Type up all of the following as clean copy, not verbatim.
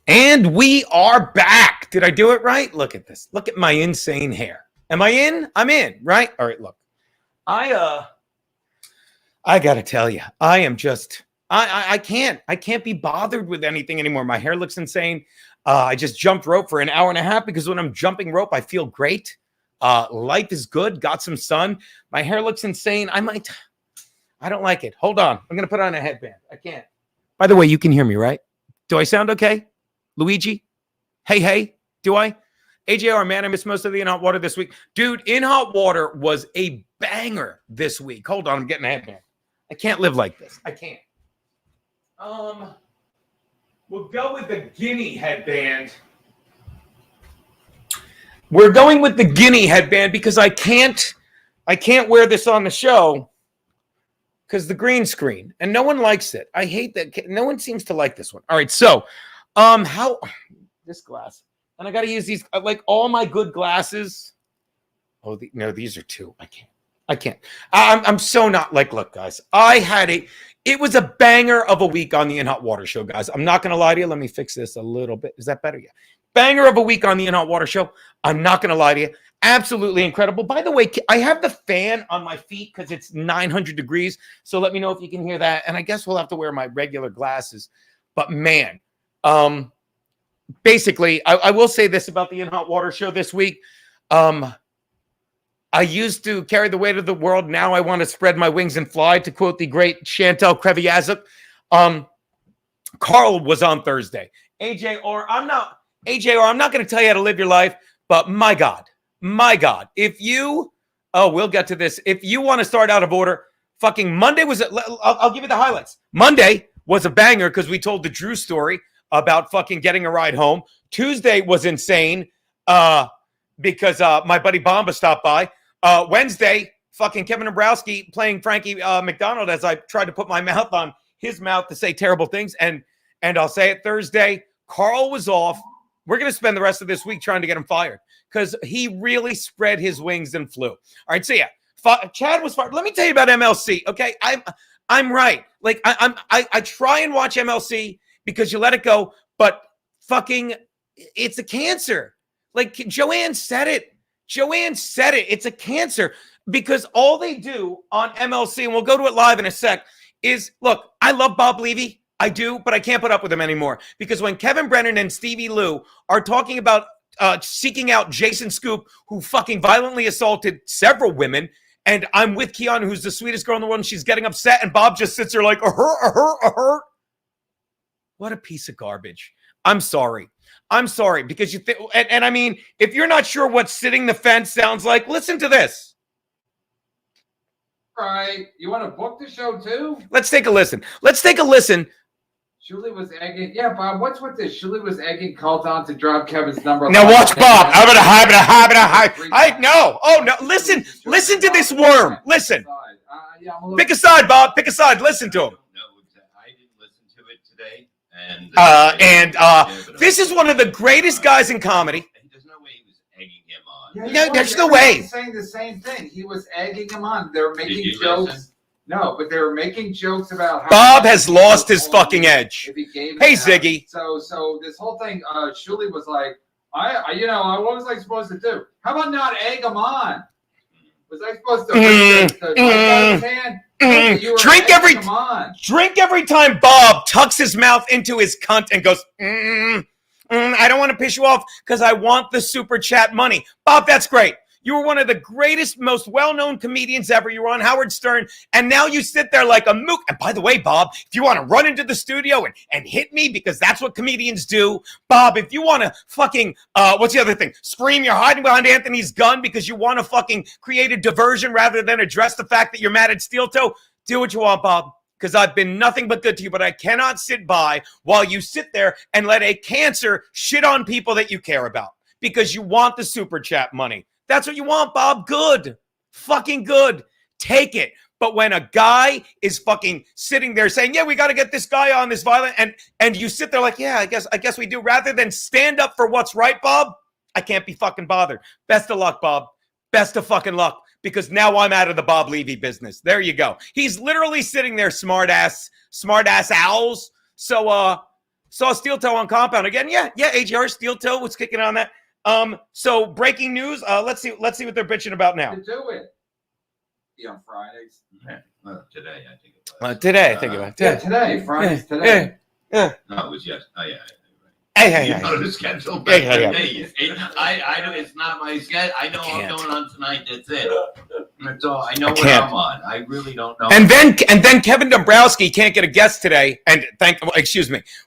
And we are back. Did I do it right? Look at this. Look at my insane hair. Am I in? I'm in, right? All right, look. I gotta tell you, I am just I can't be bothered with anything anymore. My hair looks insane. I just jumped rope for an hour and a half because when I'm jumping rope, I feel great. Life is good. Got some sun. My hair looks insane. I don't like it. Hold on. I'm gonna put on a headband. I can't. By the way, you can hear me, right? Do I sound okay? Luigi? Hey, do I? AJR, man, I missed most of the In Hot Water this week. Dude, In Hot Water was a banger this week. Hold on, I'm getting a headband. I can't live like this. I can't. We'll go with the Guinea headband. We're going with the Guinea headband because I can't wear this on the show because the green screen, and no one likes it. I hate that. No one seems to like this one. All right, so how this glass, and I got to use these like all my good glasses. Oh, no, these are two. I can't. I'm so not like. Look, guys, it was a banger of a week on the In Hot Water show, guys. I'm not gonna lie to you. Let me fix this a little bit. Is that better? Yeah. Banger of a week on the In Hot Water show. I'm not gonna lie to you. Absolutely incredible. By the way, I have the fan on my feet because it's 900 degrees. So let me know if you can hear that. And I guess we'll have to wear my regular glasses. But man, basically, I will say this about the In Hot Water show this week. I used to carry the weight of the world. Now I want to spread my wings and fly, to quote the great Chantal Kreviazuk. Carl was on Thursday. AJR, I'm not going to tell you how to live your life, but my God, if you, we'll get to this. If you want to start out of order, fucking Monday was, I'll give you the highlights. Monday was a banger because we told the Drew story about fucking getting a ride home. Tuesday was insane because my buddy Bomba stopped by. Wednesday, fucking Kevin Dombrowski playing Frankie McDonald as I tried to put my mouth on his mouth to say terrible things. And I'll say it, Thursday, Carl was off. We're going to spend the rest of this week trying to get him fired because he really spread his wings and flew. All right, so yeah, Chad was fired. Let me tell you about MLC, okay? I'm right. Like, I try and watch MLC because you let it go, but fucking, it's a cancer. Like, Joanne said it. It's a cancer because all they do on MLC, and we'll go to it live in a sec, is, look, I love Bob Levy. I do, but I can't put up with him anymore because when Kevin Brennan and Stevie Lou are talking about seeking out Jason Scoop, who fucking violently assaulted several women, and I'm with Keanu, who's the sweetest girl in the world, and she's getting upset, and Bob just sits there like, What a piece of garbage. I'm sorry because you think, and I mean, if you're not sure what sitting the fence sounds like, listen to this. All right. You want to book the show too? Let's take a listen. Julie was egging. Yeah, Bob, what's with this? Julie was egging Colton to drop Kevin's number. Now watch Bob. I know. Oh, no. Listen to this worm. Listen. Pick a side, Bob. Pick a side. Listen to him. I didn't listen to it today. And this is one of the greatest guys in comedy. There's no way he was egging him on. No, there's no way. He was saying the same thing. He was egging him on. They were making jokes. Listen? No, but they were making jokes about how Bob has lost his fucking edge. Hey, Ziggy. So this whole thing, Shuli was like, what was I supposed to do? How about not egg him on? Was I supposed to drink every time Bob tucks his mouth into his cunt and goes, I don't want to piss you off because I want the super chat money. Bob, that's great. You were one of the greatest, most well-known comedians ever. You were on Howard Stern, and now you sit there like a mook. And by the way, Bob, if you want to run into the studio and hit me, because that's what comedians do, Bob, if you want to fucking, what's the other thing? Scream you're hiding behind Anthony's gun because you want to fucking create a diversion rather than address the fact that you're mad at Steel Toe, do what you want, Bob, because I've been nothing but good to you, but I cannot sit by while you sit there and let a cancer shit on people that you care about because you want the super chat money. That's what you want, Bob. Good. Fucking good. Take it. But when a guy is fucking sitting there saying, yeah, we got to get this guy on this violent, and you sit there like, yeah, I guess we do, rather than stand up for what's right, Bob, I can't be fucking bothered. Best of luck, Bob. Best of fucking luck, because now I'm out of the Bob Levy business. There you go. He's literally sitting there, smart ass owls. So, Saw Steel Toe on Compound again. Yeah, AJR Steel Toe was kicking on that. So breaking news. Let's see what they're bitching about now. To do it. On Fridays. Today, I think it was. Today, I think about it. Yeah, today. Fridays today. Yeah. No, it was yes. Oh, yeah. Hey. You know the schedule Yeah. better than me. I don't. It's not my schedule. I know I'm going on tonight. That's it. That's all. I know what I'm on. I really don't know. And then Kevin Dombrowski can't get a guest today, and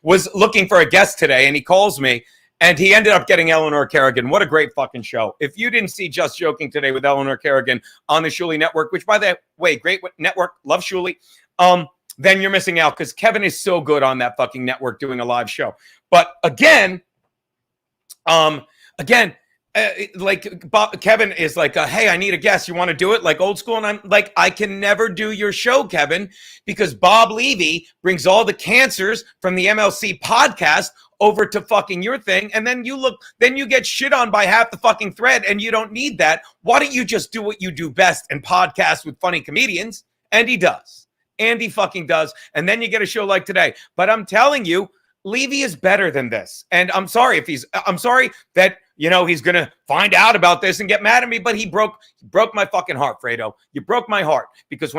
was looking for a guest today, and he calls me, and he ended up getting Eleanor Kerrigan. What a great fucking show! If you didn't see Just Joking today with Eleanor Kerrigan on the Shuli Network, which by the way, great network, love Shuli. Then you're missing out because Kevin is so good on that fucking network doing a live show. But again, Kevin is like, hey, I need a guest. You want to do it like old school? And I'm like, I can never do your show, Kevin, because Bob Levy brings all the cancers from the MLC podcast over to fucking your thing. And then you get shit on by half the fucking thread and you don't need that. Why don't you just do what you do best and podcast with funny comedians? And he does. Andy fucking does. And then you get a show like today. But I'm telling you, Levy is better than this. And I'm sorry that, he's going to find out about this and get mad at me, but he broke my fucking heart, Fredo. You broke my heart because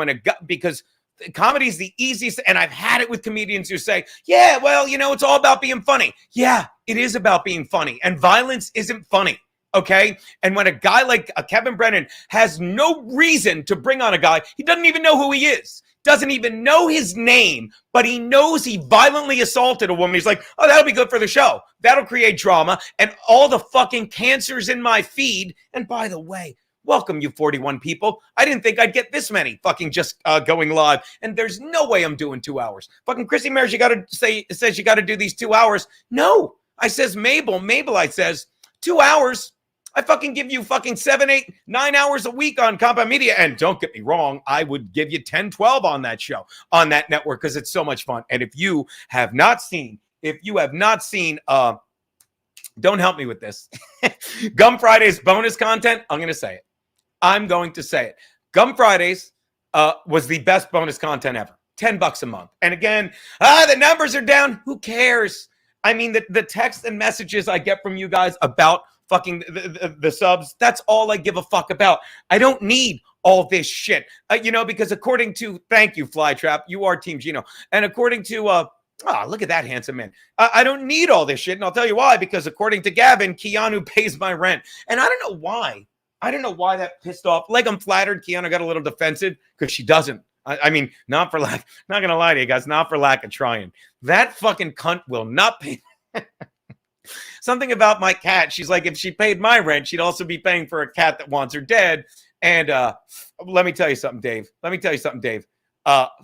comedy is the easiest. And I've had it with comedians who say, yeah, well, it's all about being funny. Yeah, it is about being funny. And violence isn't funny. Okay. And when a guy like Kevin Brennan has no reason to bring on a guy, he doesn't even know who he is, doesn't even know his name, but he knows he violently assaulted a woman. He's like, oh, that'll be good for the show. That'll create drama and all the fucking cancers in my feed. And by the way, welcome you 41 people. I didn't think I'd get this many fucking just going live. And there's no way I'm doing 2 hours. Fucking Chrissy Mears, says you got to do these 2 hours. No, I says Mabel, I says 2 hours. I fucking give you fucking 7, 8, 9 hours a week on Compound Media. And don't get me wrong, I would give you 10, 12 on that show, on that network, because it's so much fun. And if you have not seen, don't help me with this. Gum Fridays bonus content, I'm going to say it. Gum Fridays was the best bonus content ever. $10 a month. And again, the numbers are down. Who cares? I mean, the text and messages I get from you guys about fucking the subs, that's all I give a fuck about. I don't need all this shit, because according to, thank you, Flytrap, you are Team Gino, and according to, look at that handsome man, I don't need all this shit, and I'll tell you why, because according to Gavin, Keanu pays my rent, and I don't know why that pissed off, like I'm flattered Keanu got a little defensive, because she doesn't. I mean, not going to lie to you guys, not for lack of trying. That fucking cunt will not pay. Something about my cat. She's like, if she paid my rent, she'd also be paying for a cat that wants her dead. And let me tell you something, Dave.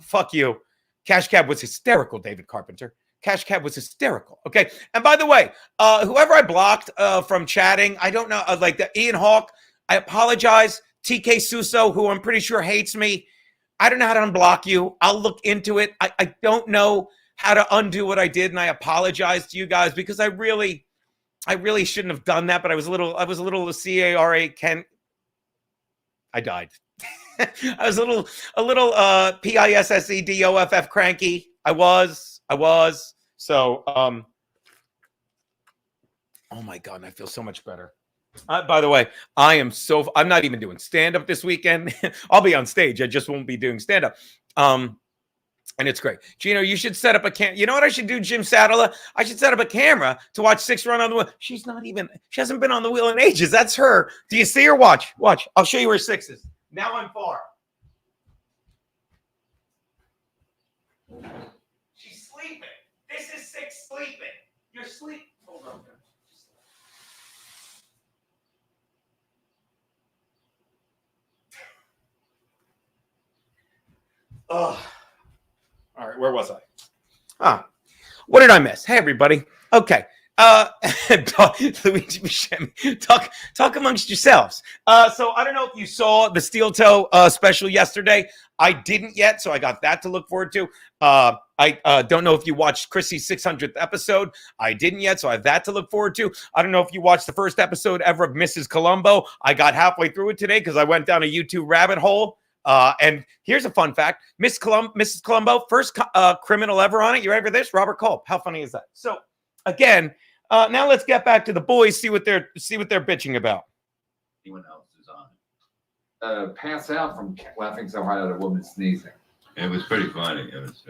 Fuck you. Cash Cab was hysterical, David Carpenter. Cash Cab was hysterical. Okay. And by the way, whoever I blocked from chatting, I don't know, like the Ian Hawk, I apologize. TK Suso, who I'm pretty sure hates me. I don't know how to unblock you. I'll look into it. I don't know how to undo what I did, and I apologize to you guys because I really shouldn't have done that. But I was a little CARA Ken. I died. I was a little PISSEDOFF cranky. I was. So oh my God, and I feel so much better. By the way, I'm not even doing stand-up this weekend. I'll be on stage. I just won't be doing stand-up. And it's great. Gino, you should set up a camera. You know what I should do, Jim Sattler? I should set up a camera to watch Six run on the wheel. She hasn't been on the wheel in ages. That's her. Do you see her? Watch. I'll show you where Six is. Now I'm far. She's sleeping. This is Six sleeping. You're sleeping. Hold on. Oh. All right, where was I? What did I miss? Hey, everybody. Okay. Luigi Buscemi, talk amongst yourselves. So I don't know if you saw the Steel Toe special yesterday. I didn't yet, so I got that to look forward to. I don't know if you watched Chrissy's 600th episode. I didn't yet, so I have that to look forward to. I don't know if you watched the first episode ever of Mrs. Columbo. I got halfway through it today because I went down a YouTube rabbit hole. And here's a fun fact: Mrs. Columbo, first criminal ever on it. You ready for this? Robert Culp. How funny is that? So again, now let's get back to the boys. See what they're bitching about. Anyone else is on? Pass out from laughing so hard at a woman sneezing. It was pretty funny. It was.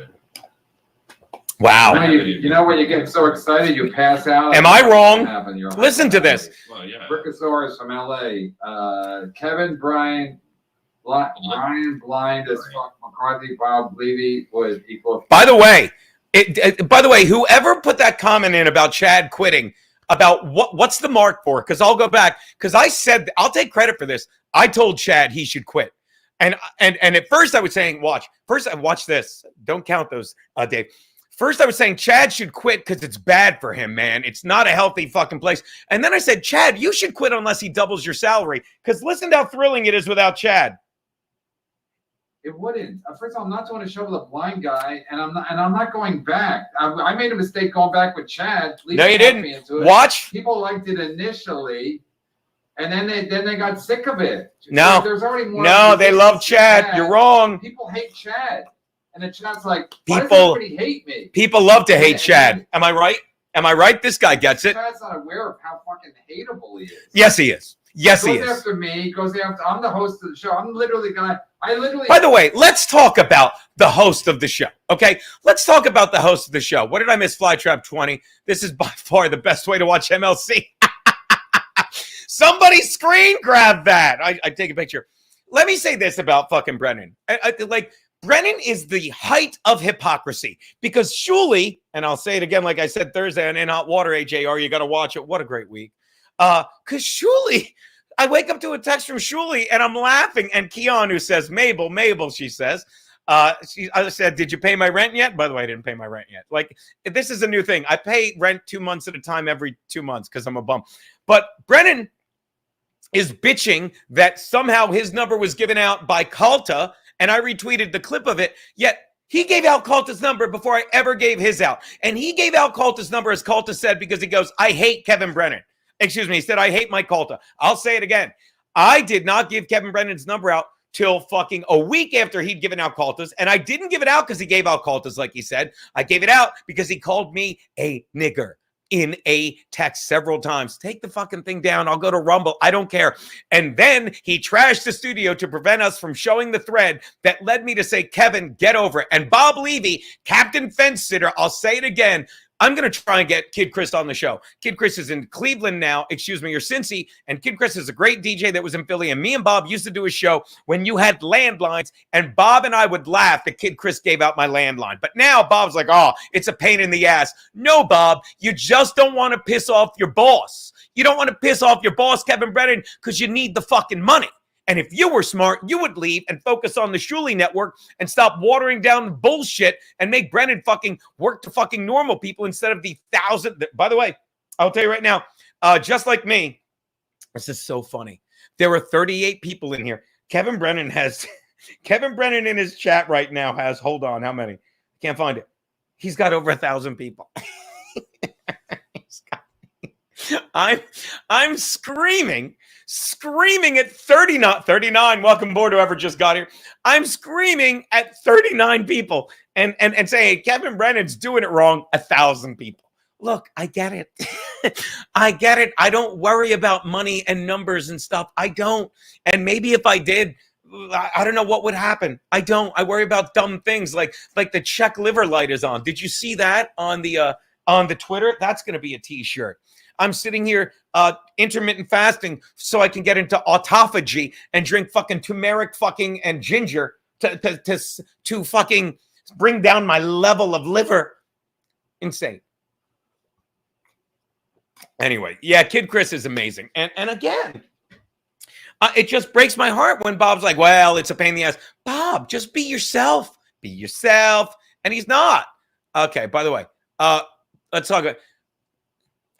Wow. You know when you get so excited, you pass out. Am I wrong? Listen to this. Well, yeah. Brickosaurus from LA. Kevin Brian Blind as fuck McCarthy, Bob Levy was equal. By the way, whoever put that comment in about Chad quitting, about what's the mark for? Because I'll go back, because I said, I'll take credit for this. I told Chad he should quit. And at first I was saying, watch this. Don't count those, Dave. First, I was saying Chad should quit because it's bad for him, man. It's not a healthy fucking place. And then I said, Chad, you should quit unless he doubles your salary. Because listen to how thrilling it is without Chad. It wouldn't. First of all, I'm not doing a show with a blind guy, and I'm not going back. I made a mistake going back with Chad. No, you didn't. Watch. People liked it initially, and then they got sick of it. No, there's already more. No, they love Chad. You're wrong. People hate Chad. And then Chad's like, why does everybody hate me? People love to hate Chad. Am I right? Am I right? This guy gets it. Chad's not aware of how fucking hateable he is. Yes, he is. Yes, he is. He goes after me. He goes after. I'm the host of the show. I'm literally the guy. By the way, let's talk about the host of the show. Okay, let's talk about the host of the show. What did I miss? Flytrap 20. This is by far the best way to watch MLC. Somebody screen grab that. I take a picture. Let me say this about fucking Brennan. Brennan is the height of hypocrisy, because Shuley, and I'll say it again, like I said Thursday on In Hot Water, AJR, you got to watch it. What a great week. Because Shuley, I wake up to a text from Shuley and I'm laughing. And Keanu says, Mabel, she says, I said, did you pay my rent yet? By the way, I didn't pay my rent yet. Like, this is a new thing. I pay rent 2 months at a time every 2 months because I'm a bum. But Brennan is bitching that somehow his number was given out by Calta. And I retweeted the clip of it, yet he gave out Calta's number before I ever gave his out. And he gave out Calta's number, as Calta said, because he goes, I hate Kevin Brennan. Excuse me, he said, I hate Mike Calta. I'll say it again. I did not give Kevin Brennan's number out till fucking a week after he'd given out Calta's. And I didn't give it out because he gave out Calta's, like he said. I gave it out because he called me a nigger in a text several times. Take the fucking thing down. I'll go to Rumble. I don't care. And then he trashed the studio to prevent us from showing the thread that led me to say, Kevin, get over it. And Bob Levy, Captain Fence Sitter, I'll say it again. I'm going to try and get Kid Chris on the show. Kid Chris is in Cleveland now, or Cincy, and Kid Chris is a great DJ that was in Philly, and me and Bob used to do a show when you had landlines, and Bob and I would laugh that Kid Chris gave out my landline. But now Bob's like, oh, it's a pain in the ass. No, Bob, you just don't want to piss off your boss. You don't want to piss off your boss, Kevin Brennan, because you need the fucking money. And if you were smart, you would leave and focus on the Shuley network and stop watering down bullshit and make Brennan fucking work to fucking normal people instead of the 1,000. By the way, I'll tell you right now, just like me, this is so funny. There are 38 people in here. Kevin Brennan in his chat right now has, hold on, how many? Can't find it. He's got over 1,000 people. I'm screaming at 39. Welcome aboard, whoever just got here. I'm screaming at 39 people and saying, hey, Kevin Brennan's doing it wrong. 1,000 people. Look, I get it. I get it. I don't worry about money and numbers and stuff. I don't. And maybe if I did, I don't know what would happen. I don't. I worry about dumb things like the check liver light is on. Did you see that on the Twitter? That's going to be a t-shirt. I'm sitting here intermittent fasting so I can get into autophagy and drink fucking turmeric fucking and ginger to fucking bring down my level of liver. Insane. Anyway, yeah, Kid Chris is amazing. And again, it just breaks my heart when Bob's like, well, it's a pain in the ass. Bob, just be yourself. Be yourself. And he's not. Okay, by the way, let's talk about...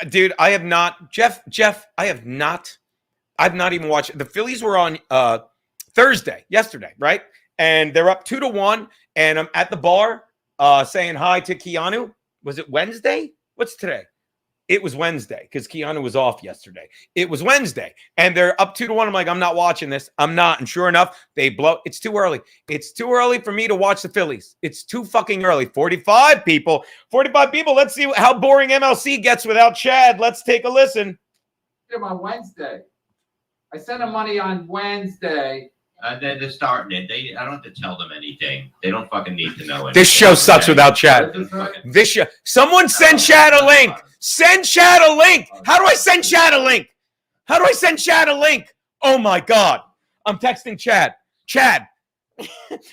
Dude, I have not, Jeff, I've not even watched. The Phillies were on yesterday, right? And they're up 2-1, and I'm at the bar saying hi to Keanu. Was it Wednesday? What's today? It was Wednesday because Keanu was off yesterday. It was Wednesday, and they're up 2-1. I'm like, I'm not watching this. I'm not. And sure enough, they blow. It's too early. It's too early for me to watch the Phillies. It's too fucking early. 45 people. 45 people. Let's see how boring MLC gets without Chad. Let's take a listen. On Wednesday. I sent him money on Wednesday. They're starting it. I don't have to tell them anything. They don't fucking need to know anything. This show sucks without Chad. This show. Someone send Chad a link. Send Chad a link. How do I send Chad a link? How do I send Chad a link? Oh my God. I'm texting Chad. Chad.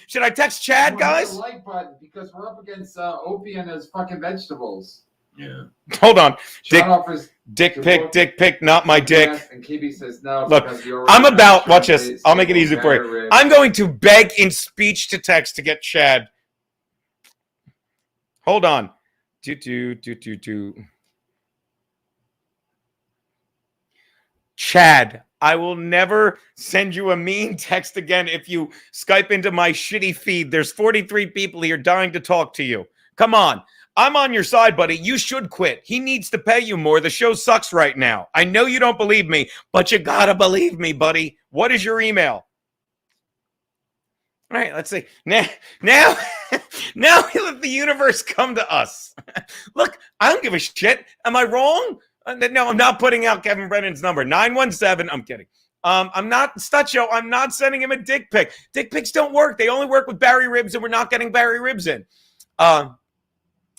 Should I text Chad, guys? The like button because we're up against Opie and his fucking vegetables. Yeah. Hold on. Dick pic, not my dick. And Kibi says no. Look, I'm about, watch this. I'll make it easy for you. I'm going to beg in speech to text to get Chad. Hold on. Chad, I will never send you a mean text again if you Skype into my shitty feed. There's 43 people here dying to talk to you. Come on. I'm on your side, buddy. You should quit. He needs to pay you more. The show sucks right now. I know you don't believe me, but you gotta believe me, buddy. What is your email? All right, let's see. Now we let the universe come to us. Look, I don't give a shit. Am I wrong? No, I'm not putting out Kevin Brennan's number. 917. I'm kidding. I'm not Stutcho. I'm not sending him a dick pic. Dick pics don't work. They only work with Barry Ribs, and we're not getting Barry Ribs in.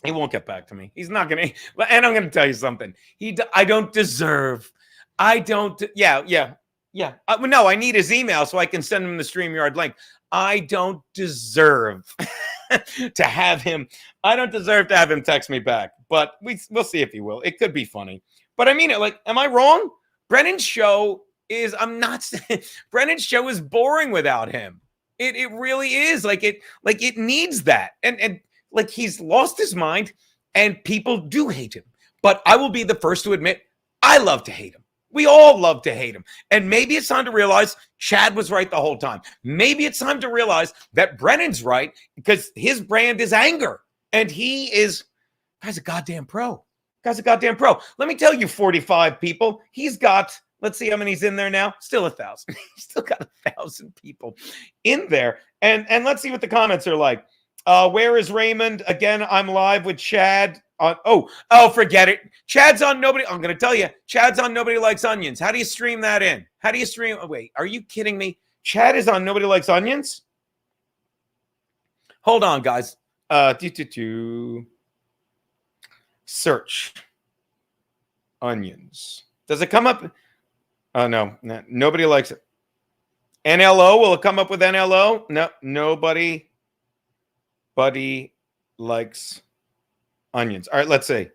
He won't get back to me. He's not going to. And I'm going to tell you something. I don't deserve. I don't. Yeah. No, I need his email so I can send him the StreamYard link. I don't deserve to have him. I don't deserve to have him text me back. But we'll see if he will. It could be funny. But I mean it. Like, am I wrong? Brennan's show is. I'm not. Brennan's show is boring without him. It really is. Like it needs that. And like he's lost his mind and people do hate him. But I will be the first to admit I love to hate him. We all love to hate him. And maybe it's time to realize Chad was right the whole time. Maybe it's time to realize that Brennan's right because his brand is anger. And guy's a goddamn pro. Guy's a goddamn pro. Let me tell you, 45 people, he's got, let's see how many's in there now. Still 1,000. He's still got 1,000 people in there. And let's see what the comments are like. Where is Raymond? Again, I'm live with Chad. Forget it. Chad's on Nobody. I'm going to tell you. Chad's on Nobody Likes Onions. How do you stream that in? How do you stream? Oh, wait, are you kidding me? Chad is on Nobody Likes Onions? Hold on, guys. Search onions. Does it come up? Oh, no. Nobody likes it. NLO. Will it come up with NLO? No, nobody. Buddy likes onions. All right, let's see.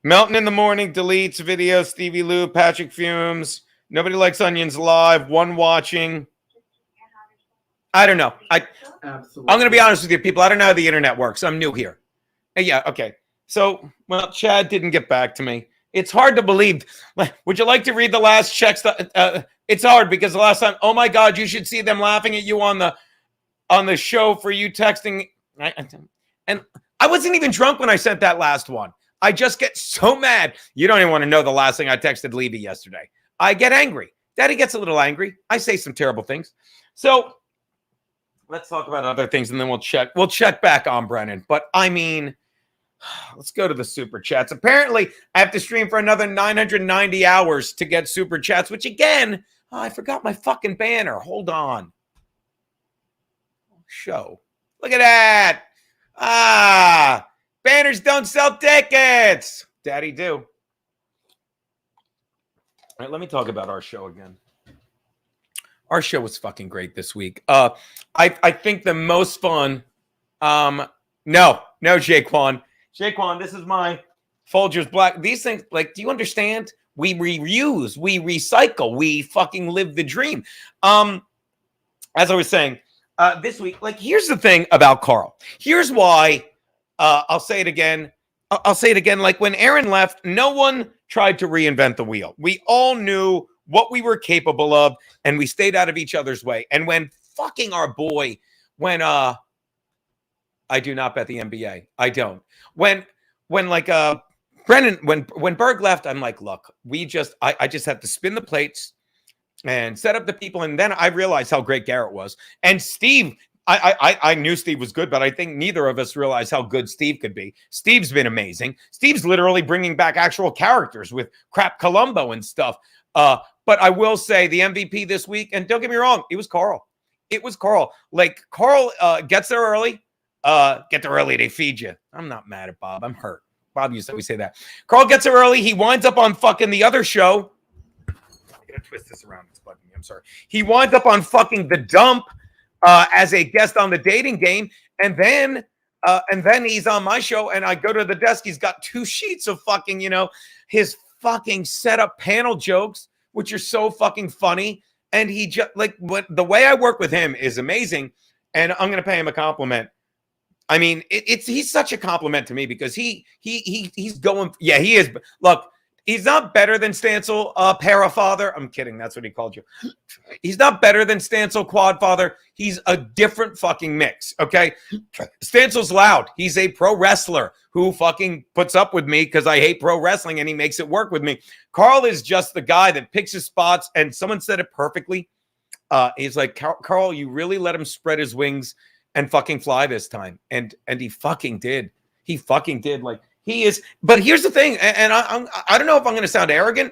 Melton in the morning deletes video. Stevie Lou, Patrick Fumes. Nobody likes onions live. One watching. I don't know. Absolutely. I'm going to be honest with you, people. I don't know how the internet works. I'm new here. Yeah, okay. So, well, Chad didn't get back to me. It's hard to believe. Would you like to read the last check? It's hard because the last time, oh my God, you should see them laughing at you on the show for you texting. And I wasn't even drunk when I sent that last one. I just get so mad. You don't even want to know the last thing I texted Levy yesterday. I get angry. Daddy gets a little angry. I say some terrible things. So let's talk about other things and then we'll check back on Brennan. But I mean, let's go to the super chats. Apparently, I have to stream for another 990 hours to get super chats, which again, I forgot my fucking banner. Hold on. Show. Look at that. Banners don't sell tickets. Daddy do. All right, let me talk about our show again. Our show was fucking great this week. I think the most fun. No, Jaquan. Jaquan, this is my Folgers Black. These things, like, do you understand? We reuse, we recycle, we fucking live the dream. As I was saying, this week, like, here's the thing about Carl. Here's why. I'll say it again. Like, when Aaron left, no one tried to reinvent the wheel. We all knew what we were capable of, and we stayed out of each other's way. And when fucking our boy, I do not bet the NBA. I don't. When like Brennan, when Berg left, I'm like, look, I just have to spin the plates and set up the people. And then I realized how great Garrett was. And Steve, I knew Steve was good, but I think neither of us realized how good Steve could be. Steve's been amazing. Steve's literally bringing back actual characters with Crap Columbo and stuff. But I will say the MVP this week, and don't get me wrong, it was Carl. It was Carl. Like, Carl gets there early. Get there early, they feed you. I'm not mad at Bob. I'm hurt. Bob used to always say that. Carl gets there early. He winds up on fucking the other show. I'm going to twist this around. It's bugging me. I'm sorry. He winds up on fucking The Dump as a guest on The Dating Game. And then he's on my show, and I go to the desk. He's got 2 sheets of fucking, his fucking setup panel jokes, which are so fucking funny. And he just, like, the way I work with him is amazing. And I'm going to pay him a compliment. I mean, he's such a compliment to me because he's going. Yeah, he is. Look, he's not better than Stancil Parafather. I'm kidding. That's what he called you. He's not better than Stancil Quadfather. He's a different fucking mix. Okay, Stancil's loud. He's a pro wrestler who fucking puts up with me because I hate pro wrestling and he makes it work with me. Carl is just the guy that picks his spots, and someone said it perfectly. He's like, Carl, you really let him spread his wings and fucking fly this time. And he fucking did. He fucking did. Like, he is. But here's the thing. And I don't know if I'm going to sound arrogant,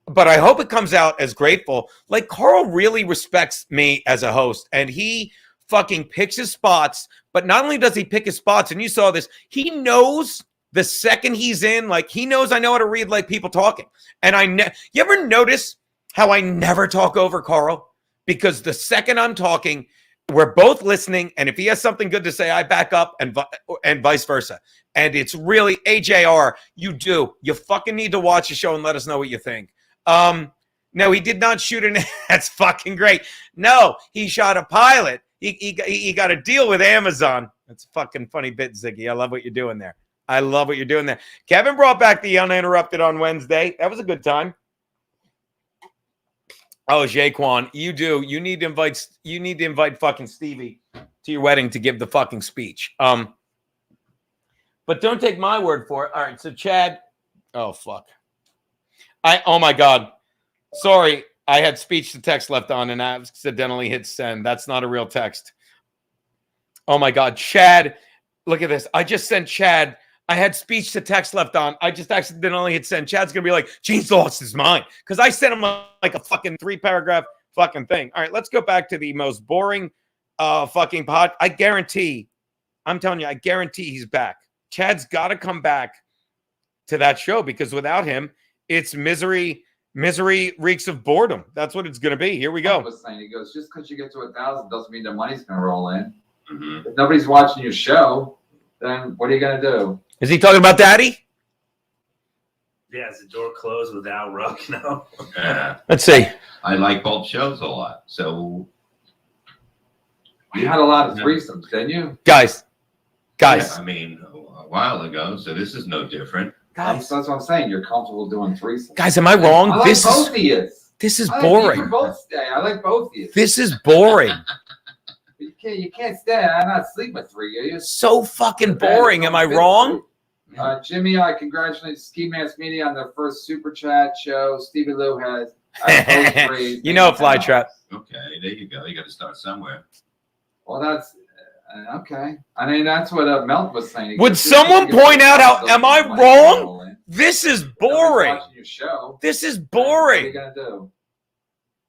but I hope it comes out as grateful. Like, Carl really respects me as a host, and he fucking picks his spots. But not only does he pick his spots, and you saw this, he knows the second he's in, like, he knows I know how to read like people talking. And you ever notice how I never talk over Carl? Because the second I'm talking, we're both listening, and if he has something good to say, I back up, and vice versa. And it's really, AJR, you fucking need to watch the show and let us know what you think. No, he did not shoot an. That's fucking great. No, he shot a pilot. He got a deal with Amazon. That's a fucking funny bit, Ziggy. I love what you're doing there. Kevin brought back the Uninterrupted on Wednesday. That was a good time. Oh, Jaquan, you do. You need to invite fucking Stevie to your wedding to give the fucking speech. But don't take my word for it. All right, so Chad. Oh fuck. Oh my God. Sorry, I had speech to text left on and I accidentally hit send. That's not a real text. Oh my God, Chad. Look at this. I just sent Chad. I had speech to text left on. I just accidentally hit send. Chad's going to be like, Gene's lost his mind. Because I sent him like a fucking 3-paragraph fucking thing. All right, let's go back to the most boring fucking pod. I'm telling you, I guarantee he's back. Chad's got to come back to that show because without him, it's misery reeks of boredom. That's what it's going to be. Here we go. He goes, just because you get to 1,000 doesn't mean the money's going to roll in. Mm-hmm. If nobody's watching your show, then what are you going to do? Is he talking about Daddy? Yeah, is the door closed without Ruck now? Yeah. Let's see. I like both shows a lot. So you had a lot of threesomes, didn't you? Guys. Yeah, I mean, a while ago, so this is no different. That's what I'm saying. You're comfortable doing threesomes. Guys, am I wrong? I like both of you. This is boring. I like both of you. This is boring. You can't stay. I'm not sleeping with 3 of you. So fucking boring. Am I wrong? Jimmy, I congratulate Ski Mask Media on their first Super Chat show. Stevie Lou has. You know, Flytrap. Okay, there you go. You got to start somewhere. Well, that's okay. I mean, that's what Melt was saying. Would someone point out how? Am I wrong? This is boring. Your show. This is boring. What are you gonna do?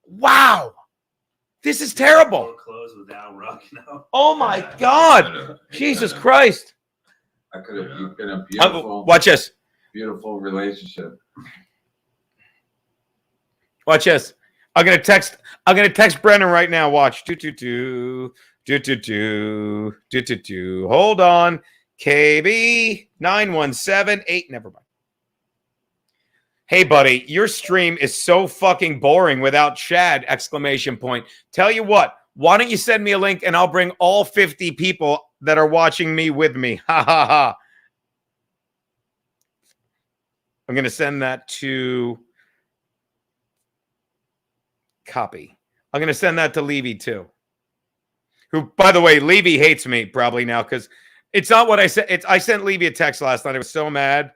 Wow. This is terrible. Door closed without Ruck now. Oh my God. Jesus Christ. That could have been a beautiful. Watch this. Beautiful relationship. Watch this. I'm gonna text Brennan right now. Watch. Do. Hold on. KB 9178. Never mind. Hey, buddy, your stream is so fucking boring without Chad! Exclamation point. Tell you what, why don't you send me a link and I'll bring all 50 people that are watching me with me. Ha ha ha. I'm going to send that to copy. I'm going to send that to Levy too. Who, by the way, Levy hates me probably now because it's not what I said. I sent Levy a text last night. I was so mad.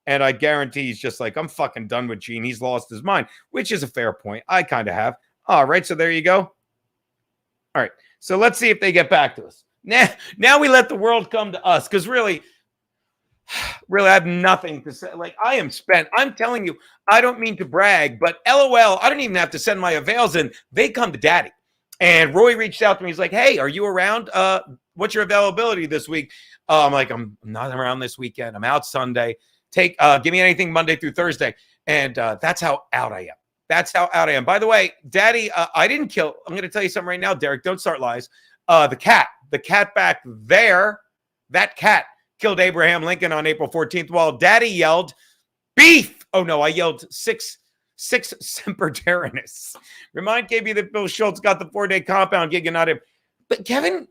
And I guarantee he's just like, I'm fucking done with Gene. He's lost his mind, which is a fair point. I kind of have. All right, so there you go. All right, so let's see if they get back to us. Now we let the world come to us, because really, I have nothing to say. Like, I am spent. I'm telling you, I don't mean to brag, but LOL, I don't even have to send my avails in. They come to daddy. And Roy reached out to me. He's like, hey, are you around? What's your availability this week? I'm like, I'm not around this weekend. I'm out Sunday. Give me anything Monday through Thursday. And that's how out I am. That's how out I am. By the way, daddy, I didn't kill. I'm going to tell you something right now, Derek. Don't start lies. The cat back there, that cat killed Abraham Lincoln on April 14th while daddy yelled, beef. Oh, no, I yelled six Semper Tyrannis. Remind KB that Bill Schultz got the 4-day compound gig and not him. But Kevin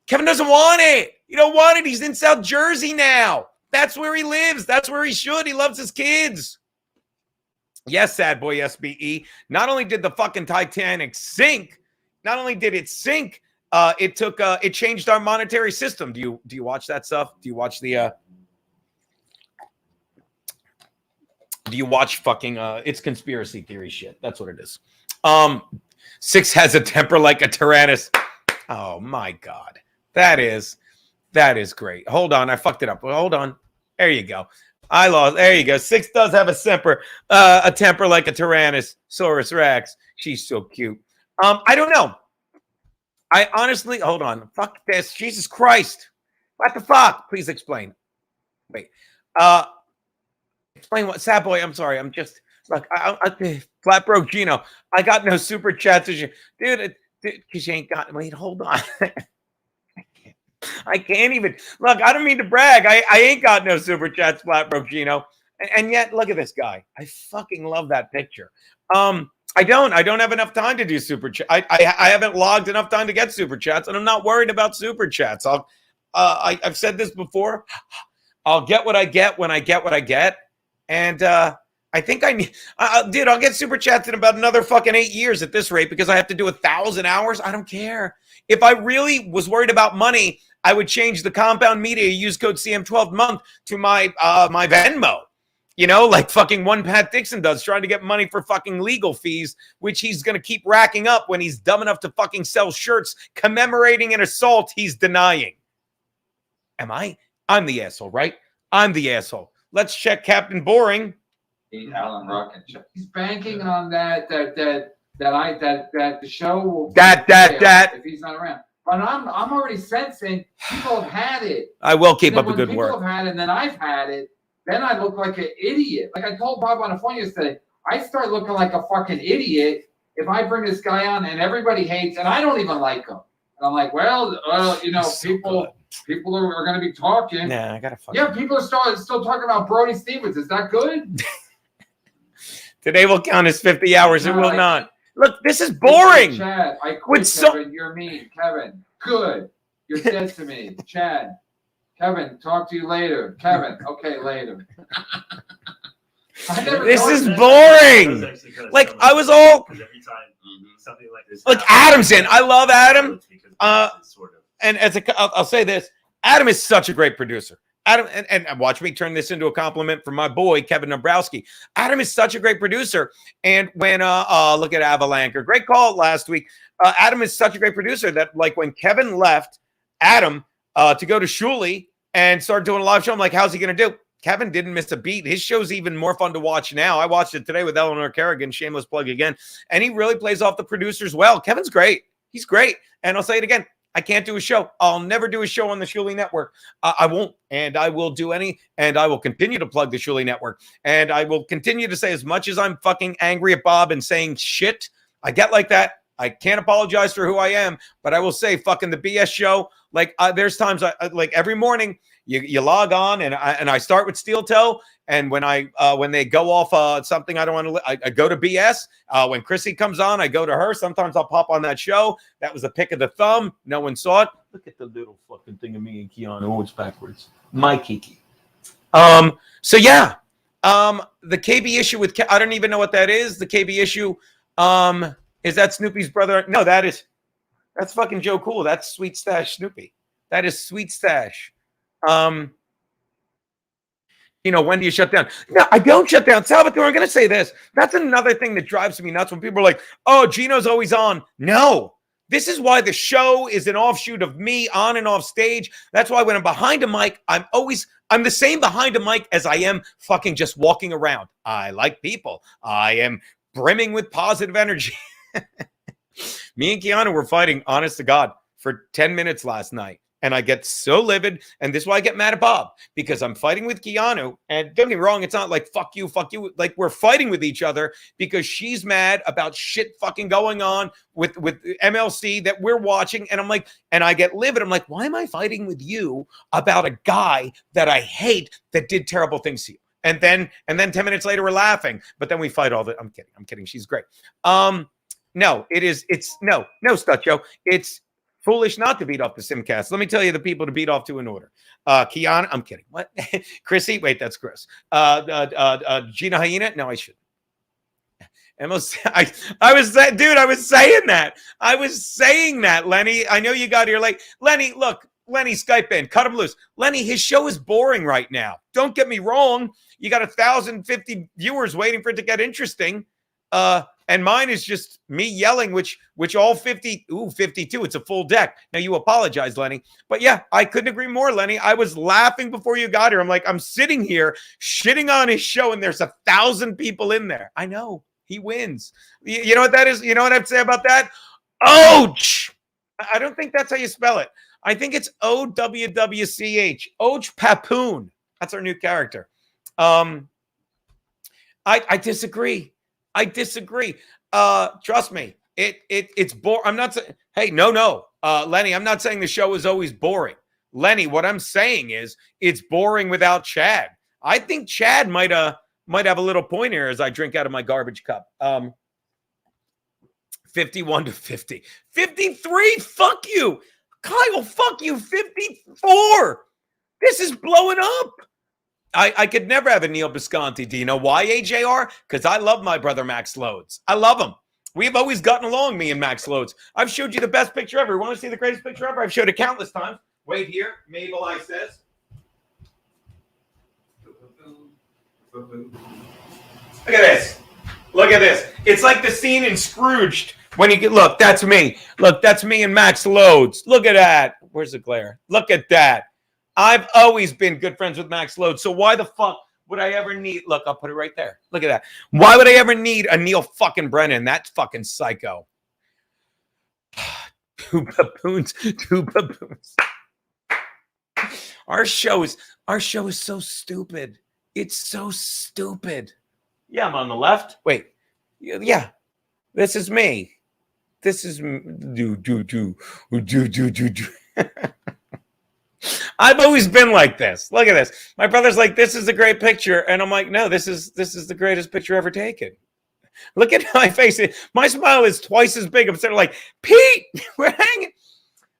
doesn't want it. You don't want it. He's in South Jersey now. That's where he lives. That's where he should. He loves his kids. Yes, sad boy SBE. Not only did the fucking Titanic sink, not only did it sink, it changed our monetary system. Do you watch that stuff? Do you watch the do you watch fucking it's conspiracy theory shit? That's what it is. 6 has a temper like a Tyrannus. Oh my God. That is great. Hold on, I fucked it up. Hold on. There you go. I lost. There you go. 6 does have a temper like a Tyrannosaurus Rex. She's so cute. I don't know. I honestly, hold on. Fuck this. Jesus Christ. What the fuck? Please explain. Wait. Explain what, sad boy. I'm sorry. I'm just, look, I flat broke Gino. I got no super chats. Dude, because you ain't got, wait, hold on. I can't even, look, I don't mean to brag. I ain't got no super chats, flat broke Gino. And yet, look at this guy. I fucking love that picture. I don't have enough time to do super chat. I haven't logged enough time to get super chats, and I'm not worried about super chats. I've said this before. I'll get what I get when I get what I get. And I think I'll get super chats in about another fucking 8 years at this rate, because I have to do 1,000 hours. I don't care. If I really was worried about money, I would change the compound media use code CM12 month to my my Venmo. You know, like fucking one Pat Dixon does, trying to get money for fucking legal fees, which he's going to keep racking up when he's dumb enough to fucking sell shirts commemorating an assault he's denying. Am I? I'm the asshole, right? I'm the asshole. Let's check Captain Boring. Alan Ruck and check. He's banking on that the show will that if he's not around. But I'm already sensing people have had it. I will keep up a good word. People have had it, and then I've had it. Then I look like an idiot. Like I told Bob on the phone yesterday, I start looking like a fucking idiot if I bring this guy on and everybody hates, and I don't even like him. And I'm like, well, you know, people are going to be talking. Nah, I gotta fuck. Yeah, people are still talking about Brody Stevens. Is that good? Today will count as 50 hours. It will not. Look, this is boring. Chad, I quit, Kevin. You're mean. Kevin, good. You're dead to me. Chad. Kevin, talk to you later. Kevin, okay, later. This is boring. Like, I was all. Every time something like this. Like, Adam's in. I love Adam. And I'll say this: Adam is such a great producer. Adam, and watch me turn this into a compliment for my boy Kevin Dombrowski. Adam is such a great producer. And when look at Avalanche, great call last week. Adam is such a great producer that, like, when Kevin left Adam to go to Shuley and start doing a live show, I'm like, how's he going to do? Kevin didn't miss a beat. His show's even more fun to watch now. I watched it today with Eleanor Kerrigan, shameless plug again, and he really plays off the producers well. Kevin's great. He's great. And I'll say it again. I can't do a show. I'll never do a show on the Shuley Network. I won't. And I will do and I will continue to plug the Shuley Network. And I will continue to say, as much as I'm fucking angry at Bob and saying shit, I get like that. I can't apologize for who I am, but I will say fucking the BS show. Like there's times I like every morning you log on and I start with Steel Toe. And when they go off something I don't want to, I go to BS. When Chrissy comes on, I go to her. Sometimes I'll pop on that show. That was a pick of the thumb. No one saw it. Look at the little fucking thing of me and Keanu. Oh, it's backwards. My Kiki. So yeah. The KB issue with I don't even know what that is. The KB issue. Is that Snoopy's brother? No, that's fucking Joe Cool. That's Sweet Stash Snoopy. That is Sweet Stash. when do you shut down? No, I don't shut down. Salvatore, I'm going to say this. That's another thing that drives me nuts when people are like, oh, Gino's always on. No. This is why the show is an offshoot of me on and off stage. That's why when I'm behind a mic, I'm the same behind a mic as I am fucking just walking around. I like people. I am brimming with positive energy. Me and Keanu were fighting, honest to God, for 10 minutes last night. And I get so livid. And this is why I get mad at Bob, because I'm fighting with Keanu. And don't get me wrong, it's not like, fuck you. Like, we're fighting with each other because she's mad about shit fucking going on with MLC that we're watching. And I'm like, and I get livid. I'm like, why am I fighting with you about a guy that I hate that did terrible things to you? And then 10 minutes later, we're laughing. But then we fight all the, I'm kidding. She's great. No, it's Stutcho. It's foolish not to beat off the Simcast. Let me tell you the people to beat off to in order. Kiana, I'm kidding. What? Chrissy? Wait, that's Chris. Gina Hyena? No, I shouldn't. MLC, I was saying that. I was saying that, Lenny. I know you got here late. Lenny, look, Lenny, Skype in. Cut him loose. Lenny, his show is boring right now. Don't get me wrong. You got 1,050 viewers waiting for it to get interesting. And mine is just me yelling, which all 52, it's a full deck. Now you apologize, Lenny. But yeah, I couldn't agree more, Lenny. I was laughing before you got here. I'm like, I'm sitting here shitting on his show and there's 1,000 people in there. I know, he wins. You know what that is? You know what I'd say about that? Ouch! I don't think that's how you spell it. I think it's OWWCH. Och Papoon. That's our new character. I disagree. Trust me. It's boring. I'm not saying, hey, no. Lenny, I'm not saying the show is always boring. Lenny, what I'm saying is it's boring without Chad. I think Chad might have a little point here as I drink out of my garbage cup. 51-50. 53, fuck you. Kyle, fuck you. 54. This is blowing up. I could never have a Neil Bisconti. Do you know why, AJR? Because I love my brother Max Loads. I love him. We've always gotten along, me and Max Loads. I've showed you the best picture ever. Want to see the greatest picture ever? I've showed it countless times. Wait here. Mabel I says. Look at this. Look at this. It's like the scene in Scrooged when you get, look, that's me. Look, that's me and Max Loads. Look at that. Where's the glare? Look at that. I've always been good friends with Max Load, so why the fuck would I ever need... Look, I'll put it right there. Look at that. Why would I ever need a Neil fucking Brennan? That's fucking psycho. Two baboons. Our show is so stupid. It's so stupid. Yeah, I'm on the left. Wait. Yeah. This is me. This is... Do. I've always been like this. Look at this. My brother's like, this is a great picture. And I'm like, no, this is the greatest picture ever taken. Look at my face. My smile is twice as big. I'm sort of like, Pete, we're hanging.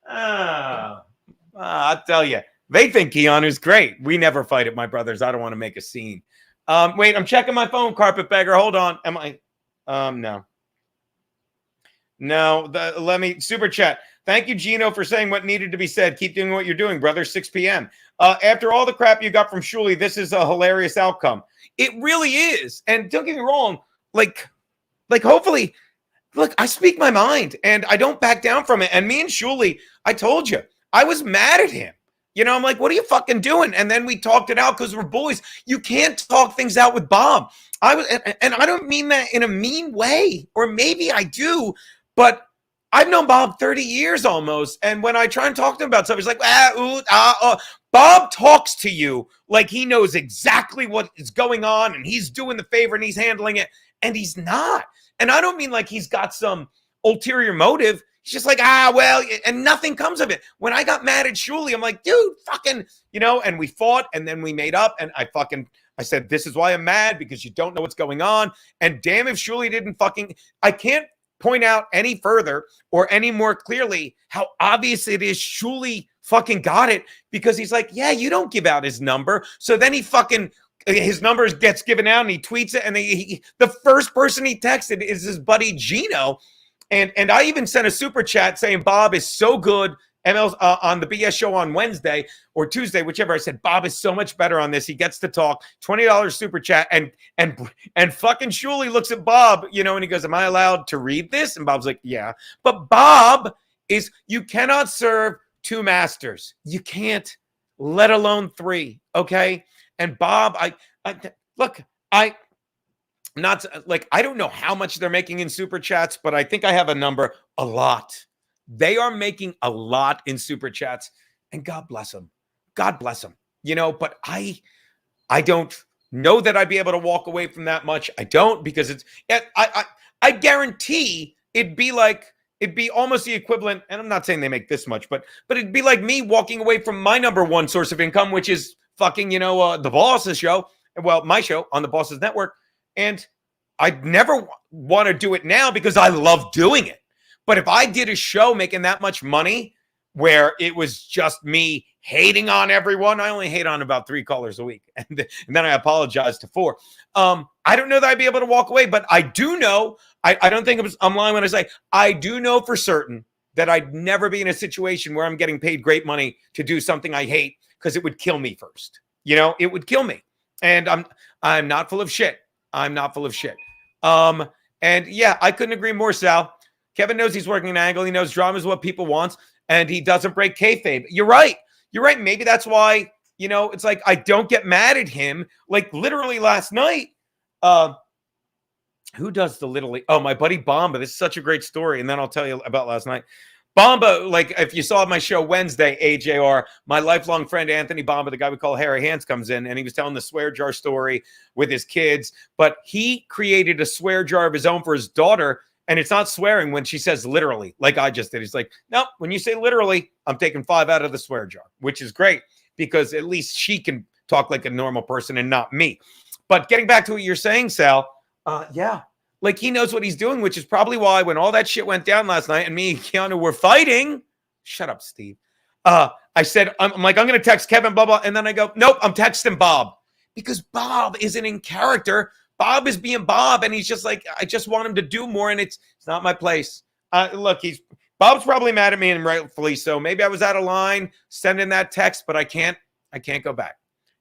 I'll tell you. They think Keanu's great. We never fight at my brother's. I don't want to make a scene. Wait, I'm checking my phone, Carpetbagger. Hold on. Am I? No. Let me super chat. Thank you, Gino, for saying what needed to be said. Keep doing what you're doing, brother. 6 p.m. After all the crap you got from Shuli, this is a hilarious outcome. It really is. And don't get me wrong. Like hopefully, look, I speak my mind and I don't back down from it. And me and Shuli, I told you, I was mad at him. I'm like, what are you fucking doing? And then we talked it out because we're boys. You can't talk things out with Bob. And I don't mean that in a mean way, or maybe I do, but I've known Bob 30 years almost. And when I try and talk to him about stuff, he's like, Bob talks to you like he knows exactly what is going on and he's doing the favor and he's handling it. And he's not. And I don't mean like he's got some ulterior motive. He's just like, well, and nothing comes of it. When I got mad at Shuli, I'm like, dude, fucking, and we fought and then we made up and I said, this is why I'm mad, because you don't know what's going on. And damn if Shuli didn't I can't point out any further or any more clearly how obvious it is Shuli fucking got it, because he's like, yeah, you don't give out his number. So then his number gets given out and he tweets it. And the first person he texted is his buddy Gino. And I even sent a super chat saying Bob is so good on the BS show on Wednesday or Tuesday, whichever. I said, Bob is so much better on this. He gets to talk. $20 super chat. And fucking Shuley looks at Bob, you know, and he goes, am I allowed to read this? And Bob's like, yeah. But Bob you cannot serve two masters. You can't, let alone three. Okay. And Bob, I don't know how much they're making in super chats, but I think I have a number. A lot. They are making a lot in super chats, and God bless them. God bless them. You know, but I don't know that I'd be able to walk away from that much. I don't, because I guarantee it'd be almost the equivalent. And I'm not saying they make this much, but it'd be like me walking away from my number one source of income, which is fucking, the Boss's show. Well, my show on the Boss's Network. And I'd never want to do it now because I love doing it. But if I did a show making that much money where it was just me hating on everyone, I only hate on about 3 callers a week. And then I apologize to 4. I don't know that I'd be able to walk away, but I do know, I don't think I'm lying when I say, I do know for certain that I'd never be in a situation where I'm getting paid great money to do something I hate, because it would kill me first. It would kill me. And I'm not full of shit. I'm not full of shit. And yeah, I couldn't agree more, Sal. Kevin knows he's working an angle. He knows drama is what people want, and he doesn't break kayfabe. You're right. You're right. Maybe that's why, it's like I don't get mad at him. Like literally last night, who does the Little League? Oh, my buddy Bomba. This is such a great story. And then I'll tell you about last night. Bomba, like if you saw my show Wednesday, AJR, my lifelong friend Anthony Bomba, the guy we call Harry Hands, comes in, and he was telling the swear jar story with his kids. But he created a swear jar of his own for his daughter. And it's not swearing when she says literally, like I just did. He's like, no, when you say literally, I'm taking 5 out of the swear jar, which is great because at least she can talk like a normal person and not me. But getting back to what you're saying, Sal, yeah, like he knows what he's doing, which is probably why when all that shit went down last night and me and Keanu were fighting, shut up, Steve. I said, I'm like, I'm going to text Kevin, blah, blah. And then I go, nope, I'm texting Bob because Bob isn't in character. Bob is being Bob, and he's just like, I just want him to do more, and it's not my place. Look, Bob's probably mad at me, and rightfully so. Maybe I was out of line sending that text, but I can't go back.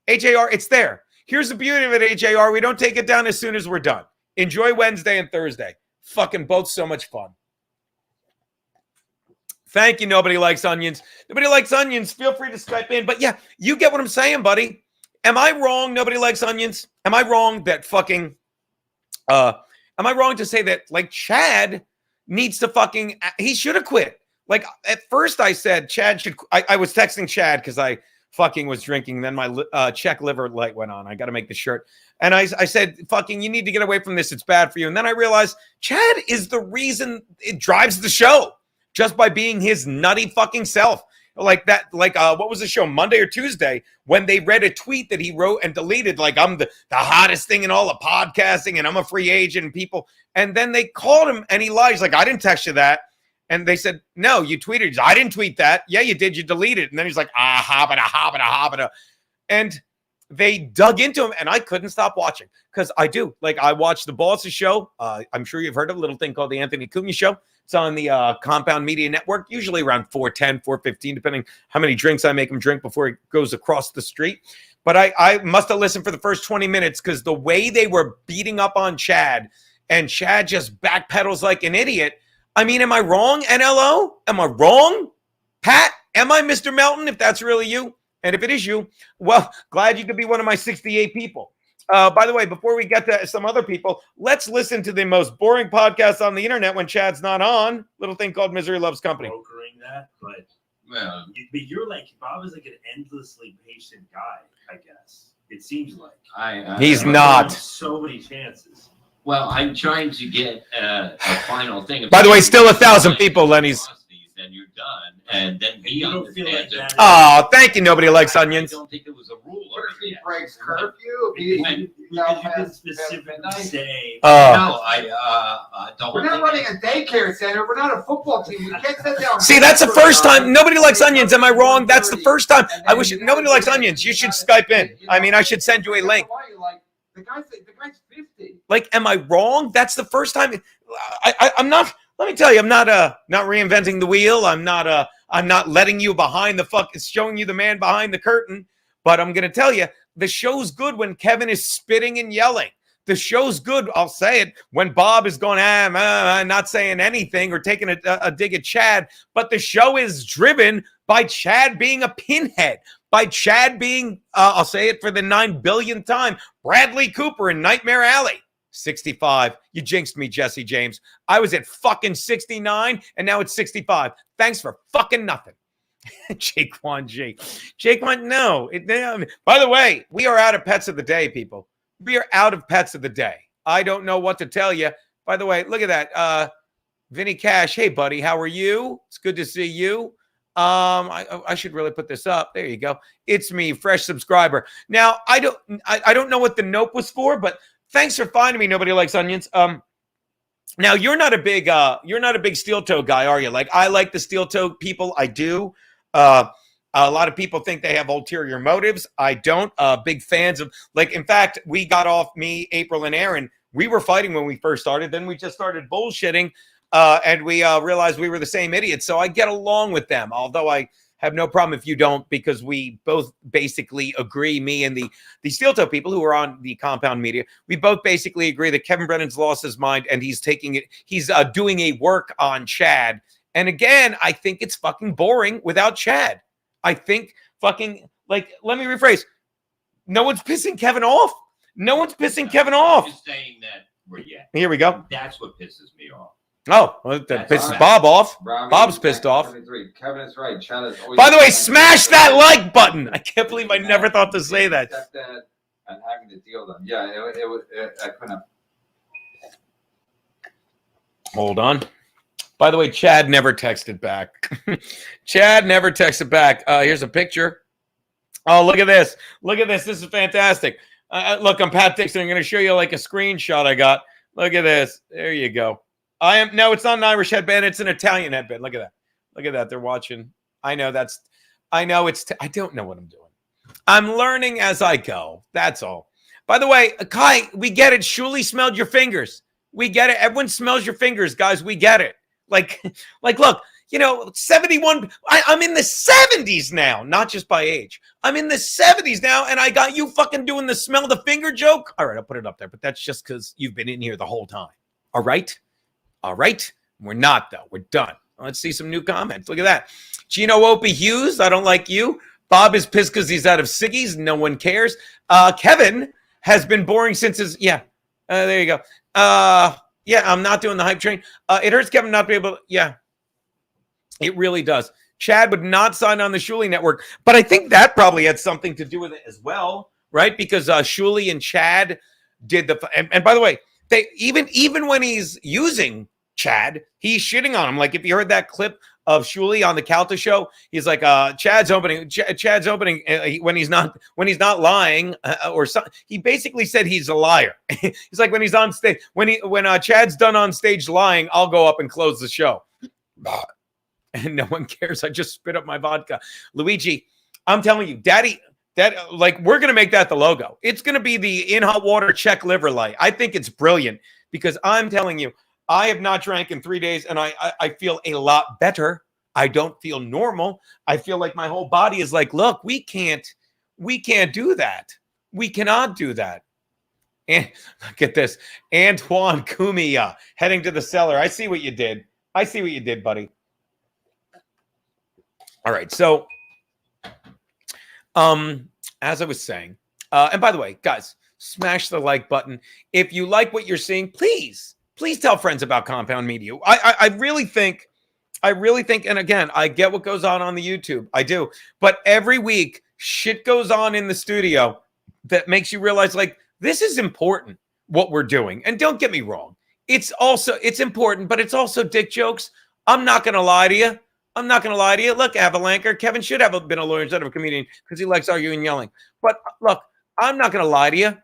AJR, it's there. Here's the beauty of it, AJR. We don't take it down as soon as we're done. Enjoy Wednesday and Thursday. Fucking both so much fun. Thank you, Nobody Likes Onions. Nobody Likes Onions. Feel free to Skype in. But yeah, you get what I'm saying, buddy. Am I wrong? Nobody likes onions. Am I wrong that fucking, am I wrong to say that like Chad needs to fucking, he should have quit. Like at first I said Chad should, I was texting Chad because I fucking was drinking. Then my Czech liver light went on. I got to make the shirt. And I said, fucking, you need to get away from this. It's bad for you. And then I realized Chad is the reason it drives the show just by being his nutty fucking self. Like that, what was the show, Monday or Tuesday, when they read a tweet that he wrote and deleted, like I'm the hottest thing in all of podcasting and I'm a free agent and people. And then they called him and he lied. He's like, I didn't text you that. And they said, no, you tweeted. I didn't tweet that. Yeah, you did. You deleted. And then he's like, habada. And they dug into him and I couldn't stop watching because I do. Like I watch the Boss's show. I'm sure you've heard of a little thing called the Anthony Cumia Show. It's on the Compound Media Network, usually around 4:10, 4:15, depending how many drinks I make him drink before he goes across the street. But I must have listened for the first 20 minutes because the way they were beating up on Chad and Chad just backpedals like an idiot. I mean, am I wrong, NLO? Am I wrong? Pat, am I Mr. Melton, if that's really you? And if it is you, well, glad you could be one of my 68 people. By the way, before we get to some other people, let's listen to the most boring podcast on the internet when Chad's not on. Little thing called Misery Loves Company. Brokering that, but you're like, Bob is like an endlessly patient guy, I guess. It seems like. He's not. So many chances. Well, I'm trying to get a final thing. By the way, still 1,000 people, Lenny's. And you're done. And then he understands it. Oh, thank you. Nobody likes onions. I don't think there was a rule. What if he breaks curfew? You can specifically say. No, don't. We're not running a daycare center. We're not a football team. We can't sit down. See, that's the first time. Nobody likes onions. Am I wrong? That's the first time. I wish nobody likes onions. You should Skype in. I mean, I should send you a link. The guy's 50. Like, am I wrong? That's the first time. I'm not. Let me tell you, I'm not reinventing the wheel. I'm I'm not letting you behind the showing you the man behind the curtain. But I'm going to tell you, the show's good when Kevin is spitting and yelling. The show's good, I'll say it, when Bob is going, not saying anything or taking a dig at Chad. But the show is driven by Chad being a pinhead, by Chad being, I'll say it for the 9 billionth time, Bradley Cooper in Nightmare Alley. 65. You jinxed me, Jesse James. I was at fucking 69, and now it's 65. Thanks for fucking nothing. Jaquan G. Jaquan, no. By the way, we are out of pets of the day, people. We are out of pets of the day. I don't know what to tell you. By the way, look at that. Vinny Cash. Hey, buddy. How are you? It's good to see you. I should really put this up. There you go. It's me, fresh subscriber. Now, I don't know what the note was for, but thanks for finding me. Nobody likes onions. Now you're not a big steel toe guy, are you? Like, I like the steel toe people. I do. A lot of people think they have ulterior motives. I don't. Big fans of, like, in fact, we got off, me, April, and Aaron. We were fighting when we first started. Then we just started bullshitting, and we realized we were the same idiots. So I get along with them, although I have no problem if you don't, because we both basically agree, me and the steel toe people who are on the compound media, we both basically agree that Kevin Brennan's lost his mind and he's doing a work on Chad. And again, I think it's fucking boring without Chad. I think fucking, like, let me rephrase. No one's pissing Kevin off. No one's pissing Kevin off. I'm just saying that Here we go. That's what pisses me off. Oh, well, that pisses Bob off. Robbie, Bob's pissed off. Kevin is right. Chad is always. By the way, smash that like button. I can't believe I never thought to say that. And having to deal with them. Yeah, I couldn't. Hold on. By the way, Chad never texted back. Chad never texted back. Here's a picture. Oh, look at this. Look at this. This is fantastic. Look, I'm Pat Dixon. I'm going to show you like a screenshot I got. Look at this. There you go. No, it's not an Irish headband. It's an Italian headband. Look at that. Look at that. They're watching. I know I don't know what I'm doing. I'm learning as I go. That's all. By the way, Kai, we get it. Shuli smelled your fingers. We get it. Everyone smells your fingers, guys. We get it. Like, look, 71. I'm in the 70s now, not just by age. I'm in the 70s now, and I got you fucking doing the smell the finger joke. All right, I'll put it up there, but that's just because you've been in here the whole time. All right? All right? We're not, though. We're done. Let's see some new comments. Look at that. Gino Opie Hughes, I don't like you. Bob is pissed because he's out of ciggies. No one cares. Kevin has been boring since his, there you go. I'm not doing the hype train. It hurts Kevin not to be able to, it really does. Chad would not sign on the Shuli network, but I think that probably had something to do with it as well, right? Because Shuli and Chad did and by the way, they even when he's using Chad, he's shitting on him. Like, if you heard that clip of Shuli on the Calta show, he's like, Chad's opening when he's not lying or something. He basically said he's a liar. He's like, when he's on stage, when Chad's done on stage lying, I'll go up and close the show. And no one cares. I just spit up my vodka. Luigi, I'm telling you, Daddy, we're going to make that the logo. It's going to be the in hot water check liver light. I think it's brilliant because I'm telling you, I have not drank in 3 days and I feel a lot better. I don't feel normal. I feel like my whole body is like, look, we can't do that. We cannot do that. And look at this. Antoine Cumia heading to the cellar. I see what you did. Buddy. All right. So, as I was saying, and by the way, guys, smash the like button. If you like what you're seeing, please tell friends about Compound Media. I really think, and again, I get what goes on the YouTube. I do. But every week, shit goes on in the studio that makes you realize, like, this is important, what we're doing. And don't get me wrong. It's important, but it's also dick jokes. I'm not going to lie to you. Look, Avalancher, Kevin should have been a lawyer instead of a comedian because he likes arguing and yelling. But look, I'm not going to lie to you.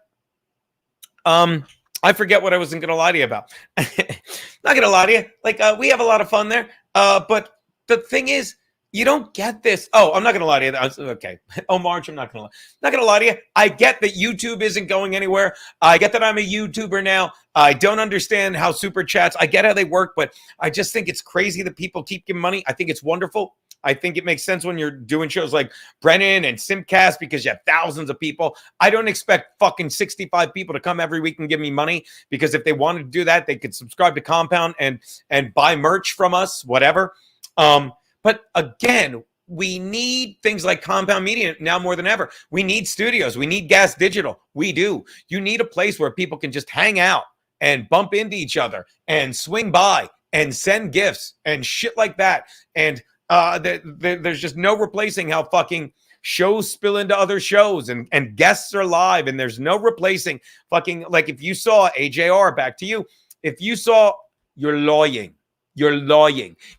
I forget what I wasn't going to lie to you about. Not going to lie to you. Like, we have a lot of fun there. But the thing is, you don't get this. Oh, I'm not going to lie to you. Okay. Oh, March, I'm not going to lie to you. I get that YouTube isn't going anywhere. I get that I'm a YouTuber now. I don't understand how super chats, I get how they work, but I just think it's crazy that people keep giving money. I think it's wonderful. I think it makes sense when you're doing shows like Brennan and Simcast because you have thousands of people. I don't expect fucking 65 people to come every week and give me money, because if they wanted to do that, they could subscribe to Compound and buy merch from us, whatever. But again, we need things like Compound Media now more than ever. We need studios. We need Gas Digital. We do. You need a place where people can just hang out and bump into each other and swing by and send gifts and shit like that. And there's just no replacing how fucking shows spill into other shows and guests are live, and there's no replacing fucking, like, if you saw AJR, back to you, if you saw, you're lying.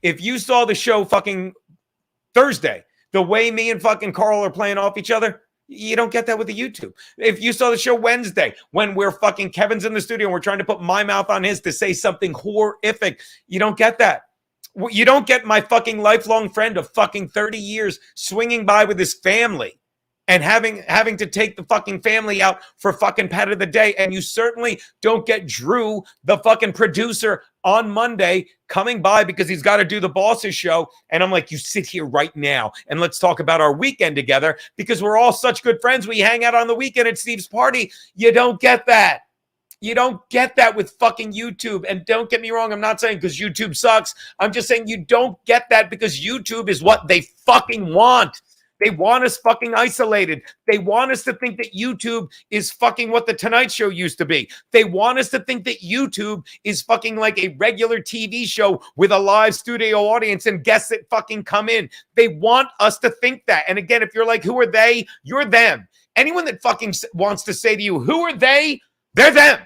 If you saw the show fucking Thursday, the way me and fucking Carl are playing off each other, you don't get that with the YouTube. If you saw the show Wednesday, when we're fucking Kevin's in the studio and we're trying to put my mouth on his to say something horrific, you don't get that. You don't get my fucking lifelong friend of fucking 30 years swinging by with his family and having to take the fucking family out for fucking pet of the day. And you certainly don't get Drew, the fucking producer, on Monday coming by because he's got to do the boss's show. And I'm like, you sit here right now and let's talk about our weekend together, because we're all such good friends. We hang out on the weekend at Steve's party. You don't get that. You don't get that with fucking YouTube. And don't get me wrong, I'm not saying because YouTube sucks. I'm just saying you don't get that because YouTube is what they fucking want. They want us fucking isolated. They want us to think that YouTube is fucking what the Tonight Show used to be. They want us to think that YouTube is fucking like a regular TV show with a live studio audience and guests that fucking come in. They want us to think that. And again, if you're like, who are they? You're them. Anyone that fucking wants to say to you, who are they? They're them.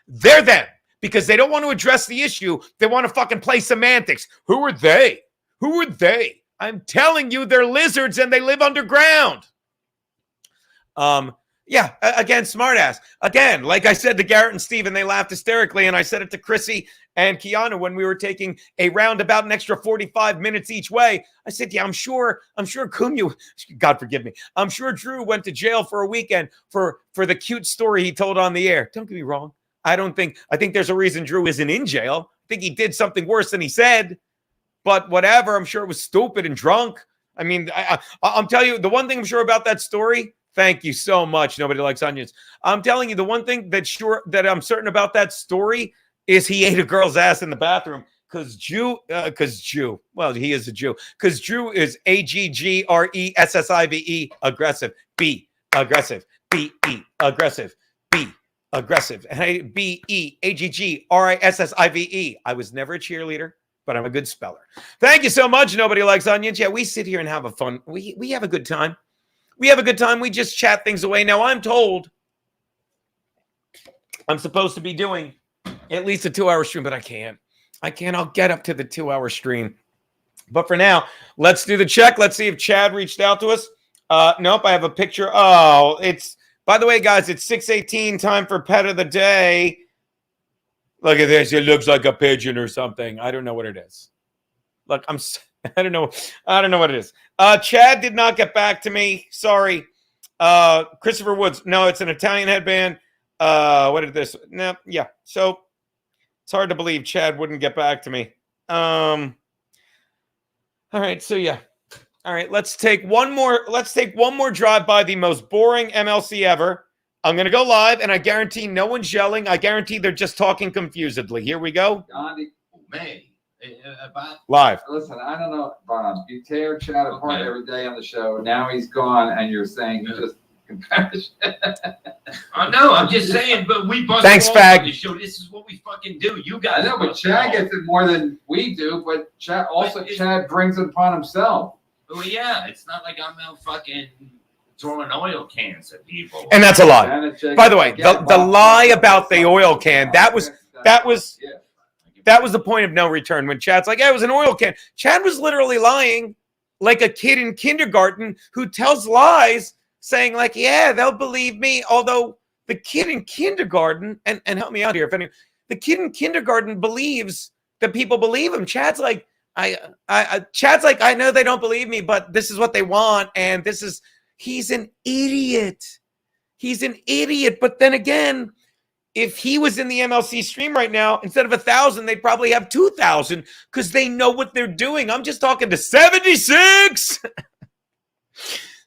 They're them. Because they don't want to address the issue. They want to fucking play semantics. Who are they? Who are they? I'm telling you, they're lizards and they live underground. Yeah, again, smartass. Again, like I said to Garrett and Steve, and they laughed hysterically, and I said it to Chrissy and Kiana when we were taking a round about an extra 45 minutes each way. I said, yeah, I'm sure Cunha, God forgive me, I'm sure Drew went to jail for a weekend for the cute story he told on the air. Don't get me wrong. I think there's a reason Drew isn't in jail. I think he did something worse than he said. But whatever, I'm sure it was stupid and drunk. I mean, I'm telling you, the one thing I'm sure about that story, thank you so much, Nobody Likes Onions. I'm telling you, the one thing that I'm certain about that story is he ate a girl's ass in the bathroom because Jew, well, he is a Jew, because Drew is AGGRESSIVE, aggressive, B, aggressive, BE, aggressive, B, aggressive, and BEAGGRISSIVE. I was never a cheerleader, but I'm a good speller. Thank you so much. Nobody Likes Onions. Yeah, we sit here and have a fun. We have a good time. We have a good time. We just chat things away. Now, I'm told I'm supposed to be doing at least a 2-hour stream, but I can't. I'll get up to the 2-hour stream. But for now, let's do the check. Let's see if Chad reached out to us. Nope, I have a picture. Oh, by the way, guys, it's 6:18, time for pet of the day. Look at this. It looks like a pigeon or something. I don't know what it is. Look, I don't know what it is. Chad did not get back to me. Sorry. Christopher Woods. No, it's an Italian headband. What is this? No, yeah. So it's hard to believe Chad wouldn't get back to me. All right. So yeah. All right. Let's take one more drive by the most boring MLC ever. I'm going to go live, and I guarantee no one's yelling. I guarantee they're just talking confusedly. Here we go. Gandhi. Live. Listen, I don't know, Bob. You tear Chad apart every day on the show. Now he's gone, and you're saying you just comparison. No, I'm just saying, but we bust Thanks, fag. The show. This is what we fucking do. You guys. I know, but Chad gets it more than we do, but Chad brings it upon himself. Well, yeah, it's not like I'm out fucking throwing oil cans at people. And that's a lie. By the way, the lie about the oil can, that was the point of no return when Chad's like, yeah, it was an oil can. Chad was literally lying like a kid in kindergarten who tells lies saying like, yeah, they'll believe me. Although the kid in kindergarten, and help me out here, the kid in kindergarten believes that people believe him. Chad's like, I know they don't believe me, but this is what they want. And he's an idiot. He's an idiot. But then again, if he was in the MLC stream right now, instead of 1,000, they'd probably have 2,000 because they know what they're doing. I'm just talking to 76.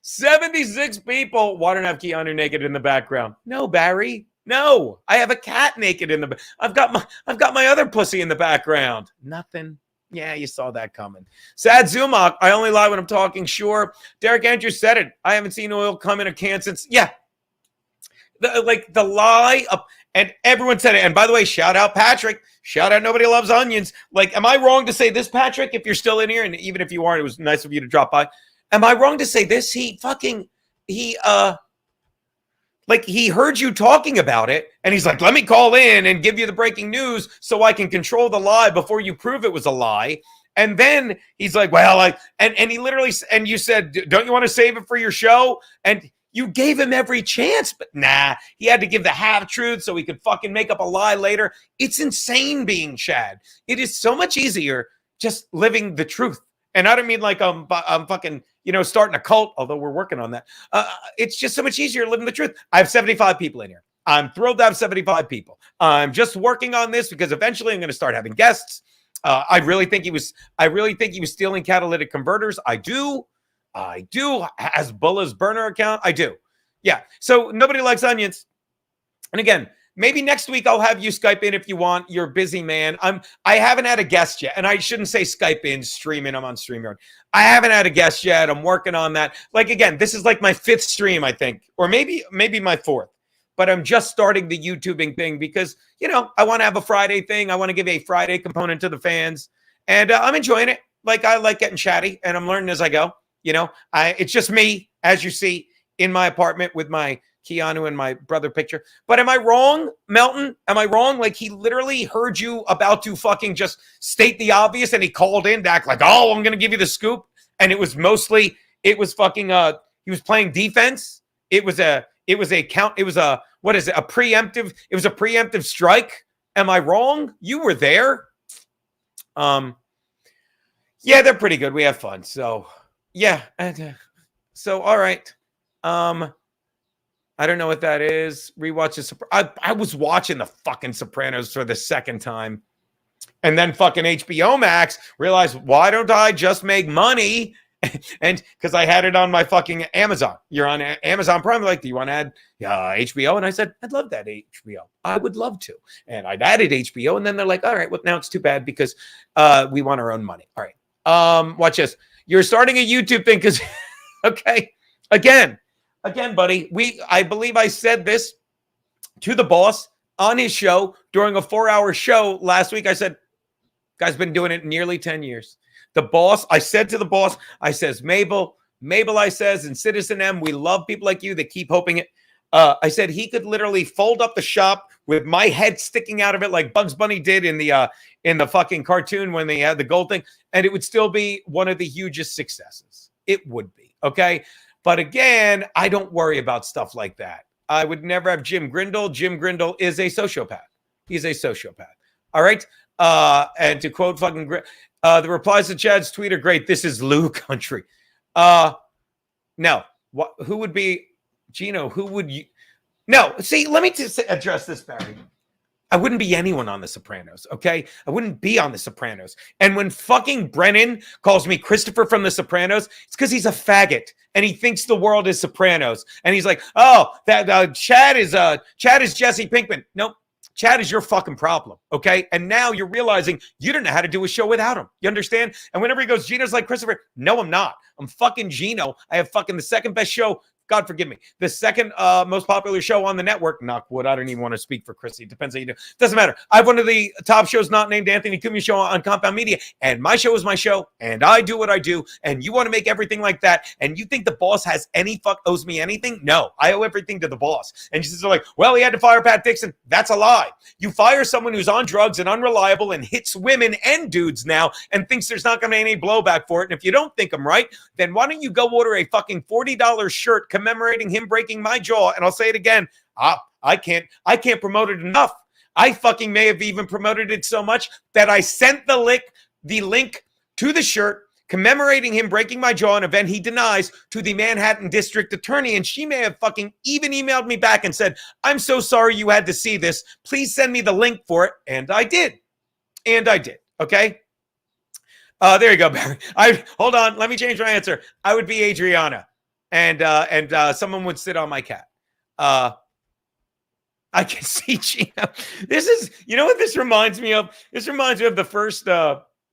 76 people. Why don't I have Keanu naked in the background? No, Barry. No, I have a cat naked in the. I've got my other pussy in the background. Nothing. Yeah, you saw that coming. Sad Zumach. I only lie when I'm talking. Sure. Derek Andrews said it. I haven't seen oil come in a can since. Yeah. The lie up, and everyone said it. And by the way, shout out Patrick. Shout out Nobody Loves Onions. Like, am I wrong to say this, Patrick? If you're still in here, and even if you aren't, it was nice of you to drop by. Am I wrong to say this? He heard you talking about it, and he's like, let me call in and give you the breaking news so I can control the lie before you prove it was a lie. And then he's like, well, and he literally, and you said, don't you want to save it for your show? And you gave him every chance, but nah, he had to give the half truth so he could fucking make up a lie later. It's insane being Chad. It is so much easier just living the truth. And I don't mean like I'm fucking, starting a cult, although we're working on that. It's just so much easier living the truth. I have 75 people in here. I'm thrilled to have 75 people. I'm just working on this because eventually I'm going to start having guests. I really think he was stealing catalytic converters. I do. As Bulla's burner account, I do. Yeah. So Nobody Likes Onions. And again, maybe next week I'll have you Skype in if you want. You're a busy man. I haven't had a guest yet, and I shouldn't say Skype in, stream in. I'm on StreamYard. I haven't had a guest yet. I'm working on that. Like, again, this is like my 5th stream, I think, or maybe my 4th. But I'm just starting the YouTubing thing because, I want to have a Friday thing. I want to give a Friday component to the fans, and I'm enjoying it. Like, I like getting chatty, and I'm learning as I go. It's just me, as you see, in my apartment with my Keanu and my brother picture. But am I wrong, Melton? Am I wrong? Like, he literally heard you about to fucking just state the obvious, and he called in to act like, oh, I'm going to give you the scoop. And he was playing defense. It was a preemptive strike. Am I wrong? You were there. Yeah, they're pretty good. We have fun. So, yeah. So, all right. I don't know what that is. Rewatch I was watching the fucking Sopranos for the second time. And then fucking HBO Max realized, why don't I just make money? And because I had it on my fucking Amazon. You're on Amazon Prime. Like, do you want to add HBO? And I said, I'd love that HBO. I would love to. And I'd added HBO. And then they're like, all right, well, now it's too bad because we want our own money. All right. Watch this. You're starting a YouTube thing because, okay, again, buddy, I believe I said this to the boss on his show during a 4-hour show last week. I said, guy's been doing it nearly 10 years. The boss, I said to the boss, I says, Mabel, I says, and Citizen M, we love people like you that keep hoping it. I said he could literally fold up the shop with my head sticking out of it like Bugs Bunny did in the fucking cartoon when they had the gold thing, and it would still be one of the hugest successes. It would be, okay? But again, I don't worry about stuff like that. I would never have Jim Grindle. Jim Grindle is a sociopath. He's a sociopath. All right? And to quote fucking the replies to Chad's tweet are great. This is Lou country. No. Who would be Gino? Who would you? No. See, let me just address this, Barry. I wouldn't be anyone on The Sopranos, okay? I wouldn't be on The Sopranos. And when fucking Brennan calls me Christopher from The Sopranos, it's because he's a faggot and he thinks the world is Sopranos. And he's like, oh, that Chad is Jesse Pinkman. Nope. Chad is your fucking problem, okay? And now you're realizing you don't know how to do a show without him. You understand? And whenever he goes, Gino's like Christopher. No, I'm not. I'm fucking Gino. I have fucking the second best show. God forgive me. The second most popular show on the network. Knock wood. I don't even want to speak for Chrissy. Depends how you do. Doesn't matter. I have one of the top shows not named Anthony Cumia show on Compound Media. And my show is my show. And I do what I do. And you want to make everything like that. And you think the boss owes me anything? No. I owe everything to the boss. And you just like, well, he had to fire Pat Dixon. That's a lie. You fire someone who's on drugs and unreliable and hits women and dudes now and thinks there's not going to be any blowback for it. And if you don't think I'm right, then why don't you go order a fucking $40 shirt commemorating him breaking my jaw? And I'll say it again. I can't promote it enough. I fucking may have even promoted it so much that I sent the link to the shirt commemorating him breaking my jaw, an event he denies, to the Manhattan District Attorney. And she may have fucking even emailed me back and said, I'm so sorry you had to see this. Please send me the link for it. And I did. Okay. There you go, Barry. Hold on. Let me change my answer. I would be Adriana, and someone would sit on my cat. I can see Gina. This is, you know what this reminds me of? This reminds me of the first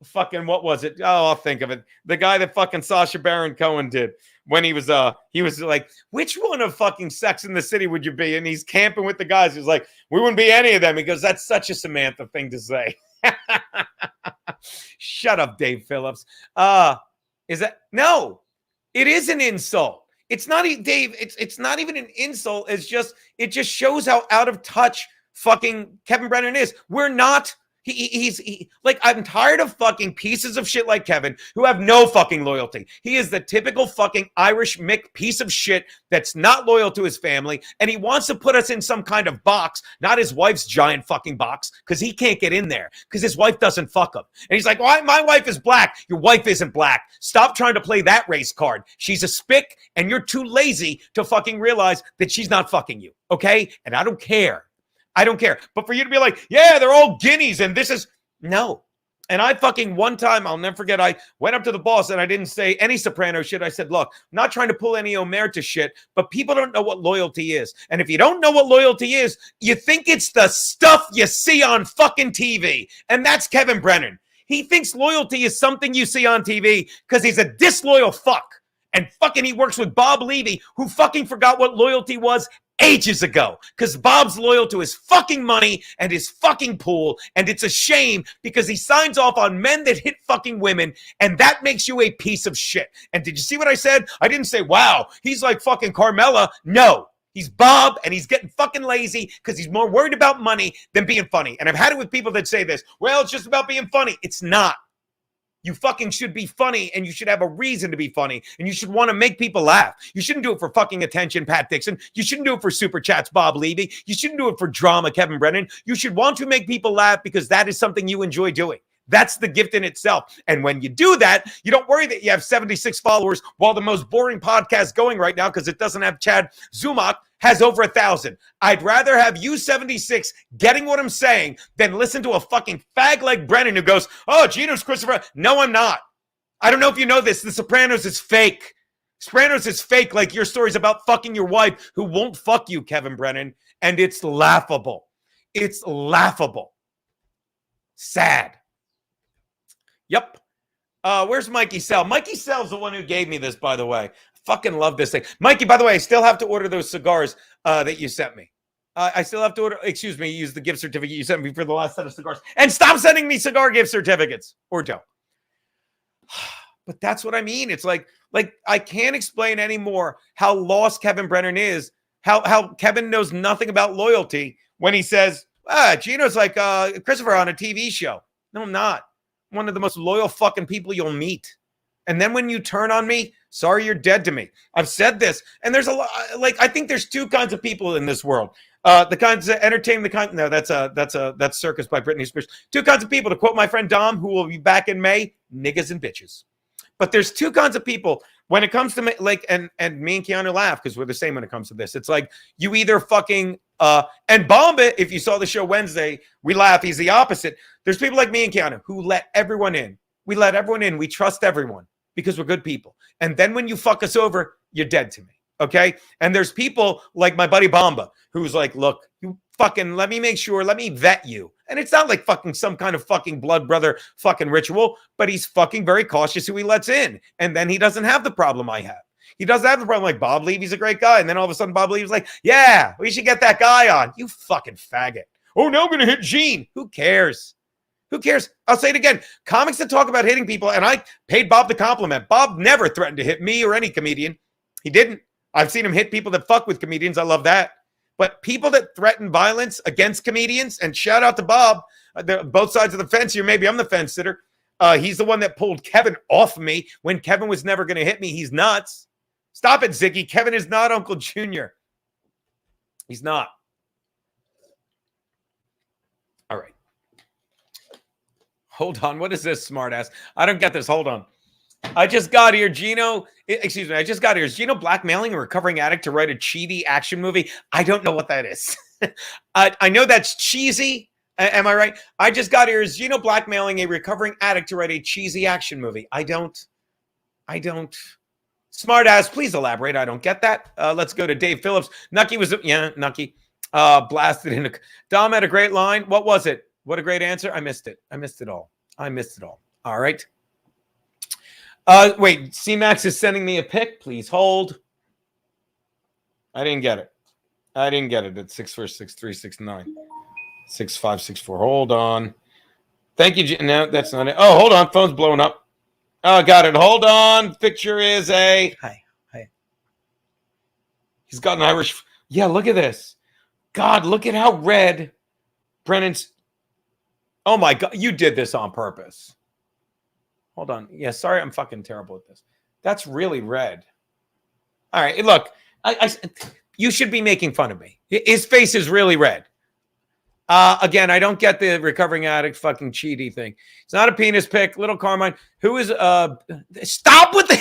fucking, what was it? Oh, I'll think of it. The guy that fucking Sacha Baron Cohen did when he was like, which one of fucking Sex in the City would you be? And he's camping with the guys. He's like, we wouldn't be any of them. He goes, that's such a Samantha thing to say. Shut up, Dave Phillips. Is that no? It is an insult. It's not, Dave. It's not even an insult. It just shows how out of touch fucking Kevin Brennan is. We're not. He's like, I'm tired of fucking pieces of shit like Kevin who have no fucking loyalty. He is the typical fucking Irish Mick piece of shit that's not loyal to his family. And he wants to put us in some kind of box, not his wife's giant fucking box, because he can't get in there because his wife doesn't fuck him. And he's like, well, my wife is black. Your wife isn't black. Stop trying to play that race card. She's a spick and you're too lazy to fucking realize that she's not fucking you. Okay. And I don't care. But for you to be like, yeah, they're all guineas and this is no. And I fucking one time, I'll never forget, I went up to the boss and I didn't say any Soprano shit. I said, look, I'm not trying to pull any omerta shit, but people don't know what loyalty is. And if you don't know what loyalty is, you think it's the stuff you see on fucking TV. And that's Kevin Brennan. He thinks loyalty is something you see on TV because he's a disloyal fuck. And fucking he works with Bob Levy, who fucking forgot what loyalty was ages ago, because Bob's loyal to his fucking money and his fucking pool, and it's a shame because he signs off on men that hit fucking women, and that makes you a piece of shit. And did you see what I said? I didn't say, wow, he's like fucking Carmella. No, he's Bob, and he's getting fucking lazy because he's more worried about money than being funny. And I've had it with people that say this, well, it's just about being funny. It's not. You fucking should be funny, and you should have a reason to be funny, and you should want to make people laugh. You shouldn't do it for fucking attention, Pat Dixon. You shouldn't do it for super chats, Bob Levy. You shouldn't do it for drama, Kevin Brennan. You should want to make people laugh because that is something you enjoy doing. That's the gift in itself. And when you do that, you don't worry that you have 76 followers while the most boring podcast going right now, because it doesn't have Chad Zumach, has over 1,000. I'd rather have you 76 getting what I'm saying than listen to a fucking fag like Brennan who goes, oh, Gino's Christopher. No, I'm not. I don't know if you know this. The Sopranos is fake. Sopranos is fake, like your stories about fucking your wife who won't fuck you, Kevin Brennan. And it's laughable. It's laughable. Sad. Yep. Where's Mikey Sell? Mikey Sell's the one who gave me this, by the way. Fucking love this thing. Mikey, by the way, I still have to order those cigars that you sent me. I still have to order, use the gift certificate you sent me for the last set of cigars. And stop sending me cigar gift certificates. Or don't. But that's what I mean. It's like I can't explain anymore how lost Kevin Brennan is. How Kevin knows nothing about loyalty when he says, Gino's like Christopher on a TV show. No, I'm not. I'm one of the most loyal fucking people you'll meet. And then when you turn on me, sorry, you're dead to me. I've said this, and there's a lot. Like, I think there's two kinds of people in this world: the kinds that entertain the kind. No, that's Circus by Britney Spears. Two kinds of people. To quote my friend Dom, who will be back in May: niggas and bitches. But there's two kinds of people when it comes to me, like, and me and Keanu laugh because we're the same when it comes to this. It's like you either fucking and Bomba. If you saw the show Wednesday, we laugh. He's the opposite. There's people like me and Keanu who let everyone in. We let everyone in. We trust everyone because we're good people. And then when you fuck us over, you're dead to me. Okay. And there's people like my buddy Bomba who's like, look, you fucking let me make sure, let me vet you. And it's not like fucking some kind of fucking blood brother fucking ritual, but he's fucking very cautious who he lets in. And then he doesn't have the problem I have. He doesn't have the problem like Bob Levy's a great guy. And then all of a sudden Bob Levy's like, yeah, we should get that guy on. You fucking faggot. Oh, no, I'm going to hit Gene. Who cares? Who cares? I'll say it again. Comics that talk about hitting people, and I paid Bob the compliment. Bob never threatened to hit me or any comedian. He didn't. I've seen him hit people that fuck with comedians. I love that. But people that threaten violence against comedians, and shout out to Bob, both sides of the fence here. Maybe I'm the fence sitter. He's the one that pulled Kevin off me when Kevin was never going to hit me. He's nuts. Stop it, Ziggy. Kevin is not Uncle Junior. He's not. All right. Hold on. What is this, smartass? I don't get this. Hold on. I just got here, Gino. Excuse me. I just got here. Is Gino blackmailing a recovering addict to write a cheesy action movie? I don't know what that is. I know that's cheesy. Am I right? I just got here. Is Gino blackmailing a recovering addict to write a cheesy action movie? I don't. Smart ass, please elaborate. I don't get that. Let's go to Dave Phillips. Nucky was, Nucky. Blasted in a. Dom had a great line. What was it? What a great answer. I missed it all. All right. Wait, C-Max is sending me a pic. Please hold. I didn't get it. It's 646-369. 6564. Hold on. Thank you. No, that's not it. Oh, hold on. Phone's blowing up. Oh, got it. Hold on. Picture is a. Hi. He's got an Irish. Yeah, look at this. God, look at how red Brennan's. Oh my God. You did this on purpose. Hold on. Yeah, sorry. I'm fucking terrible at this. That's really red. All right. Look, you should be making fun of me. His face is really red. Again, I don't get the recovering addict fucking cheaty thing. It's not a penis pic. Little Carmine, who is stop with the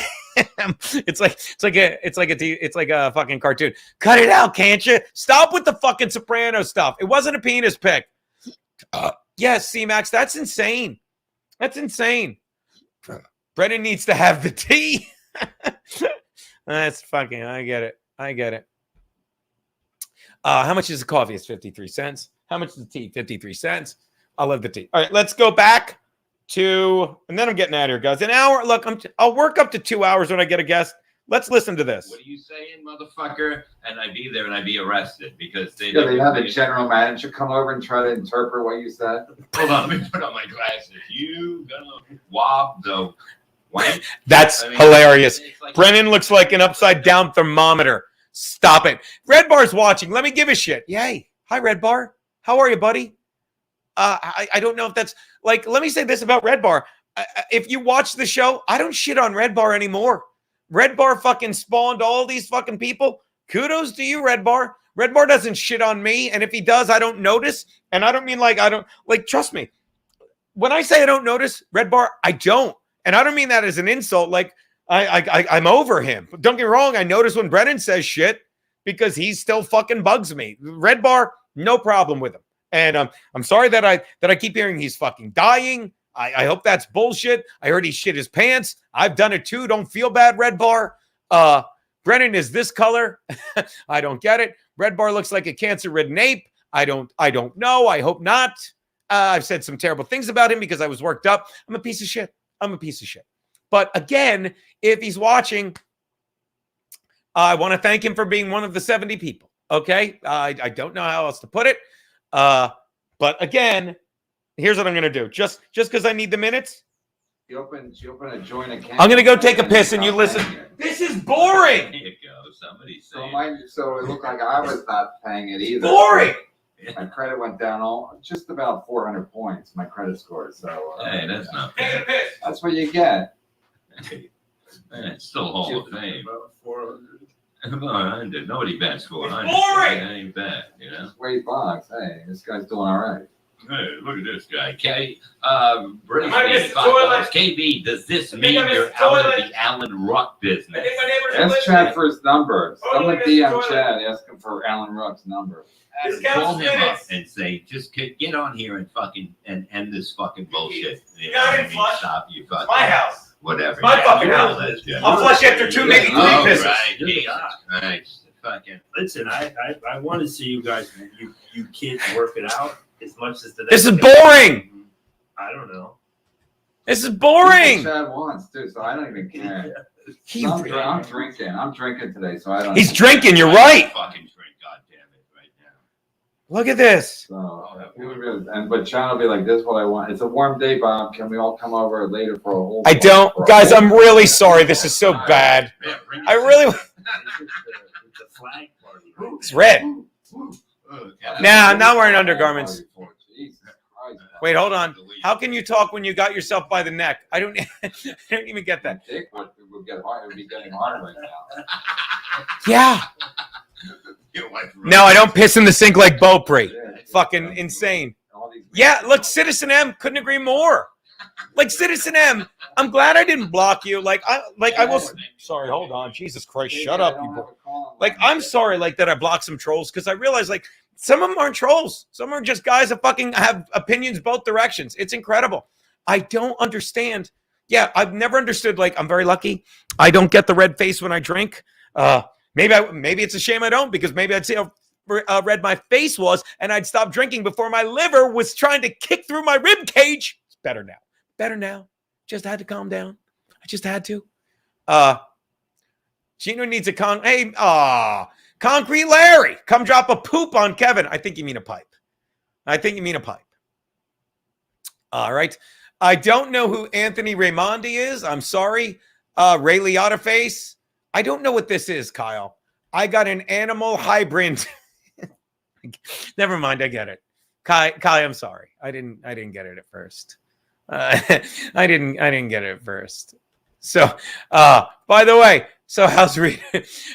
it's like a fucking cartoon. Cut it out, can't you? Stop with the fucking Soprano stuff. It wasn't a penis pic. Yes, C-Max, that's insane. Brennan needs to have the tea. That's fucking. I get it. How much is the coffee? It's 53 cents. How much is the tea? 53 cents. I love the tea. All right, let's go back to, and then I'm getting out of here, guys. An hour. Look, I'll work up to 2 hours when I get a guest. Let's listen to this. What are you saying, motherfucker? And I'd be there and I'd be arrested because they have the general manager come over and try to interpret what you said. Hold on, let me put on my glasses. You gonna wob the wank? That's hilarious. Like Brennan looks like an upside down thermometer. Stop it. Red Bar's watching. Let me give a shit. Yay. Hi, Red Bar. How are you, buddy? I don't know if that's like, let me say this about Red Bar. If you watch the show, I don't shit on Red Bar anymore. Red Bar fucking spawned all these fucking people. Kudos to you, Red Bar. Red Bar doesn't shit on me. And if he does, I don't notice. And I don't mean like, trust me. When I say I don't notice, Red Bar, I don't. And I don't mean that as an insult. Like, I'm over him. But don't get me wrong. I notice when Brennan says shit because he still fucking bugs me. Red Bar, no problem with him. And I'm sorry that I keep hearing he's fucking dying. I hope that's bullshit. I heard he shit his pants. I've done it too. Don't feel bad, Red Bar. Brennan is this color. I don't get it. Red Bar looks like a cancer-ridden ape. I don't know. I hope not. I've said some terrible things about him because I was worked up. I'm a piece of shit. But again, if he's watching, I want to thank him for being one of the 70 people. Okay? I don't know how else to put it. But again, here's what I'm going to do. Just because I need the minutes. She opened a joint account. I'm going to go take a piss and you listen. This is boring. There you go. Somebody say. So it looked like I was not paying it either. Boring. My credit went down just about 400 points, my credit score. So hey, that's not bad. That's what you get. Hey, it's still Hall of Fame. About 400. Nobody bets 400. Boring. That ain't bad, you know. $8. Hey, this guy's doing all right. Hey, look at this guy. British $5. KB, does this mean you're out of the Alan Ruck business? Ask Chad for his number. Someone DM Chad, ask him for Alan Ruck's number. Call him up and say, just get on here and fucking and end this fucking bullshit. You know what I mean? Stop you fucking. My house. Whatever. My fucking house. I'll flush after 2, maybe 3 pisses. Right. Fucking. Listen, I want to see you guys, you kids work it out as much as the. This is boring. I don't know. This is boring. Chad wants too, so I don't even care. I'm drinking. I'm drinking today, so I don't. He's drinking. You're right. Fucking drink, goddammit, right now. Look at this. But Chad will be like, "This is what I want." It's a warm day, Bob. Can we all come over later for a whole? I don't, guys. I'm really sorry. This is so bad. I really. It's a flag party. It's red. Nah, I'm not wearing undergarments. Wait, hold on. How can you talk when you got yourself by the neck? I don't even get that. Dick would be getting hard right now. Yeah. No, I don't piss in the sink like Beaupre. Fucking insane. Yeah, look, Citizen M couldn't agree more. Like Citizen M, I'm glad I didn't block you. I will. Sorry, hold on. Jesus Christ, shut up, you boy. Like, I'm sorry, like, that I blocked some trolls because I realized, like, some of them aren't trolls. Some are just guys that fucking have opinions both directions. It's incredible. I don't understand. Yeah, I've never understood. Like, I'm very lucky. I don't get the red face when I drink. Maybe it's a shame I don't, because maybe I'd see how red my face was and I'd stop drinking before my liver was trying to kick through my rib cage. It's better now. Better now. Just had to calm down. I just had to. Gino needs a Concrete Larry, come drop a poop on Kevin. I think you mean a pipe. All right. I don't know who Anthony Raimondi is. I'm sorry. Ray Liotta face. I don't know what this is, Kyle. I got an animal hybrid. Never mind. I get it. Kai, I'm sorry. I didn't get it at first. I didn't get it at first. So, by the way, so how's Ray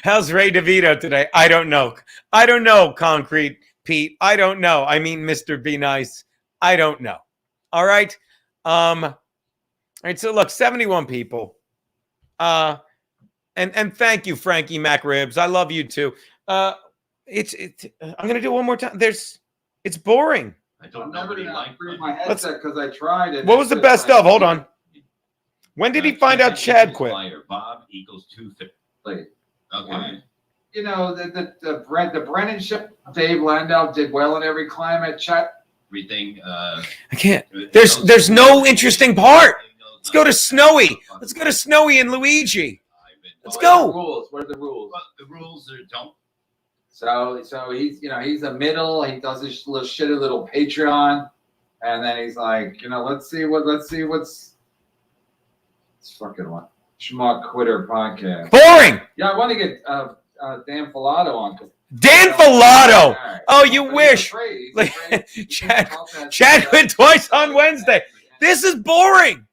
DeVito today? I don't know, Concrete Pete. I don't know. I mean, Mr. Be Nice. I don't know. All right. All right. So look, 71 people. And thank you, Frankie McRibs. I love you too. I'm gonna do it one more time. It's boring. I don't know what he liked. My headset because I tried it. What was the best of? Hold on. When did he find out Chad quit? Bob equals 250. Okay. You know, the Brennan show, Dave Landau did well in every climate. Chat. Everything. I can't. There's no interesting part. Let's go to Snowy. Let's go to Snowy and Luigi. Let's go. What are the rules? Well, the rules are don't. So he's a middle. He does this little shitty little Patreon, and then he's like, let's see what's fucking what Schmuck Quitter podcast. Boring. Yeah, I want to get Dan Filato on. Dan Filato. Right. Oh, you wish. Chad quit twice on Wednesday. This is boring.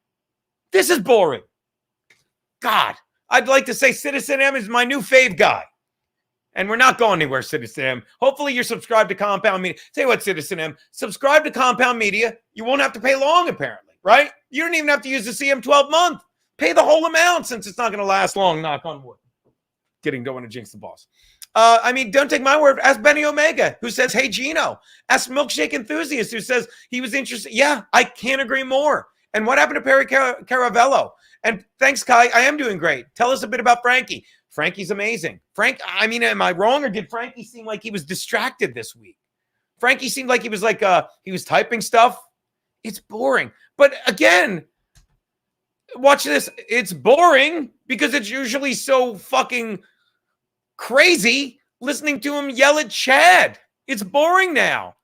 God, I'd like to say Citizen M is my new fave guy. And we're not going anywhere, Citizen M. Hopefully you're subscribed to Compound Media. Tell you what, Citizen M, subscribe to Compound Media. You won't have to pay long, apparently, right? You don't even have to use the CM12 month. Pay the whole amount since it's not going to last long, knock on wood. Don't want to jinx the boss. Don't take my word. Ask Benny Omega, who says, hey, Gino. Ask Milkshake Enthusiast, who says he was interested. Yeah, I can't agree more. And what happened to Perry Caravello? And thanks, Kai. I am doing great. Tell us a bit about Frankie. Frankie's amazing. Am I wrong, or did Frankie seem like he was distracted this week? Frankie seemed like he was he was typing stuff. It's boring. But again, watch this. It's boring because it's usually so fucking crazy listening to him yell at Chad. It's boring now.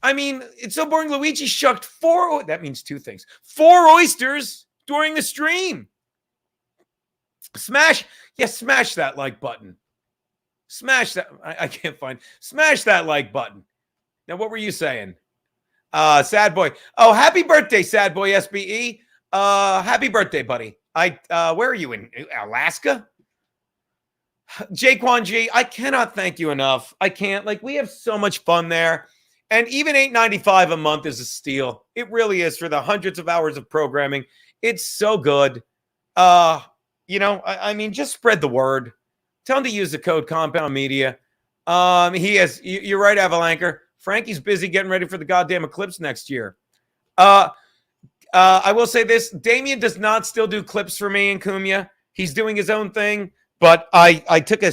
It's so boring. Luigi shucked that means two things. 4 oysters during the stream. Smash that like button. Smash that. I can't find. Smash that like button. Now, what were you saying? Sad boy. Oh, happy birthday, Sad Boy SBE. Happy birthday, buddy. Where are you, in Alaska? Jaquan G, I cannot thank you enough. I can't. We have so much fun there. And even $8.95 a month is a steal. It really is, for the hundreds of hours of programming. It's so good. Just spread the word. Tell him to use the code Compound Media. You're right, Avalancher. Frankie's busy getting ready for the goddamn eclipse next year. I will say this. Damien does not still do clips for me and Cumia. He's doing his own thing, but I took a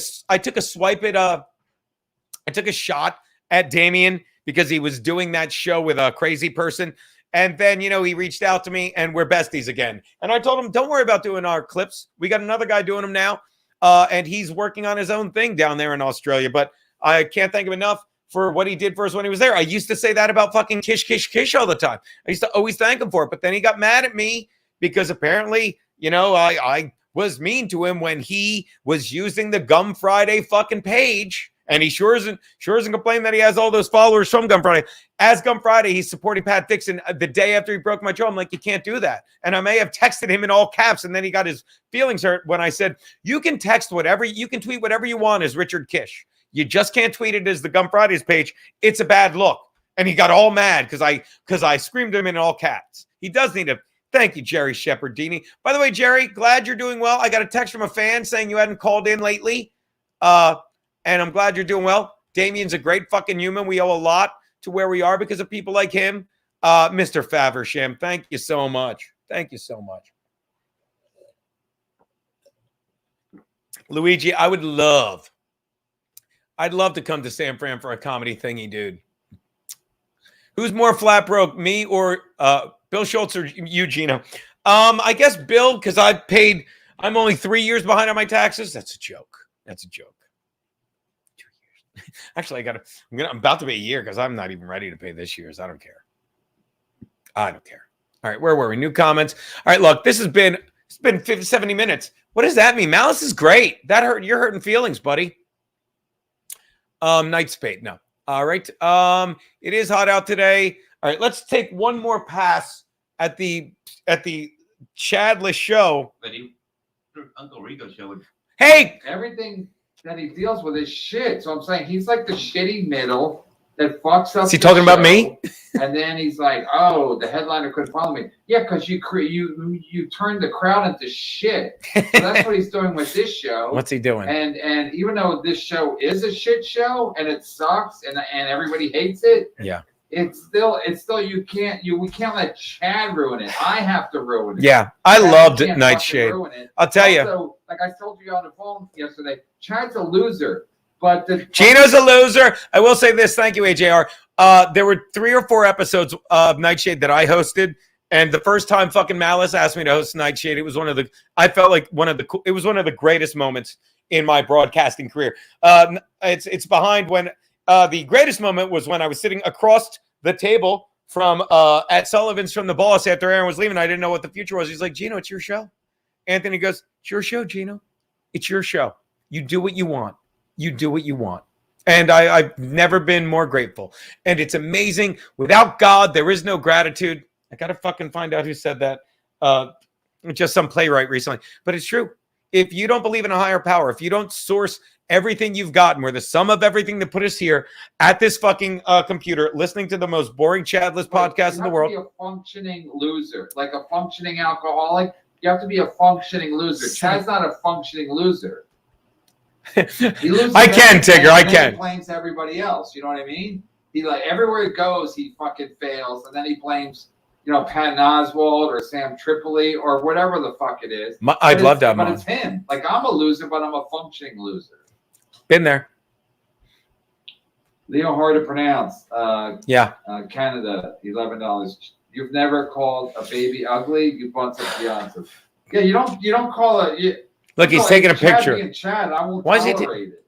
swipe at I took a shot at Damien because he was doing that show with a crazy person. And then, he reached out to me and we're besties again. And I told him, don't worry about doing our clips. We got another guy doing them now. And he's working on his own thing down there in Australia. But I can't thank him enough for what he did for us when he was there. I used to say that about fucking Kish, Kish, Kish all the time. I used to always thank him for it. But then he got mad at me because apparently, I was mean to him when he was using the Gum Friday fucking page. And he sure isn't complaining that he has all those followers from Gum Friday. As Gum Friday, he's supporting Pat Dixon the day after he broke my jaw. I'm like, you can't do that. And I may have texted him in all caps, and then he got his feelings hurt when I said, you can text whatever, you can tweet whatever you want as Richard Kish. You just can't tweet it as the Gum Fridays page. It's a bad look. And he got all mad because I screamed him in all caps. He does need to. Thank you, Jerry Shepherdini. By the way, Jerry, glad you're doing well. I got a text from a fan saying you hadn't called in lately. And I'm glad you're doing well. Damien's a great fucking human. We owe a lot to where we are because of people like him. Mr. Faversham, thank you so much. Thank you so much. Luigi, I'd love to come to San Fran for a comedy thingy, dude. Who's more flat broke, me or Bill Schultz or you, Gino? I guess Bill, because I'm only 3 years behind on my taxes. That's a joke. 2 years. Actually, I'm about to be a year because I'm not even ready to pay this year's. I don't care. All right, where were we? New comments. All right, look, it's been 70 minutes. What does that mean? Malice is great. You're hurting feelings, buddy. Night Spade, no. All right. It is hot out today. All right, let's take one more pass at the Chadless show. But Uncle Rico showed. Hey, everything that he deals with is shit. So I'm saying he's like the shitty middle that fucks up. Is he talking about me? And then he's like, "Oh, the headliner couldn't follow me." Yeah, because you turned the crowd into shit. So that's what he's doing with this show. What's he doing? And even though this show is a shit show and it sucks and everybody hates it, yeah, it's still we can't let Chad ruin it. I have to ruin it. Yeah, I loved Nightshade. I'll tell you. Like I told you on the phone yesterday, Chad's a loser. But Gino's a loser. I will say this. Thank you, AJR. There were 3 or 4 episodes of Nightshade that I hosted, and the first time fucking Malice asked me to host Nightshade, it was one of the greatest moments in my broadcasting career. It's behind when the greatest moment was when I was sitting across the table from at Sullivan's from the boss after Aaron was leaving. I didn't know what the future was. He's like, Gino, it's your show. Anthony goes, it's your show, Gino. It's your show. You do what you want. You do what you want. And I've never been more grateful. And it's amazing. Without God, there is no gratitude. I got to fucking find out who said that. Just some playwright recently. But it's true. If you don't believe in a higher power, if you don't source everything you've gotten, we're the sum of everything that put us here at this fucking computer, listening to the most boring Chadless podcast in the world. You have to be a functioning loser, like a functioning alcoholic. You have to be a functioning loser. Chad's not a functioning loser. I can, Tigger. I can. He blames everybody else. You know what I mean? He everywhere he goes, he fucking fails, and then he blames, Patton Oswalt or Sam Tripoli or whatever the fuck it is. I'd love that, but it's him. Like I'm a loser, but I'm a functioning loser. Been there. Leo, hard to pronounce. Yeah. Canada, $11. You've never called a baby ugly. You bunch of Beyonce. Yeah, you don't call it. Look, he's taking a picture. Being Chad, I won't tolerate it.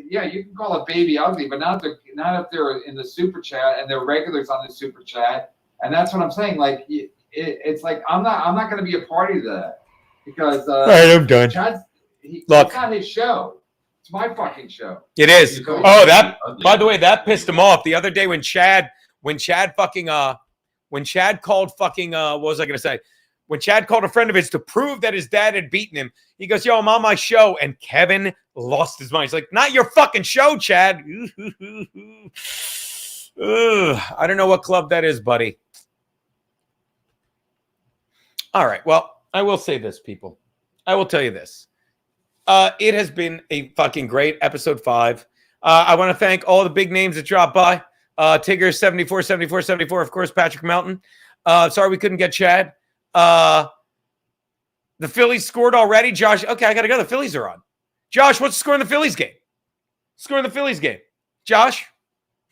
Yeah, you can call a baby ugly, but not if they're in the super chat and they're regulars on the super chat. And that's what I'm saying. Like, it's like I'm not going to be a party to that because all right, I'm done. It's not his show. It's my fucking show. It is. Oh, that. By the way, that pissed him off the other day when Chad called fucking what was I going to say? When Chad called a friend of his to prove that his dad had beaten him, he goes, yo, I'm on my show. And Kevin lost his mind. He's like, not your fucking show, Chad. I don't know what club that is, buddy. All right. Well, I will say this, people. I will tell you this. It has been a fucking great episode 5. I want to thank all the big names that dropped by. Tigger 74, of course, Patrick Melton. Sorry we couldn't get Chad. The Phillies scored already. Josh, okay, I got to go. The Phillies are on. Josh, what's the score in the Phillies game? Score in the Phillies game. Josh?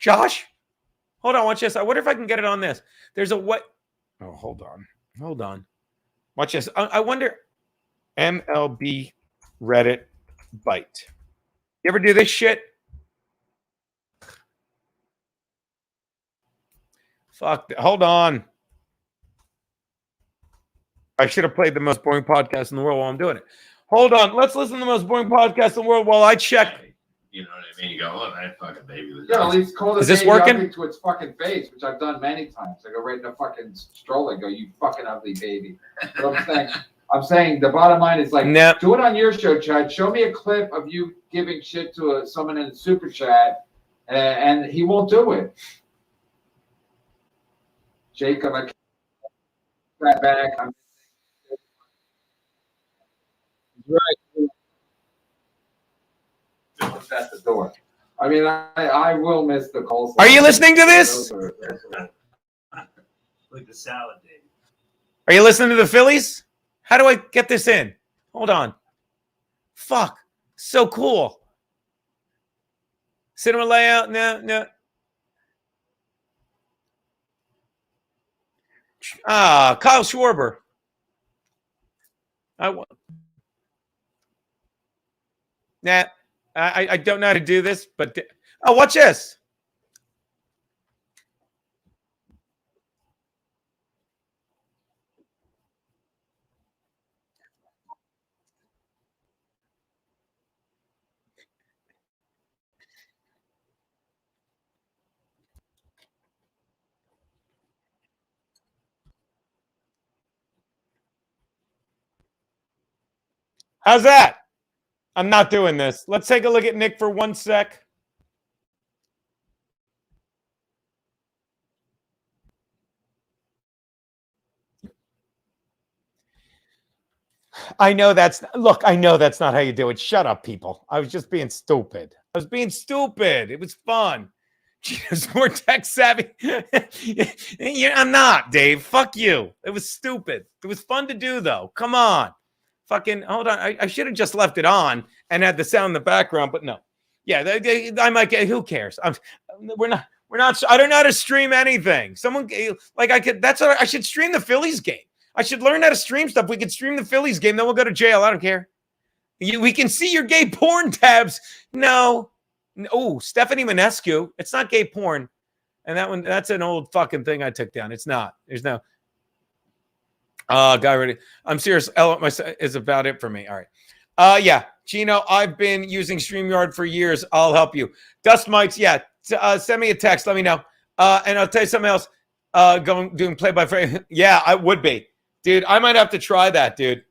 Hold on, watch this. I wonder if I can get it on this. There's a what? Oh, hold on. Watch this. I wonder. MLB Reddit bite. You ever do this shit? Fuck. Hold on. I should have played the most boring podcast in the world while I'm doing it. Hold on. Let's listen to the most boring podcast in the world while I check. You know what I mean? You go, oh, that fucking baby was. Yeah, at least call the Is this baby working? ugly to its fucking face, which I've done many times. I go right in the fucking stroller and go, you fucking ugly baby. But I'm saying the bottom line is like, do it on your show, Chad. Show me a clip of you giving shit to someone in the super chat, and he won't do it. Jacob, I can't get that back. I'm right. At the door. I mean, I will miss the coleslaw. Are you listening to this? Those are Like the salad day. Are you listening to the Phillies? How do I get this in? Hold on. Fuck. So cool. Cinema layout. No. Kyle Schwarber. I don't know how to do this, but watch this. How's that? I'm not doing this. Let's take a look at Nick for 1 sec. I know that's not how you do it. Shut up, people. I was just being stupid. It was fun. Gino's more tech savvy. I'm not, Dave. Fuck you. It was stupid. It was fun to do, though. Come on. Fucking hold on. I should have just left it on and had the sound in the background, but no. Yeah, I might get. Who cares? We're not. I don't know how to stream anything. Someone like I could. That's what I should stream the Phillies game. I should learn how to stream stuff. We could stream the Phillies game. Then we'll go to jail. I don't care. We can see your gay porn tabs. No. Oh, Stephanie Manescu. It's not gay porn. And that's an old fucking thing I took down. It's not. There's no. Guy ready. I'm serious. Is about it for me. All right. Yeah. Gino, I've been using StreamYard for years. I'll help you. Dust mics. Yeah. Send me a text. Let me know. And I'll tell you something else. Doing play-by-play. Yeah, I would be. Dude, I might have to try that, dude.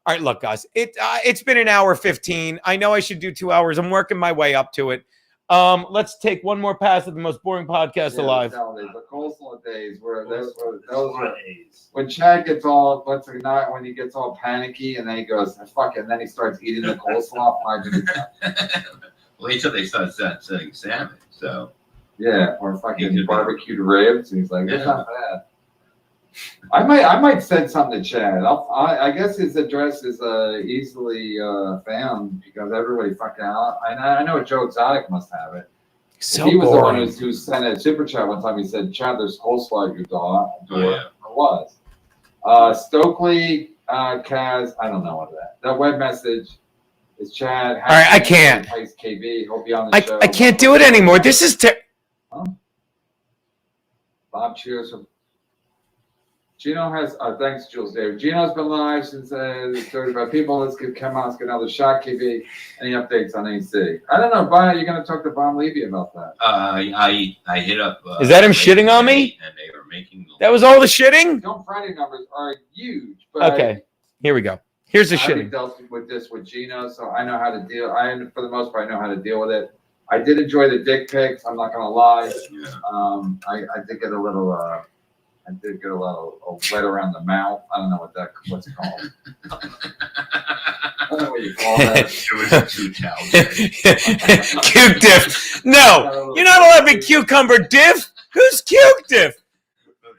All right, look, guys. It's been an hour 15. I know I should do 2 hours. I'm working my way up to it. Let's take one more pass at the most boring podcast alive. The coleslaw days were those were when Chad gets all when he gets all panicky and then he goes fuck it, and then he starts eating the coleslaw. Wait till they start selling salmon. So yeah, or fucking barbecued ribs. And he's like, it's not bad. I might send something to Chad. I guess his address is easily found because everybody fucking out. I know Joe Exotic must have it. So he was boring. the one who sent a super chat one time. He said, "Chad, there's coleslaw at your door." Yeah. It was. Stokely, Kaz. I don't know what that web message is. Chad. All right, I can't. KB. Hope you on the show. I can't do it anymore. This is Bob cheers from. Gino has, thanks, Jules David. Gino's been live since 35 people. Let's get another shot, KB. Any updates on AC? I don't know, Bob, you're going to talk to Bob Levy about that. I hit up. Is that him shitting on me? And they were making. That was all the shitting? Don't Friday numbers are huge. But okay, here we go. Here's the shitting. I dealt with this with Gino, so I know how to deal. For the most part, I know how to deal with it. I did enjoy the dick pics. I'm not going to lie. Yeah. I did get a little. I did get a little wet around the mouth. I don't know what's it called. I don't know what you call that. It was 2 towels. Cute diff. No, you're not allowed to be cucumber diff. Who's cute diff?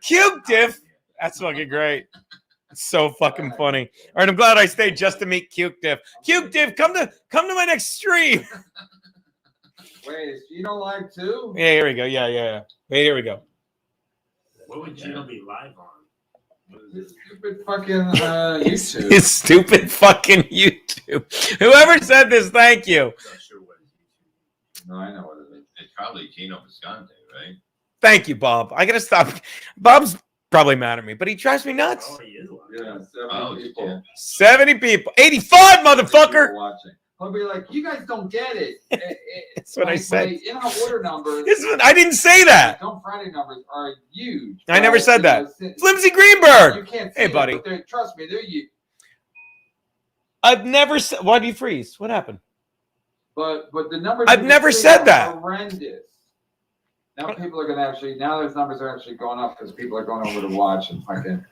Cute diff. That's fucking great. It's so fucking funny. All right, I'm glad I stayed just to meet cute diff. Cute diff, come to my next stream. Wait, is Gino live too? Yeah, here we go. Yeah. Wait, here we go. What would Gino be live on? This stupid fucking YouTube. His stupid fucking YouTube. Whoever said this, thank you. I'm not sure what is YouTube. No, I know what it is. It's probably Gino Visconti, right? Thank you, Bob. I gotta stop. Bob's probably mad at me, but he drives me nuts. Oh, he is live. Yeah, 70 people. Yeah. 70 people. 85, motherfucker. Watching. I'll be like, you guys don't get it. That's what I said. In our order numbers. I didn't say that. Don't Friday numbers are huge. I never said that. It's Flimsy Greenberg. You can't see Hey, buddy. It, but trust me, they're huge. I've never said. Why do you freeze? What happened? But the numbers. I've never said that. Horrendous. Now people are going to actually, now those numbers are actually going up because people are going over to watch and fucking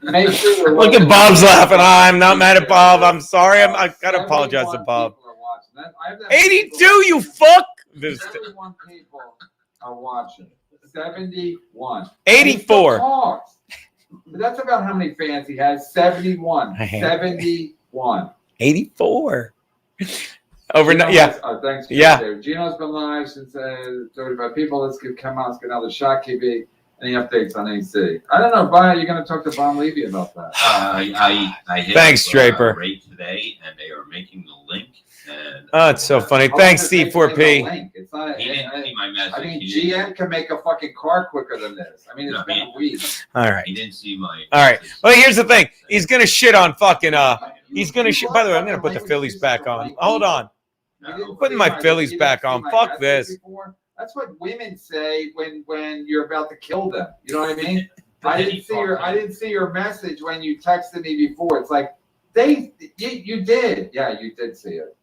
make sure you're Look at Bob's laughing. I'm not mad at Bob. I'm sorry. I gotta apologize to 71 Bob. people are watching. I have that 82, you fuck. This 71 people are watching. 71. 84. But that's about how many fans he has. 71. 71. 84. Overnight, Gino yeah. has- thanks. Yeah. There. Gino's been live since 35 people. Let's come out. Let's get another shot. KB. Any updates on AC? I don't know. Bob, you're going to talk to Bob Levy about that. I hit Thanks, up, Draper. Ray today, and they are making the link. And Oh, it's so funny. Thanks, C4P. It's not. he didn't see my message. I mean, He didn't- GM can make a fucking car quicker than this. I mean, it's No, been a week. All right. He didn't see my. All right. message. Well, here's the thing. He's gonna shit on fucking he's gonna shit. By the way, I'm gonna put the Phillies back on. Hold on. No. Putting my Phillies back on. Fuck this. That's what women say when you're about to kill them. You know what I mean? I didn't see your message when you texted me before. It's like you did. Yeah, you did see it.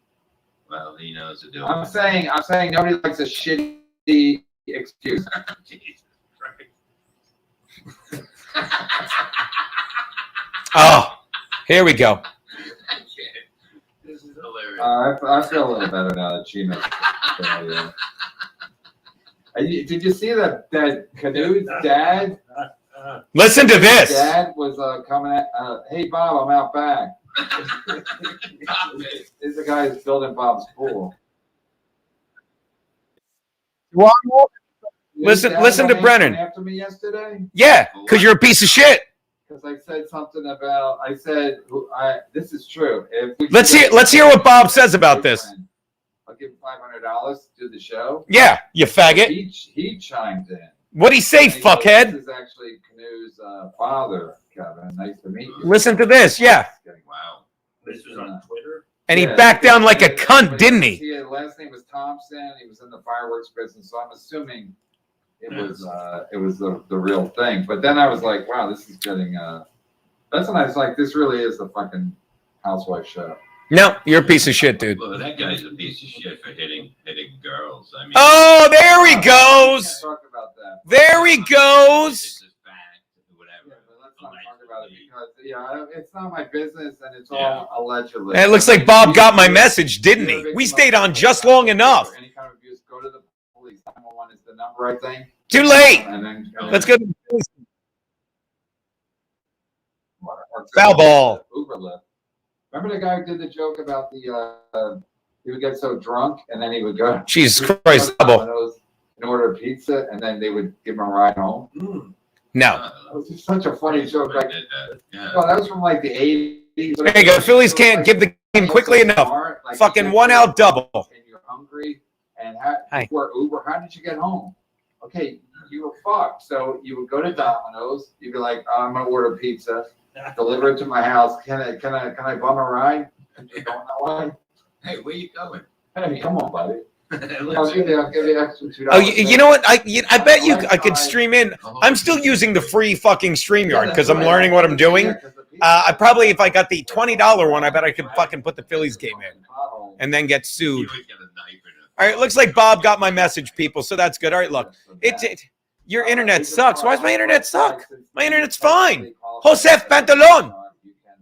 Well, he knows to do it. I'm saying nobody likes a shitty excuse. Jesus Christ. Oh, here we go. This is hilarious. I feel a little better now that Gino's. Did you see that Canute's dad? Listen to this. Dad was coming at. Hey Bob, I'm out back. This is the guy who's building Bob's pool. Listen Dad to went Brennan. After me yesterday. Yeah, because you're a piece of shit. Because I said something about. I said, this is true. If we Let's hear what Bob says about this. I'll give him $500 to do the show. Yeah, you faggot. He chimed in. What'd he say, And he goes, fuckhead? This is actually Canute's father, Kevin. Nice to meet you. Listen to this. Yeah. Wow. This was on Twitter. And he backed down like a cunt, didn't he? His last name was Thompson. He was in the fireworks business, so I'm assuming it was the real thing. But then I was like, wow, this is getting that's when I was like, this really is the fucking housewife show. No, you're a piece of shit, dude. Well, that guy's a piece of shit for hitting girls. I mean. Oh, there he goes. Talk about that. There he goes. This is fact, whatever. Yeah, but let's not talk about it because it's not my business and it's Yeah. all allegedly. And it looks like Bob got my message, didn't he? We stayed on just long enough. Any kind of abuse, go to the police. 911 is the number, I think. Too late. And then Let's go to the police. Foul ball. Uber Lyft. Remember the guy who did the joke about the he would get so drunk and then he would go Jesus Christ. Double. and order pizza and then they would give him a ride home. No. It was just such a funny joke. Like, Yeah. no, that was from like the 80s. There you go. Phillies can't give the game quickly enough. Like, Fucking 1 out double. And you're hungry and Hi. before Uber, how did you get home? Okay, you were fucked. So you would go to Domino's. You'd be like, I'm gonna order pizza, deliver it to my house. Can I bum a ride? And you don't know why. Hey, where you going? Hey, come on, buddy. I'll Let's give you extra $2. Oh, you know what? I bet I could stream in. I'm still using the free fucking StreamYard because I'm learning what I'm doing. I probably, if I got the $20 one, I bet I could fucking put the Phillies game in and then get sued. You would get a knife in it. All right, looks like Bob got my message, people, so that's good. All right, look, your internet sucks. Why does my internet suck? My internet's fine. Josef Pantalon,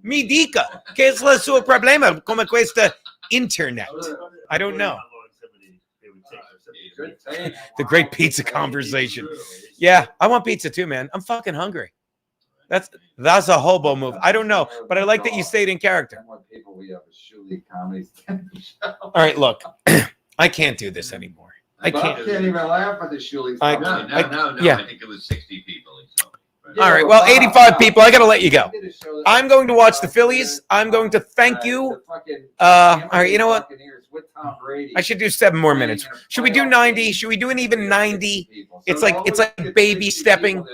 mi dica, ¿qué es la su problema? ¿Cómo cuesta internet? I don't know. The great pizza conversation. Yeah, I want pizza too, man. I'm fucking hungry. That's a hobo move. I don't know, but I like that you stayed in character. All right, look, I can't do this anymore. I But can't. I can't even laugh at the Shulies. I- No. yeah. I think it was 60 people. He told me. All right, well, 85 people. I got to let you go. I'm going to watch the Phillies. I'm going to thank you. All right, you know what? I should do 7 more minutes. Should we do 90? Should we do an even 90? It's like baby stepping.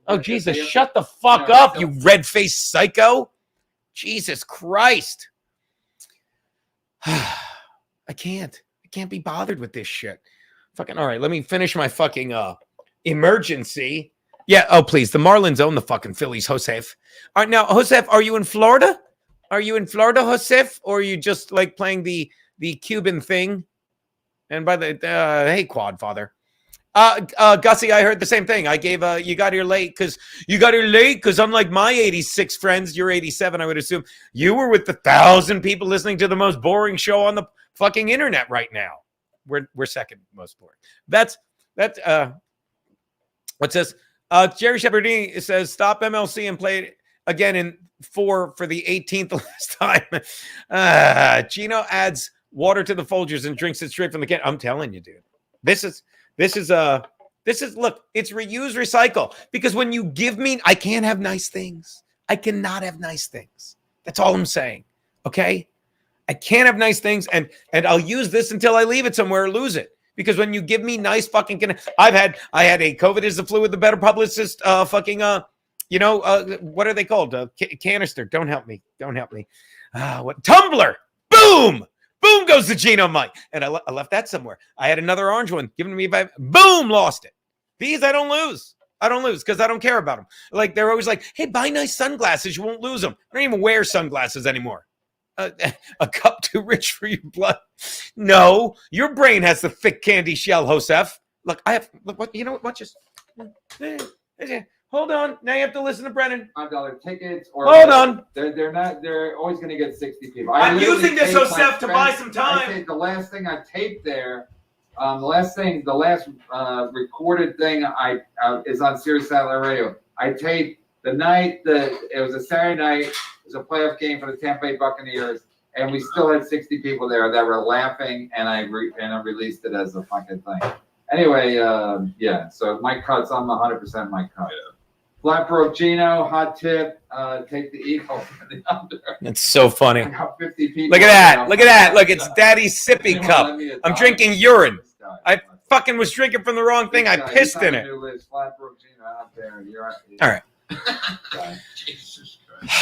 Oh, Jesus, shut the fuck up, you red-faced psycho. Jesus Christ. I can't be bothered with this shit. Fucking, all right, let me finish my fucking emergency. Yeah, oh, please. The Marlins own the fucking Phillies, Josef. All right, now, Josef, are you in Florida? Are you in Florida, Josef? Or are you just like playing the Cuban thing? And by the, hey, Quad Father. Gussie, I heard the same thing. I gave you got here late because unlike my 86 friends, you're 87, I would assume. You were with the 1,000 people listening to the most boring show on the fucking internet right now. We're second most boring. That's what's this? Jerry Shepherdini says stop MLC and play it again in 4 for the 18th last time. Gino adds water to the Folgers and drinks it straight from the can. I'm telling you, dude. This is look, it's reuse, recycle. Because when you give me, I can't have nice things. I cannot have nice things. That's all I'm saying. Okay? I can't have nice things, and I'll use this until I leave it somewhere or lose it. Because when you give me nice fucking, I had a COVID is the flu with the better publicist what are they called? Canister. Don't help me. What? Tumbler. Boom. Boom goes the Gino Mike. And I left that somewhere. I had another orange one given to me by, boom, lost it. These I don't lose. Because I don't care about them. Like, they're always like, hey, buy nice sunglasses. You won't lose them. I don't even wear sunglasses anymore. A cup too rich for your blood. No, your brain has the thick candy shell, Josef. Look, what, you know what? Watch this. Hold on. Now you have to listen to Brennan. $5 tickets. Or hold on. They're always going to get 60 people. I'm using this, Josef, to buy some time. The last thing I taped there, the last recorded thing is on Sirius Satellite Radio. I taped the night it was a Saturday night. It was a playoff game for the Tampa Bay Buccaneers, and we still had 60 people there that were laughing, and I released it as a fucking thing. Anyway, yeah. So my cuts, I'm 100% my cut. Yeah. Flat broke Gino, hot tip. Take the equal for the under. That's so funny. I got 50 people. Look at that. Look at that. Look, it's Daddy's sippy cup. I'm drinking urine. I fucking was drinking from the wrong thing. I pissed in it. Flat broke Gino out there. All right. Jesus Christ.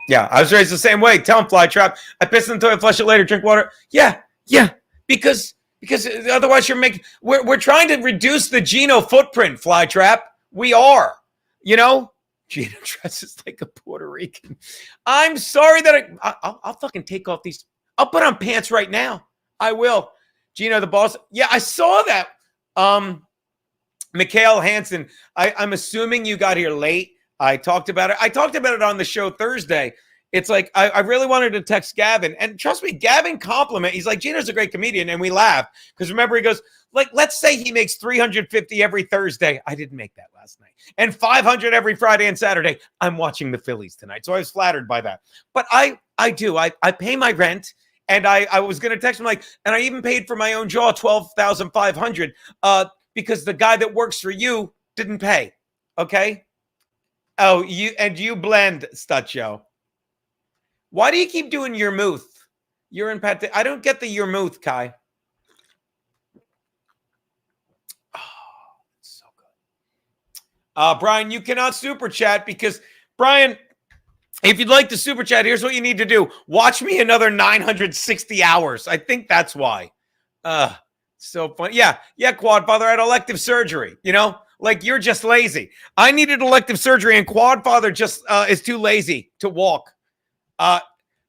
Yeah, I was raised the same way. Tell him, Flytrap. I piss in the toilet, flush it later, drink water. Yeah. Because otherwise we're trying to reduce the Gino footprint, Flytrap. We are. Gino dresses like a Puerto Rican. I'm sorry that I'll fucking take off these. I'll put on pants right now. I will. Gino, the boss. Yeah, I saw that. Mikhail Hansen, I'm assuming you got here late. I talked about it. I talked about it on the show Thursday. It's like, I really wanted to text Gavin. And trust me, Gavin compliment. He's like, Gino's a great comedian. And we laughed. Because remember, he goes, like, let's say he makes 350 every Thursday. I didn't make that last night. And 500 every Friday and Saturday. I'm watching the Phillies tonight. So I was flattered by that. But I do. I pay my rent. And I was going to text him like, and I even paid for my own jaw, $12,500. Because the guy that works for you didn't pay. Okay? Oh, you blend, Stutcho. Why do you keep doing your mouth? You're in Pat. I don't get the your mouth, Kai. Oh, it's so good. Brian, you cannot super chat because Brian, if you'd like to super chat, here's what you need to do. Watch me another 960 hours. I think that's why. So funny. Yeah, Quadfather, I had elective surgery, like you're just lazy. I needed elective surgery and Quadfather just is too lazy to walk.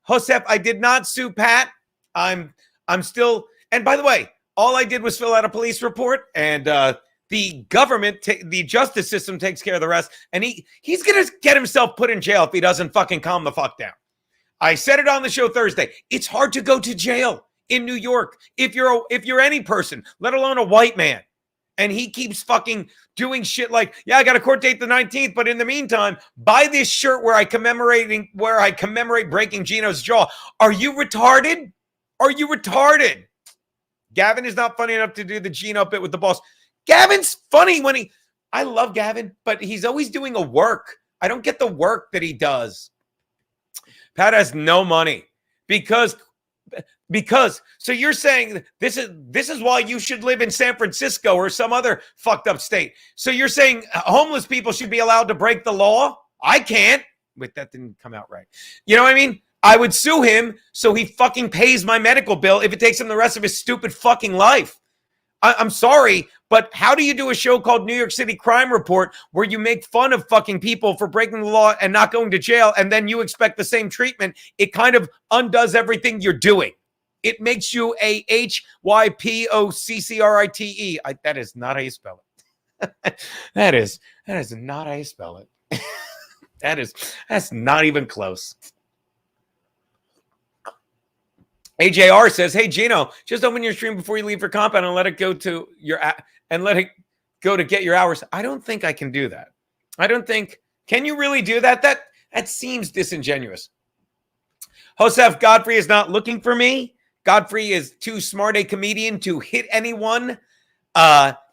Josep, I did not sue Pat. I'm still, and by the way, all I did was fill out a police report and the government, the justice system takes care of the rest. And he's going to get himself put in jail if he doesn't fucking calm the fuck down. I said it on the show Thursday. It's hard to go to jail in New York if you're any person, let alone a white man. And he keeps fucking doing shit like, yeah, I got a court date the 19th, but in the meantime, buy this shirt where I commemorate breaking Gino's jaw. Are you retarded? Are you retarded? Gavin is not funny enough to do the Gino bit with the boss. Gavin's funny I love Gavin, but he's always doing a work. I don't get the work that he does. Pat has no money because so you're saying this is why you should live in San Francisco or some other fucked up state. So you're saying homeless people should be allowed to break the law? I can't. Wait, that didn't come out right. You know what I mean? I would sue him so he fucking pays my medical bill if it takes him the rest of his stupid fucking life. I'm sorry, but how do you do a show called New York City Crime Report where you make fun of fucking people for breaking the law and not going to jail and then you expect the same treatment? It kind of undoes everything you're doing. It makes you a HYPOCCRITE. That is not how you spell it. That is not how you spell it. That's not even close. AJR says, "Hey Gino, just open your stream before you leave for compound and let it go to your to get your hours." I don't think I can do that. I don't think. Can you really do that? That seems disingenuous. Joseph Godfrey is not looking for me. Godfrey is too smart a comedian to hit anyone.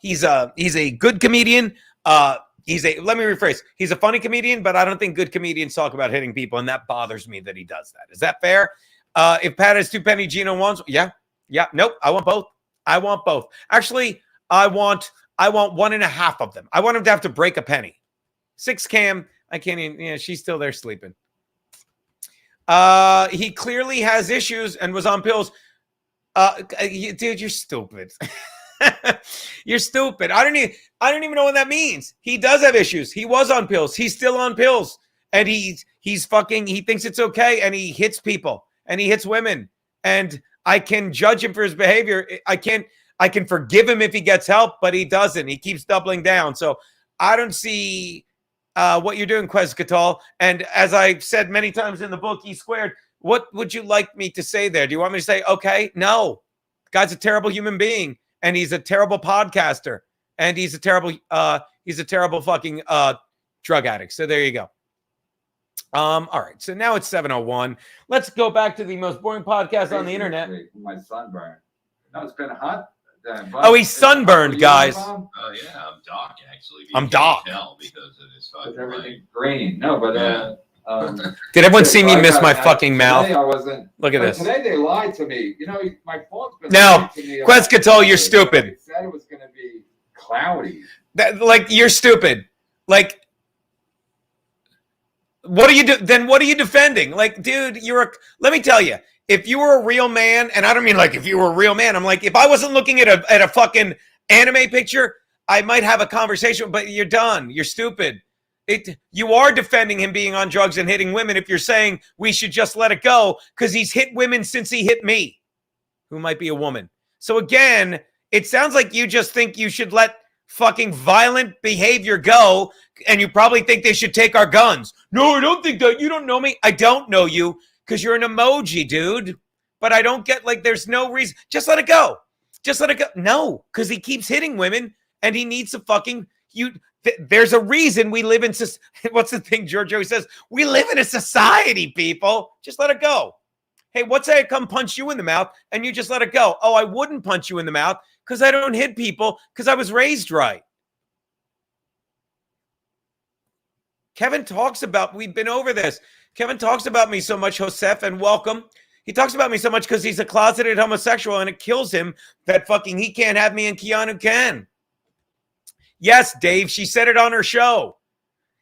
He's a good comedian. Let me rephrase. He's a funny comedian, but I don't think good comedians talk about hitting people, and that bothers me that he does that. Is that fair? If Pat has 2 penny, Gino wants, yeah. Nope. I want both. Actually, I want 1.5 of them. I want him to have to break a penny. 6 Cam, I can't even. Yeah, she's still there sleeping. He clearly has issues and was on pills. Dude, you're stupid. You're stupid. I don't even know what that means. He does have issues. He was on pills. He's still on pills, and he thinks it's okay, and he hits people. And he hits women, and I can judge him for his behavior. I can forgive him if he gets help, but he doesn't. He keeps doubling down. So I don't see what you're doing, Quetzalcoatl. And as I've said many times in the book, E Squared, what would you like me to say there? Do you want me to say, okay, no, guy's a terrible human being, and he's a terrible podcaster, and he's a terrible fucking drug addict. So there you go. All right, so now it's 7:01. Let's go back to the most boring podcast on the internet. My sunburn. No, it's been hot. Oh, he's sunburned, guys. Oh yeah, I'm Doc actually. I'm Doc. Because of this fucking everything green. No, but did everyone see me miss my fucking mouth? I wasn't. Look at this. Today they lied to me. You know, my phone's been No, lying to me. Quetzalcoatl, you're stupid. They said it was going to be cloudy. You're stupid. What are you then what are you defending? Dude, let me tell you, if you were a real man, and I don't mean if you were a real man, I'm if I wasn't looking at a fucking anime picture, I might have a conversation, but you're done. You're stupid. You are defending him being on drugs and hitting women if you're saying we should just let it go because he's hit women since he hit me, who might be a woman. So again, it sounds like you just think you should let fucking violent behavior go, and you probably think they should take our guns. No, I don't think that. You don't know me. I don't know you because you're an emoji, dude. But I don't get there's no reason. Just let it go. Just let it go. No, because he keeps hitting women, and he needs to fucking there's a reason we live in. What's the thing Giorgio says? We live in a society, people. Just let it go. Hey, what's I come punch you in the mouth and you just let it go? Oh, I wouldn't punch you in the mouth because I don't hit people because I was raised right. Kevin talks about, we've been over this. Kevin talks about me so much, Joseph, and welcome. He talks about me so much because he's a closeted homosexual and it kills him that fucking he can't have me and Keanu can. Yes, Dave, she said it on her show.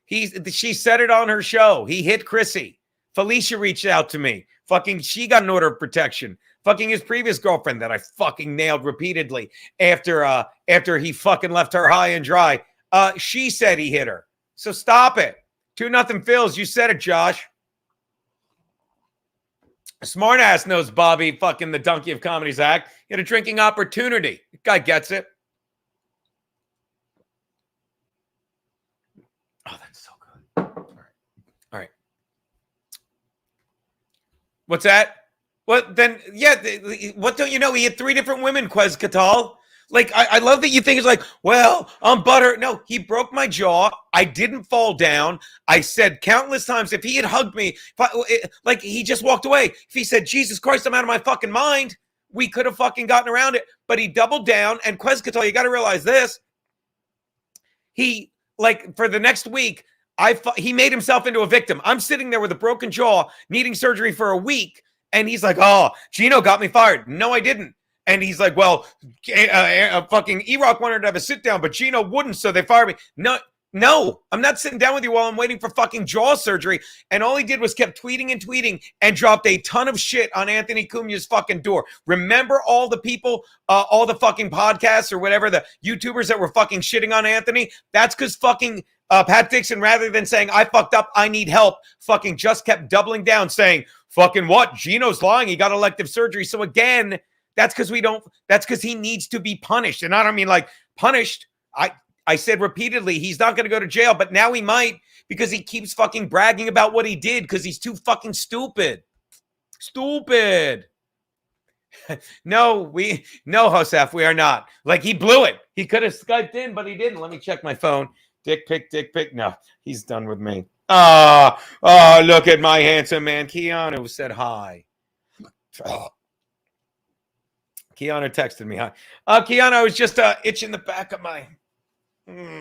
She said it on her show. He hit Chrissy. Felicia reached out to me. Fucking, she got an order of protection. Fucking his previous girlfriend that I fucking nailed repeatedly after he fucking left her high and dry. She said he hit her. So stop it. 2-0 Phils. You said it, Josh. Smartass knows Bobby fucking the donkey of comedy's act. He had a drinking opportunity. The guy gets it. Oh, that's so good. All right. What's that? What then? Yeah. What don't you know? He had 3 different women, Quetzalcoatl. I love that you think it's well, I'm butthurt. No, he broke my jaw. I didn't fall down. I said countless times, if he had hugged me, he just walked away. If he said, Jesus Christ, I'm out of my fucking mind, we could have fucking gotten around it. But he doubled down. And Quetzalcoatl, you got to realize this. He, for the next week, he made himself into a victim. I'm sitting there with a broken jaw, needing surgery for a week. And he's like, oh, Gino got me fired. No, I didn't. And he's like, well, fucking E-Rock wanted to have a sit down, but Gino wouldn't, so they fired me. No, I'm not sitting down with you while I'm waiting for fucking jaw surgery. And all he did was kept tweeting and dropped a ton of shit on Anthony Cunha's fucking door. Remember all the people, all the fucking podcasts or whatever, the YouTubers that were fucking shitting on Anthony? That's because fucking Pat Dixon, rather than saying, I fucked up, I need help, fucking just kept doubling down saying, fucking what? Gino's lying. He got elective surgery. So again, that's because he needs to be punished. And I don't mean like punished. I said repeatedly, he's not going to go to jail, but now he might because he keeps fucking bragging about what he did because he's too fucking stupid. Stupid. No, Josef, we are not. Like, he blew it. He could have Skyped in, but he didn't. Let me check my phone. Dick pic. No, he's done with me. Oh, look at my handsome man. Keanu said hi. Oh. Keanu texted me hi. Keanu, I was just itching the back of my...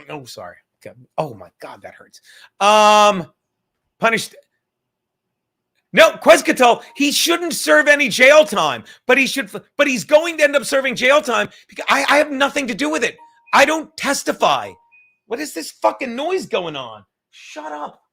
oh, sorry. Okay. Oh, my God, that hurts. Punished... No, Quetzalcoatl, he shouldn't serve any jail time, but he's going to end up serving jail time because I have nothing to do with it. I don't testify. What is this fucking noise going on? Shut up.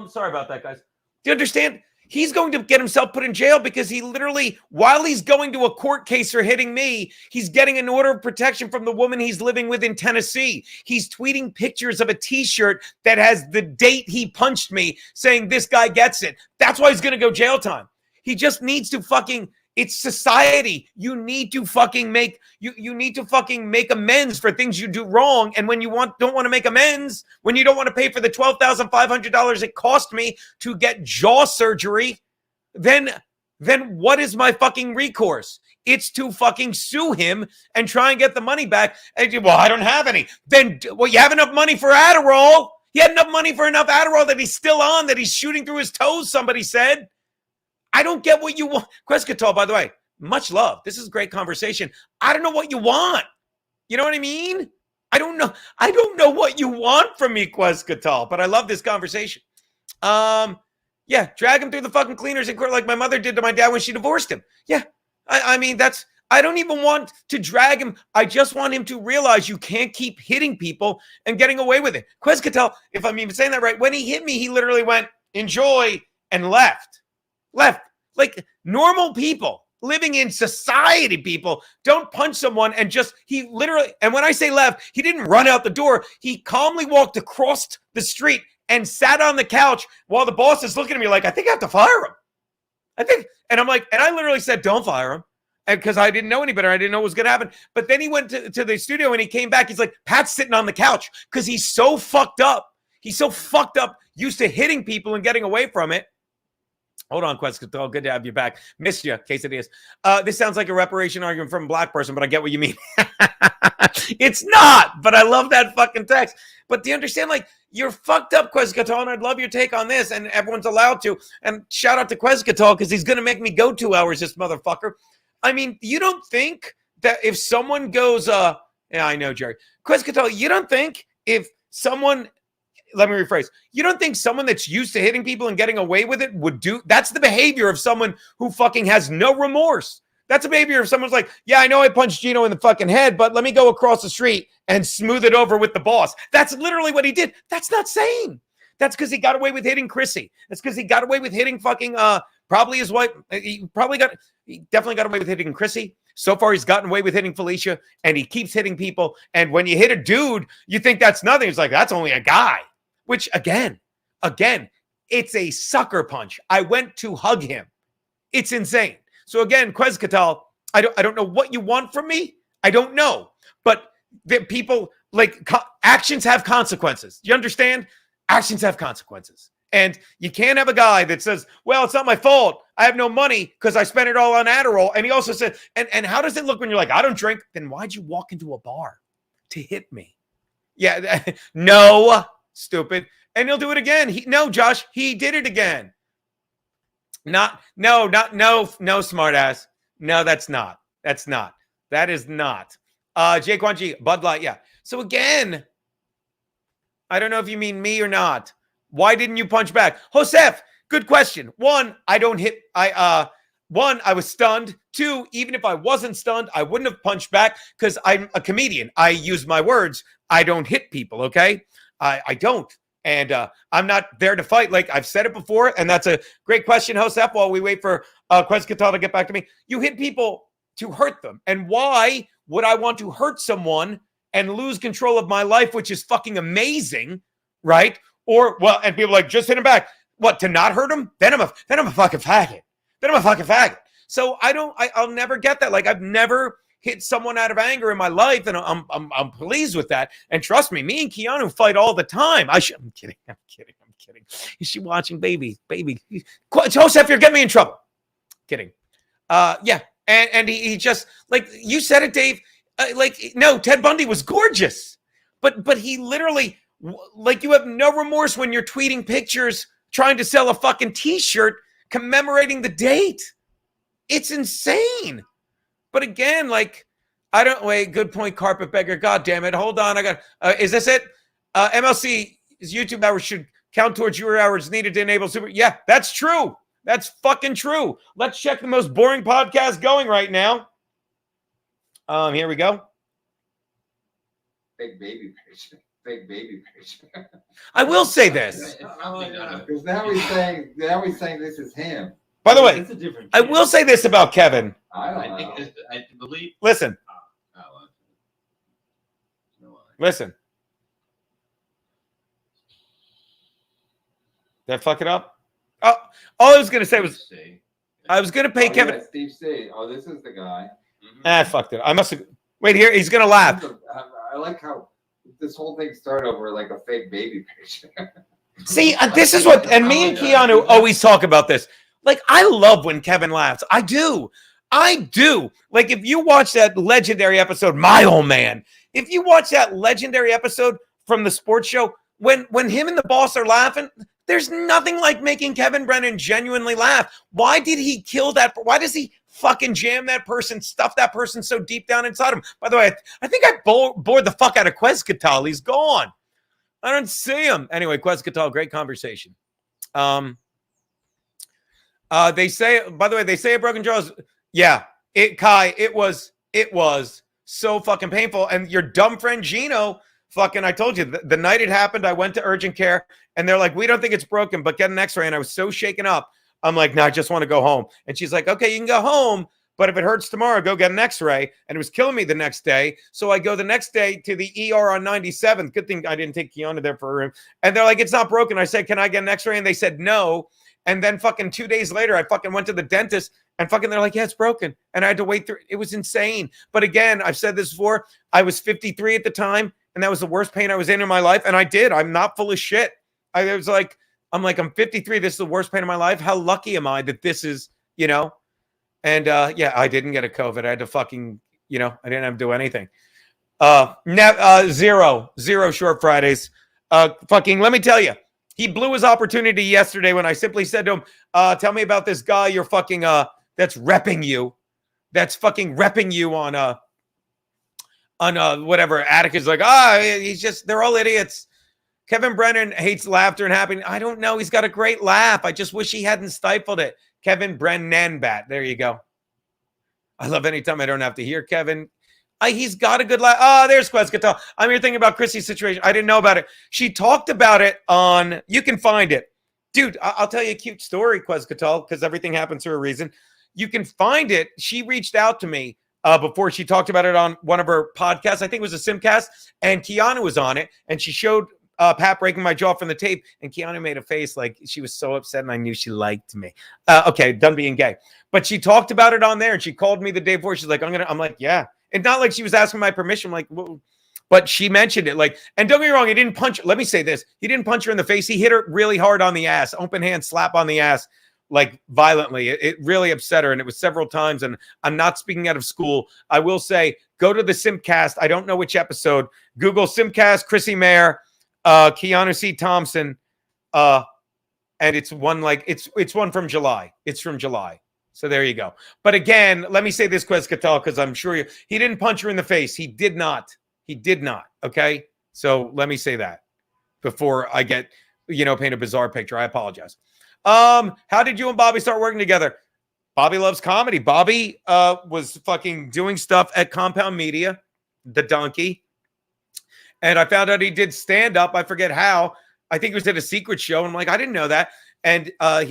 Sorry about that, guys. Do you understand? He's going to get himself put in jail because he literally, while he's going to a court case for hitting me, he's getting an order of protection from the woman he's living with in Tennessee. He's tweeting pictures of a t-shirt that has the date he punched me saying this guy gets it. That's why he's going to go jail time. He just needs to fucking, it's society. You need to fucking make, you need to fucking make amends for things you do wrong. And when you don't want to make amends, when you don't want to pay for the $12,500 it cost me to get jaw surgery, then what is my fucking recourse? It's to fucking sue him and try and get the money back. And well, I don't have any. Then, well, you have enough money for Adderall. He had enough money for enough Adderall that he's still on, that he's shooting through his toes, somebody said. I don't get what you want. Quetzalcoatl, by the way, much love. This is a great conversation. I don't know what you want. You know what I mean? I don't know what you want from me, Quetzalcoatl, but I love this conversation. Yeah, drag him through the fucking cleaners in court like my mother did to my dad when she divorced him. Yeah, I mean, I don't even want to drag him. I just want him to realize you can't keep hitting people and getting away with it. Quetzalcoatl, if I'm even saying that right, when he hit me, he literally went, enjoy, and left. Like normal people living in society, people don't punch someone and just, he literally, and when I say left, he didn't run out the door. He calmly walked across the street and sat on the couch while the boss is looking at me like, I think I have to fire him. And I'm like, and I literally said, don't fire him. And because I didn't know any better. I didn't know what was going to happen. But then he went to the studio and he came back. He's like, Pat's sitting on the couch because he's so fucked up. He's so fucked up, used to hitting people and getting away from it. Hold on, Quetzalcoatl. Good to have you back. Missed you, quesadillas. This sounds like a reparation argument from a black person, but I get what you mean. It's not, but I love that fucking text. But do you understand? Like, you're fucked up, Quetzalcoatl, and I'd love your take on this, and everyone's allowed to. And shout out to Quetzalcoatl, because he's going to make me go 2 hours, this motherfucker. I mean, you don't think that if someone goes, yeah, I know, Jerry. Quetzalcoatl, you don't think if someone... Let me rephrase. You don't think someone that's used to hitting people and getting away with it would do? That's the behavior of someone who fucking has no remorse. That's the behavior of someone's like, yeah, I know I punched Gino in the fucking head, but let me go across the street and smooth it over with the boss. That's literally what he did. That's not sane. That's because he got away with hitting Chrissy. That's because he got away with hitting fucking, probably his wife. He definitely got away with hitting Chrissy. So far, he's gotten away with hitting Felicia, and he keeps hitting people. And when you hit a dude, you think that's nothing. It's like, that's only a guy. Which, again, it's a sucker punch. I went to hug him. It's insane. So again, Quetzalcoatl, I don't know what you want from me. I don't know. But the people, like, actions have consequences. You understand? Actions have consequences. And you can't have a guy that says, well, it's not my fault. I have no money because I spent it all on Adderall. And he also said, and how does it look when you're like, I don't drink? Then why'd you walk into a bar to hit me? Yeah, no. Stupid. And he'll do it again. No, Josh, he did it again. No, smart ass. No, that's not. That is not. Jake Wanji, Bud Light. Yeah. So again, I don't know if you mean me or not. Why didn't you punch back? Josef, good question. One, I was stunned. Two, even if I wasn't stunned, I wouldn't have punched back because I'm a comedian. I use my words. I don't hit people, okay? I don't. And I'm not there to fight. Like I've said it before, and that's a great question, Josef, while we wait for Quetzalcoatl to get back to me. You hit people to hurt them. And why would I want to hurt someone and lose control of my life, which is fucking amazing, right? Or, well, and people are like, just hit him back. What, to not hurt him? Then I'm a fucking faggot. Then I'm a fucking faggot. So I'll never get that. Like, I've never hit someone out of anger in my life, and I'm pleased with that. And trust me, me and Keanu fight all the time. I'm kidding. Is she watching? Baby. Joseph, you're getting me in trouble. Kidding. Yeah. And he just, like, you said it, Dave. No, Ted Bundy was gorgeous. But he literally, like, you have no remorse when you're tweeting pictures trying to sell a fucking t-shirt commemorating the date. It's insane. But again, like, I don't wait. Good point, carpetbagger. God damn it. Hold on. I got, is this it? MLC's YouTube hours should count towards your hours needed to enable super. Yeah, that's true. That's fucking true. Let's check the most boring podcast going right now. Here we go. Fake baby picture. I will say this. Because now he's saying this is him. By the way, It's a different I will say this about Kevin. I believe. Listen. Listen. Did I fuck it up? Oh, all I was going to say was I was going to pay Kevin. Yeah, Steve C. Oh, this is the guy. I fucked it. I must have. Wait here. He's going to laugh. I like how this whole thing started over like a fake baby picture. See, this is what, and me and Keanu always talk about this. Like, I love when Kevin laughs. I do. Like, if you watch that legendary episode, My Old Man, if you watch that legendary episode from the sports show, when him and the boss are laughing, there's nothing like making Kevin Brennan genuinely laugh. Why did he kill that? Why does he fucking jam that person, stuff that person so deep down inside him? By the way, I think I bored the fuck out of Quetzalcoatl. He's gone. I don't see him. Anyway, Quetzalcoatl, great conversation. They say, by the way, they say a broken jaw is, yeah, Kai, it was so fucking painful. And your dumb friend Gino, fucking, I told you, the night it happened, I went to urgent care and they're like, we don't think it's broken, but get an x-ray. And I was so shaken up. I'm like, no, I just want to go home. And she's like, okay, you can go home, but if it hurts tomorrow, go get an x-ray. And it was killing me the next day. So I go the next day to the ER on 97th. Good thing I didn't take Keanu there for a room. And they're like, it's not broken. I said, can I get an x-ray? And they said, no. And then fucking 2 days later, I fucking went to the dentist and fucking they're like, yeah, it's broken. And I had to wait through. It was insane. But again, I've said this before. I was 53 at the time. And that was the worst pain I was in my life. And I did. I'm not full of shit. I'm 53. This is the worst pain of my life. How lucky am I that this is, And yeah, I didn't get a COVID. I had to fucking, I didn't have to do anything. Zero short Fridays. Fucking, let me tell you, he blew his opportunity yesterday when I simply said to him, tell me about this guy you're fucking, that's repping you. That's fucking repping you on whatever. Atticus like, they're all idiots. Kevin Brennan hates laughter and happiness. I don't know. He's got a great laugh. I just wish he hadn't stifled it. Kevin Brennan bat. There you go. I love anytime I don't have to hear Kevin. He's got a good laugh. Oh, there's Quetzalcoatl. I'm here thinking about Chrissy's situation. I didn't know about it. She talked about it on, you can find it. Dude, I'll tell you a cute story, Quetzalcoatl, because everything happens for a reason. You can find it. She reached out to me before she talked about it on one of her podcasts. I think it was a Simcast, and Keanu was on it, and she showed Pat breaking my jaw from the tape, and Keanu made a face like she was so upset, and I knew she liked me. Okay, done being gay. But she talked about it on there, and she called me the day before. She's like, I'm like, yeah. It's not like she was asking my permission. I'm like, whoa. But she mentioned it. Like, and don't get me wrong, he didn't punch. Let me say this. He didn't punch her in the face. He hit her really hard on the ass, open hand slap on the ass, like violently. It really upset her. And it was several times. And I'm not speaking out of school. I will say, go to the Simcast. I don't know which episode. Google Simcast, Chrissy Mayer, Keanu C. Thompson. And it's one it's one from July. It's from July. So there you go. But again, let me say this, Quetzalcoatl, because I'm sure he didn't punch her in the face. He did not. He did not. Okay. So let me say that before I get, paint a bizarre picture. I apologize. How did you and Bobby start working together? Bobby loves comedy. Bobby was fucking doing stuff at Compound Media, the donkey. And I found out he did stand up. I forget how. I think it was at a secret show. I'm like, I didn't know that. And I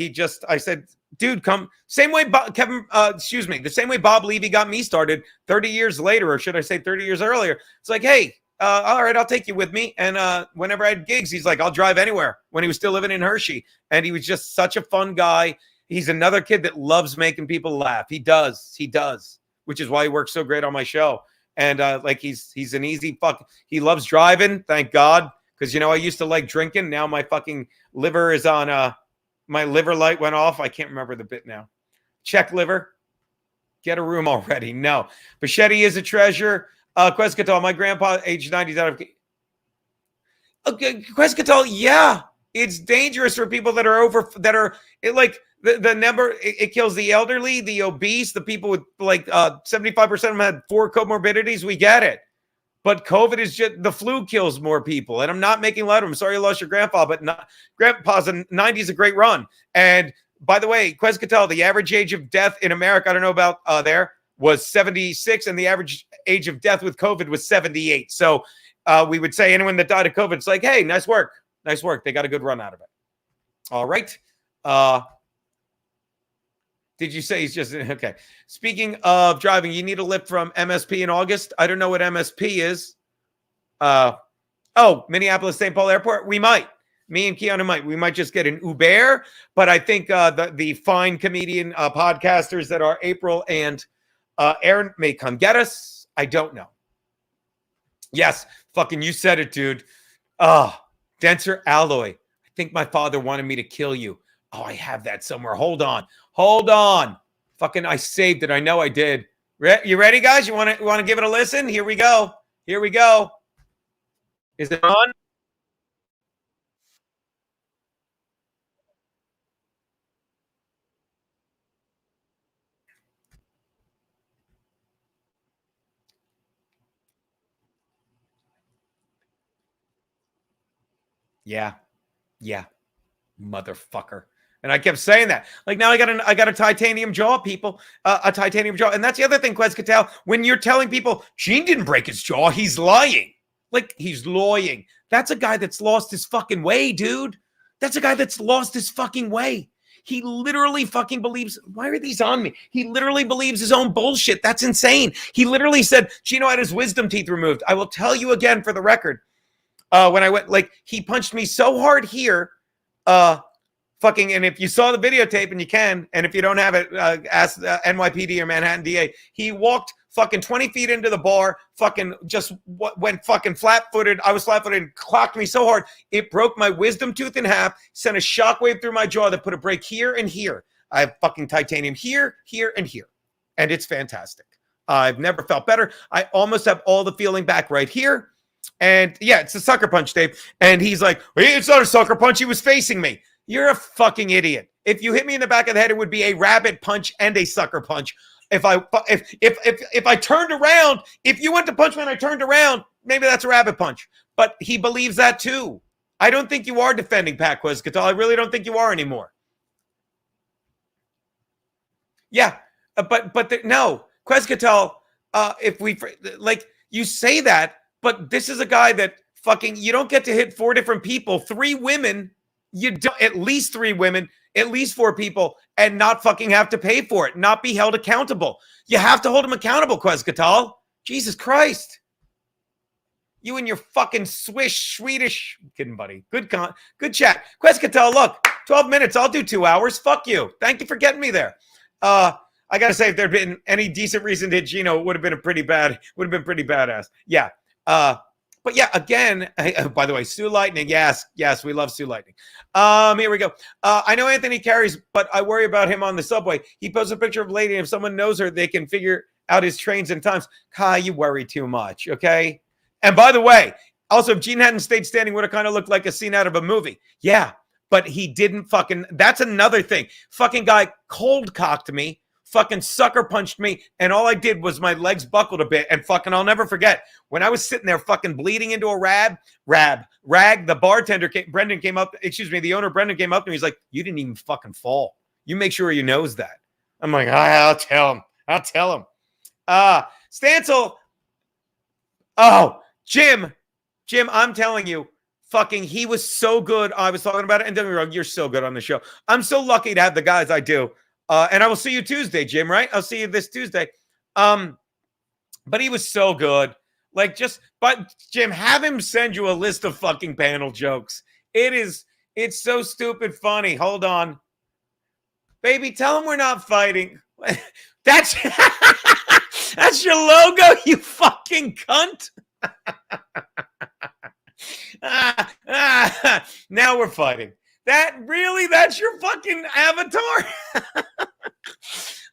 said, dude, come. Same way the same way Bob Levy got me started 30 years later, or should I say 30 years earlier. It's like, hey, all right, I'll take you with me. And whenever I had gigs, he's like, I'll drive anywhere, when he was still living in Hershey. And he was just such a fun guy. He's another kid that loves making people laugh. He does, which is why he works so great on my show. And like he's an easy fuck. He loves driving, thank God. Because, I used to like drinking. Now my fucking liver is on, my liver light went off. I can't remember the bit now. Check liver. Get a room already. No. Bichetti is a treasure. Quetzalcoatl, my grandpa, age 90, is out of... Okay, Quetzalcoatl, yeah. It's dangerous for people that are the number, it kills the elderly, the obese, the people with 75% of them had 4 comorbidities. We get it. But COVID is just, the flu kills more people. And I'm not making light of them. Sorry you lost your grandpa, but grandpa's 90 is a great run. And by the way, Quetzalcoatl, the average age of death in America, I don't know about there, was 76. And the average age of death with COVID was 78. So we would say anyone that died of COVID, it's like, hey, nice work. Nice work. They got a good run out of it. All right. Did you say he's just okay? Speaking of driving, you need a lift from MSP in August. I don't know what MSP is. Minneapolis St. Paul Airport. We might. Me and Keanu might. We might just get an Uber. But I think the fine comedian podcasters that are April and Aaron may come get us. I don't know. Yes, fucking you said it, dude. Denser alloy. I think my father wanted me to kill you. Oh, I have that somewhere. Hold on. Fucking, I saved it. I know I did. You ready, guys? You want to give it a listen? Here we go. Is it on? Yeah. Motherfucker. And I kept saying that. Like, now I got a titanium jaw, people. A titanium jaw. And that's the other thing, Quetzalcoatl. When you're telling people, Gene didn't break his jaw, he's lying. Like, he's lying. That's a guy that's lost his fucking way, dude. That's a guy that's lost his fucking way. He literally fucking believes, why are these on me? He literally believes his own bullshit. That's insane. He literally said, Gino had his wisdom teeth removed. I will tell you again for the record. When I went, he punched me so hard here, and if you saw the videotape, and you can, and if you don't have it, ask NYPD or Manhattan DA. He walked fucking 20 feet into the bar, fucking just went fucking flat-footed. I was flat-footed and clocked me so hard, it broke my wisdom tooth in half, sent a shockwave through my jaw that put a break here and here. I have fucking titanium here, here, and here. And it's fantastic. I've never felt better. I almost have all the feeling back right here. And yeah, it's a sucker punch, Dave. And he's like, it's not a sucker punch. He was facing me. You're a fucking idiot. If you hit me in the back of the head, it would be a rabbit punch and a sucker punch. If I turned around, if you went to punch me and I turned around, maybe that's a rabbit punch. But he believes that too. I don't think you are defending Pat Quetzalcoatl. I really don't think you are anymore. Yeah, but no, Quetzalcoatl. If we you say that, but this is a guy that fucking you don't get to hit 4 different people, 3 women. You don't, at least 3 women, at least 4 people, and not fucking have to pay for it, not be held accountable. You have to hold him accountable, Quetzalcoatl. Jesus Christ. You and your fucking Swedish. I'm kidding, buddy. Good chat. Quetzalcoatl, look, 12 minutes. I'll do 2 hours. Fuck you. Thank you for getting me there. I got to say, if there'd been any decent reason to hit Gino, it would have been pretty badass. Yeah. But yeah, again, by the way, Sue Lightning. Yes, we love Sue Lightning. Here we go. I know Anthony carries, but I worry about him on the subway. He posts a picture of a lady, and if someone knows her, they can figure out his trains and times. Kai, you worry too much, okay? And by the way, also, if Gene hadn't stayed standing, would have kind of looked like a scene out of a movie. Yeah, but he didn't fucking, that's another thing. Fucking guy cold cocked me, fucking sucker punched me, and all I did was my legs buckled a bit, and fucking I'll never forget when I was sitting there fucking bleeding into a rag, the bartender Brendan came up, the owner Brendan came up to me, he's like, you didn't even fucking fall. You make sure he knows that. I'm like, I'll tell him. Stancil. Oh, Jim, I'm telling you, fucking, he was so good. I was talking about it, and don't get me wrong, you're so good on the show. I'm so lucky to have the guys I do. And I will see you Tuesday, Jim, right? I'll see you this Tuesday. But he was so good. Like but Jim, have him send you a list of fucking panel jokes. It's so stupid funny. Hold on. Baby, tell him we're not fighting. That's that's your logo, you fucking cunt. Now we're fighting. That's your fucking avatar.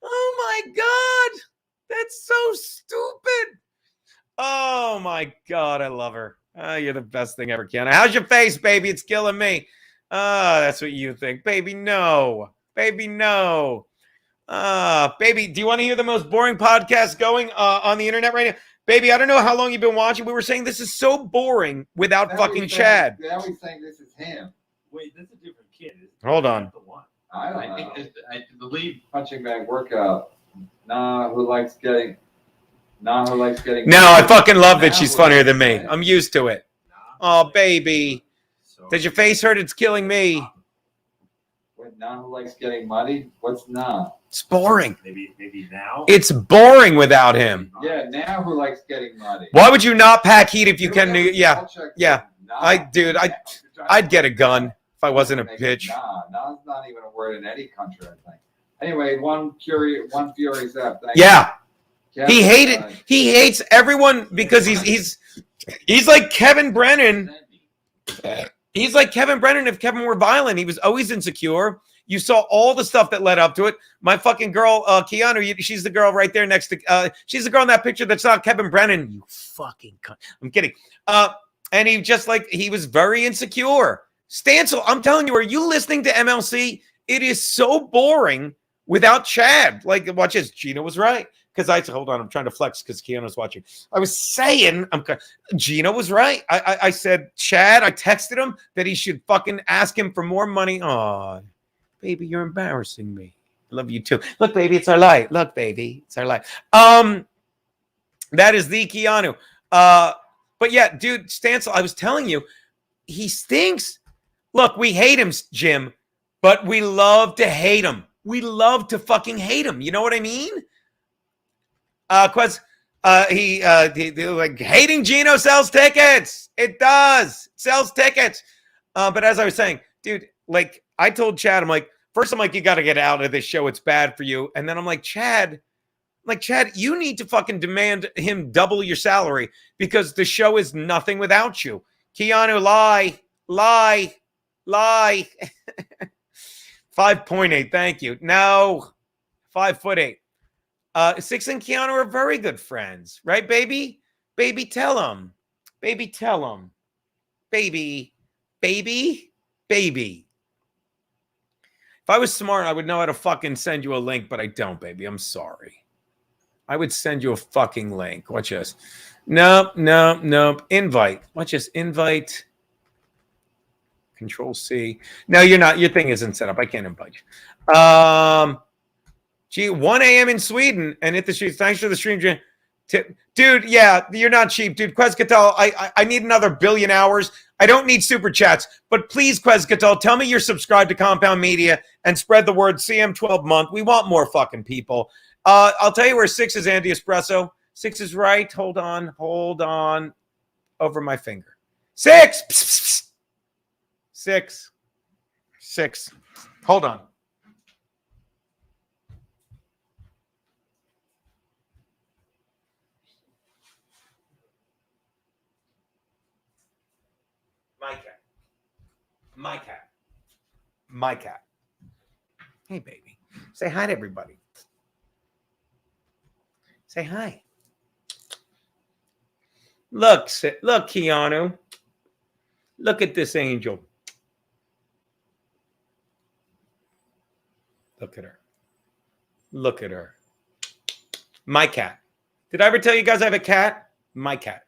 Oh my God. That's so stupid. Oh my God. I love her. You're the best thing ever, Kiana. How's your face, baby? It's killing me. That's what you think. Baby, no. Baby, no. Baby, do you want to hear the most boring podcast going on the internet right now? Baby, I don't know how long you've been watching. We were saying this is so boring without fucking Chad. Now we saying this is him. Wait, that's a different kid. Hold on. I believe punching bag workout. Who likes getting? No, I fucking love that she's funnier than me. I'm used to it. Oh, baby. Does your face hurt? It's killing me. Wait, who likes getting muddy? What's nah? It's boring. Maybe now. It's boring without him. Yeah, now who likes getting muddy? Why would you not pack heat if you can? Yeah. I'd get a gun if I wasn't a bitch. Nah's not even a word in any country, I think. Anyway, one furious F. Yeah. He hates everyone because he's like Kevin Brennan. He's like Kevin Brennan if Kevin were violent. He was always insecure. You saw all the stuff that led up to it. My fucking girl, Keanu, she's the girl right there next to, she's the girl in that picture that's not Kevin Brennan. You fucking cunt. I'm kidding. And he was very insecure. Stancil, I'm telling you, are you listening to MLC? It is so boring without Chad. Like, watch this. Gina was right. Because hold on, I'm trying to flex because Keanu's watching. I was saying, Gina was right. I said, Chad, I texted him that he should fucking ask him for more money. Oh, baby, you're embarrassing me. I love you too. Look, baby, it's our light. Look, baby, it's our light. That is the Keanu. But yeah, dude, Stancil, I was telling you, he stinks. Look, we hate him, Jim, but we love to hate him. We love to fucking hate him. You know what I mean? Quez, he like hating Gino sells tickets. It does. It sells tickets. But as I was saying, dude, like I told Chad, I'm like, first I'm like, you got to get out of this show. It's bad for you. And then I'm like, Chad, you need to fucking demand him double your salary because the show is nothing without you. Keanu, lie. 5.8. Thank you. No, 5'8". Six and Keanu are very good friends, right, baby? Baby, tell him. Baby, tell him. Baby. If I was smart, I would know how to fucking send you a link, but I don't, baby. I'm sorry. I would send you a fucking link. Watch this. Nope. Invite. Watch this. Invite. Control C. No, you're not. Your thing isn't set up. I can't invite you. 1 a.m. in Sweden and hit the streets. Thanks for the stream, dude. Yeah, you're not cheap, dude. Quezcatal, I need another 1 billion hours. I don't need super chats, but please, Quezcatal, tell me you're subscribed to Compound Media and spread the word. CM12 month. We want more fucking people. I'll tell you where 6 is, Andy Espresso. 6 is right. Hold on. Over my finger. 6. Psst, psst, psst. 6. Hold on. My cat. Hey, baby. Say hi to everybody. Say hi. Look, Keanu. Look at this angel. Look at her. My cat. Did I ever tell you guys I have a cat? My cat.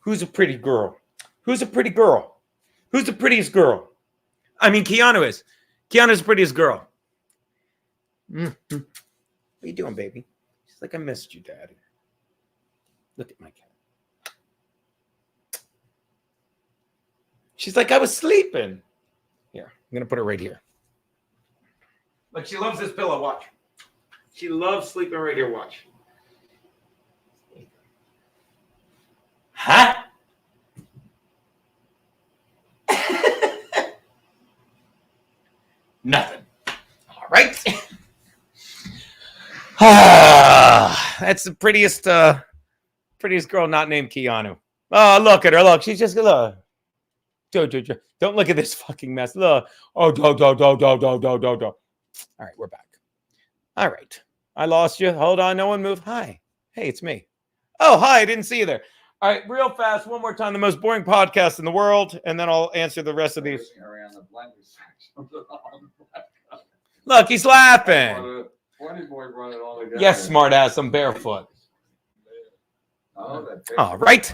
Who's a pretty girl? Who's the prettiest girl? I mean, Keanu is. Keanu's the prettiest girl. What are you doing, baby? She's like, I missed you, Daddy. Look at my cat. She's like, I was sleeping. Here, I'm going to put her right here. Look, she loves this pillow. Watch. She loves sleeping right here. Watch. Huh? Nothing. All right. That's the prettiest girl not named Keanu. Oh, look at her. Look, she's just look. Don't look at this fucking mess. Look. Oh, do. All right, we're back. All right. I lost you. Hold on. No one move. Hi. Hey, it's me. Oh, hi. I didn't see you there. All right, real fast. One more time. The most boring podcast in the world. And then I'll answer the rest of these. Look, he's laughing. Yes, smart ass. I'm barefoot. All right.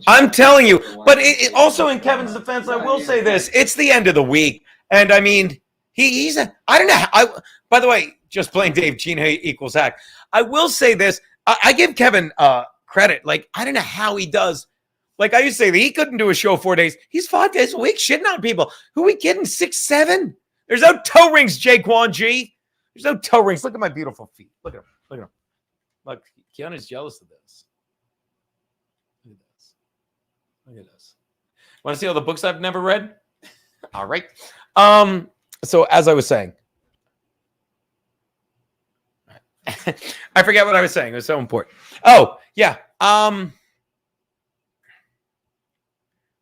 I'm telling you, but it also in Kevin's defense, I will say this: it's the end of the week, and I mean, he's a, I don't know. By the way, just playing Dave Gina equals hack. I will say this: I give Kevin credit. Like I don't know how he does. Like I used to say that he couldn't do a show 4 days. He's 5 days a week shitting on people. Who are we kidding? 6, 7? There's no toe rings, Jaquan G. There's no toe rings. Look at my beautiful feet. Look at him. Look at him. Look, Keanu's jealous of this. Look at this. Look at this. Want to see all the books I've never read? All right. So as I was saying, I forget what I was saying. It was so important. Oh, yeah.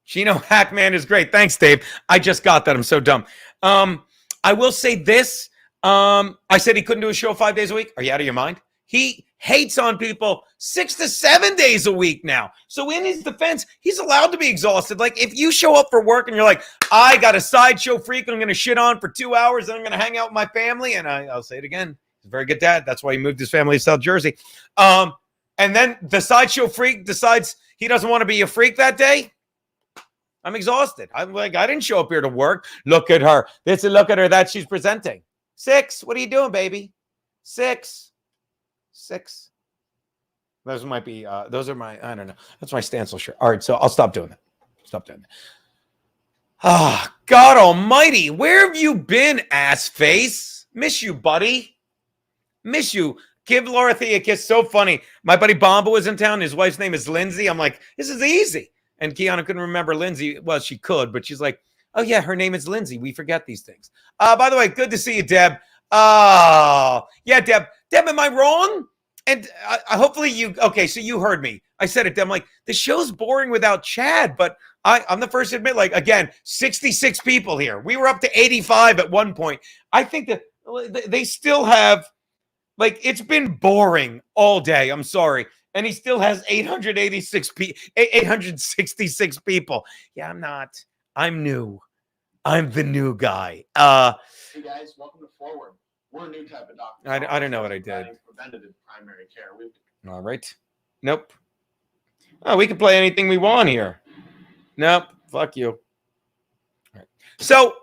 Chino Hackman is great. Thanks, Dave. I just got that. I'm so dumb. I will say this. I said he couldn't do a show 5 days a week. Are you out of your mind? He hates on people 6 to 7 days a week now. So in his defense, he's allowed to be exhausted. Like if you show up for work and you're like, I got a sideshow freak I'm going to shit on for 2 hours and I'm going to hang out with my family. And I'll say it again. He's a very good dad. That's why he moved his family to South Jersey. And then the sideshow freak decides he doesn't want to be a freak that day. I'm exhausted. I'm like, I didn't show up here to work. Look at her. Look at her that she's presenting. 6. What are you doing, baby? 6. Those might be, those are my, I don't know. That's my Stancil shirt. All right, so I'll stop doing that. Ah, God almighty. Where have you been, ass face? Miss you, buddy. Miss you. Give Dorothy a kiss. So funny. My buddy Bomba was in town. His wife's name is Lindsay. I'm like, this is easy. And Kiana couldn't remember Lindsay. Well, she could, but she's like, oh, yeah, her name is Lindsay. We forget these things. By the way, good to see you, Deb. Oh, yeah, Deb. Deb, am I wrong? And hopefully you, okay, so you heard me. I said it, Deb. I'm like, the show's boring without Chad, but I'm the first to admit, like, again, 66 people here. We were up to 85 at one point. I think that they still have, like, it's been boring all day. I'm sorry. And he still has 866 people. Yeah, I'm not. I'm new. I'm the new guy. Hey guys, welcome to Forward. We're a new type of doctor. I don't know what I did. Preventative primary care. All right. Nope. Oh, we can play anything we want here. Nope. Fuck you. All right. So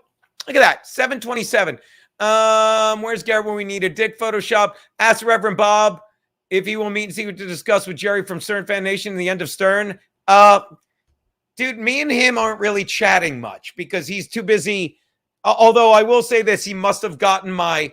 look at that. 727. Where's Garrett when we need a dick Photoshop? Ask Reverend Bob if he will meet and see what to discuss with Jerry from Stern Fan Nation in the end of Stern. Dude, me and him aren't really chatting much because he's too busy. Although I will say this, he must have gotten my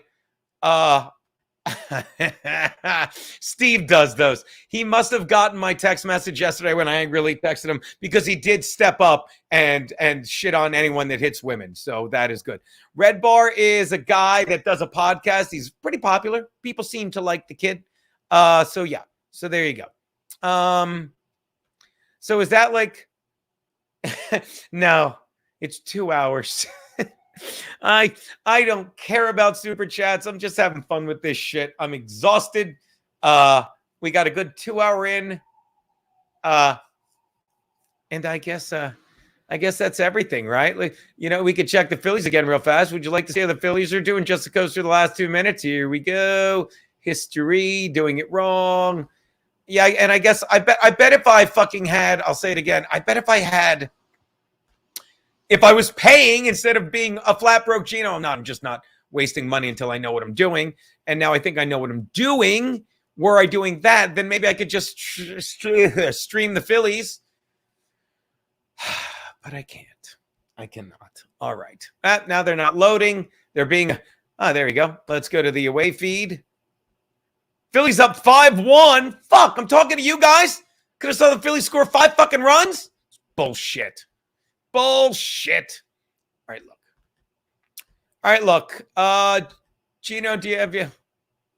Steve does those. He must have gotten my text message yesterday when I really texted him because he did step up and shit on anyone that hits women. So that is good. Red Bar is a guy that does a podcast. He's pretty popular. People seem to like the kid. So yeah. So there you go. So is that like no, it's 2 hours. I don't care about super chats. I'm just having fun with this shit. I'm exhausted. We got a good 2 hour in. And I guess that's everything, right? Like, you know, we could check the Phillies again real fast. Would you like to see how the Phillies are doing just to goes through the last 2 minutes? Here we go. History, doing it wrong. Yeah, and I guess I bet if I fucking had, I'll say it again. I bet if I was paying instead of being a flat broke Gino, I'm just not wasting money until I know what I'm doing. And now I think I know what I'm doing. Were I doing that, then maybe I could just stream the Phillies. But I can't. I cannot. All right. Now they're not loading. They're being, there we go. Let's go to the away feed. Phillies up 5-1. Fuck, I'm talking to you guys. Could have saw the Phillies score 5 fucking runs. Bullshit. Bullshit. All right, look. Gino, do you have you?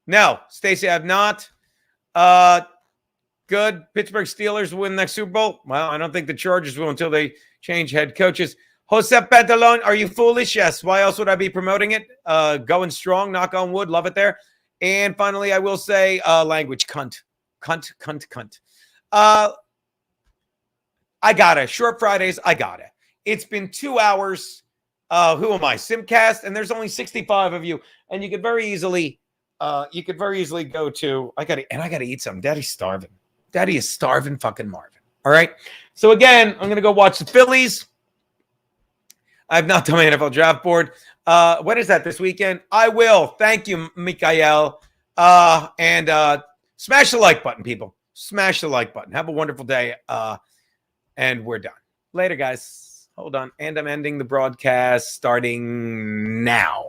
No, Stacey, I have not. Good. Pittsburgh Steelers win next Super Bowl. Well, I don't think the Chargers will until they change head coaches. Josep Pantalon, are you foolish? Yes. Why else would I be promoting it? Going strong, knock on wood, love it there. And finally, I will say language, cunt. I got it. Short Fridays, I got it. It's been 2 hours. Who am I? Simcast, and there's only 65 of you. And you could very easily go to, I gotta eat something. Daddy's starving. Daddy is starving fucking Marvin. All right. So again, I'm gonna go watch the Phillies. I've not done my NFL draft board. What is that this weekend? I will. Thank you, Mikael. And smash the like button, people. Smash the like button. Have a wonderful day. And we're done. Later, guys. Hold on. And I'm ending the broadcast starting now.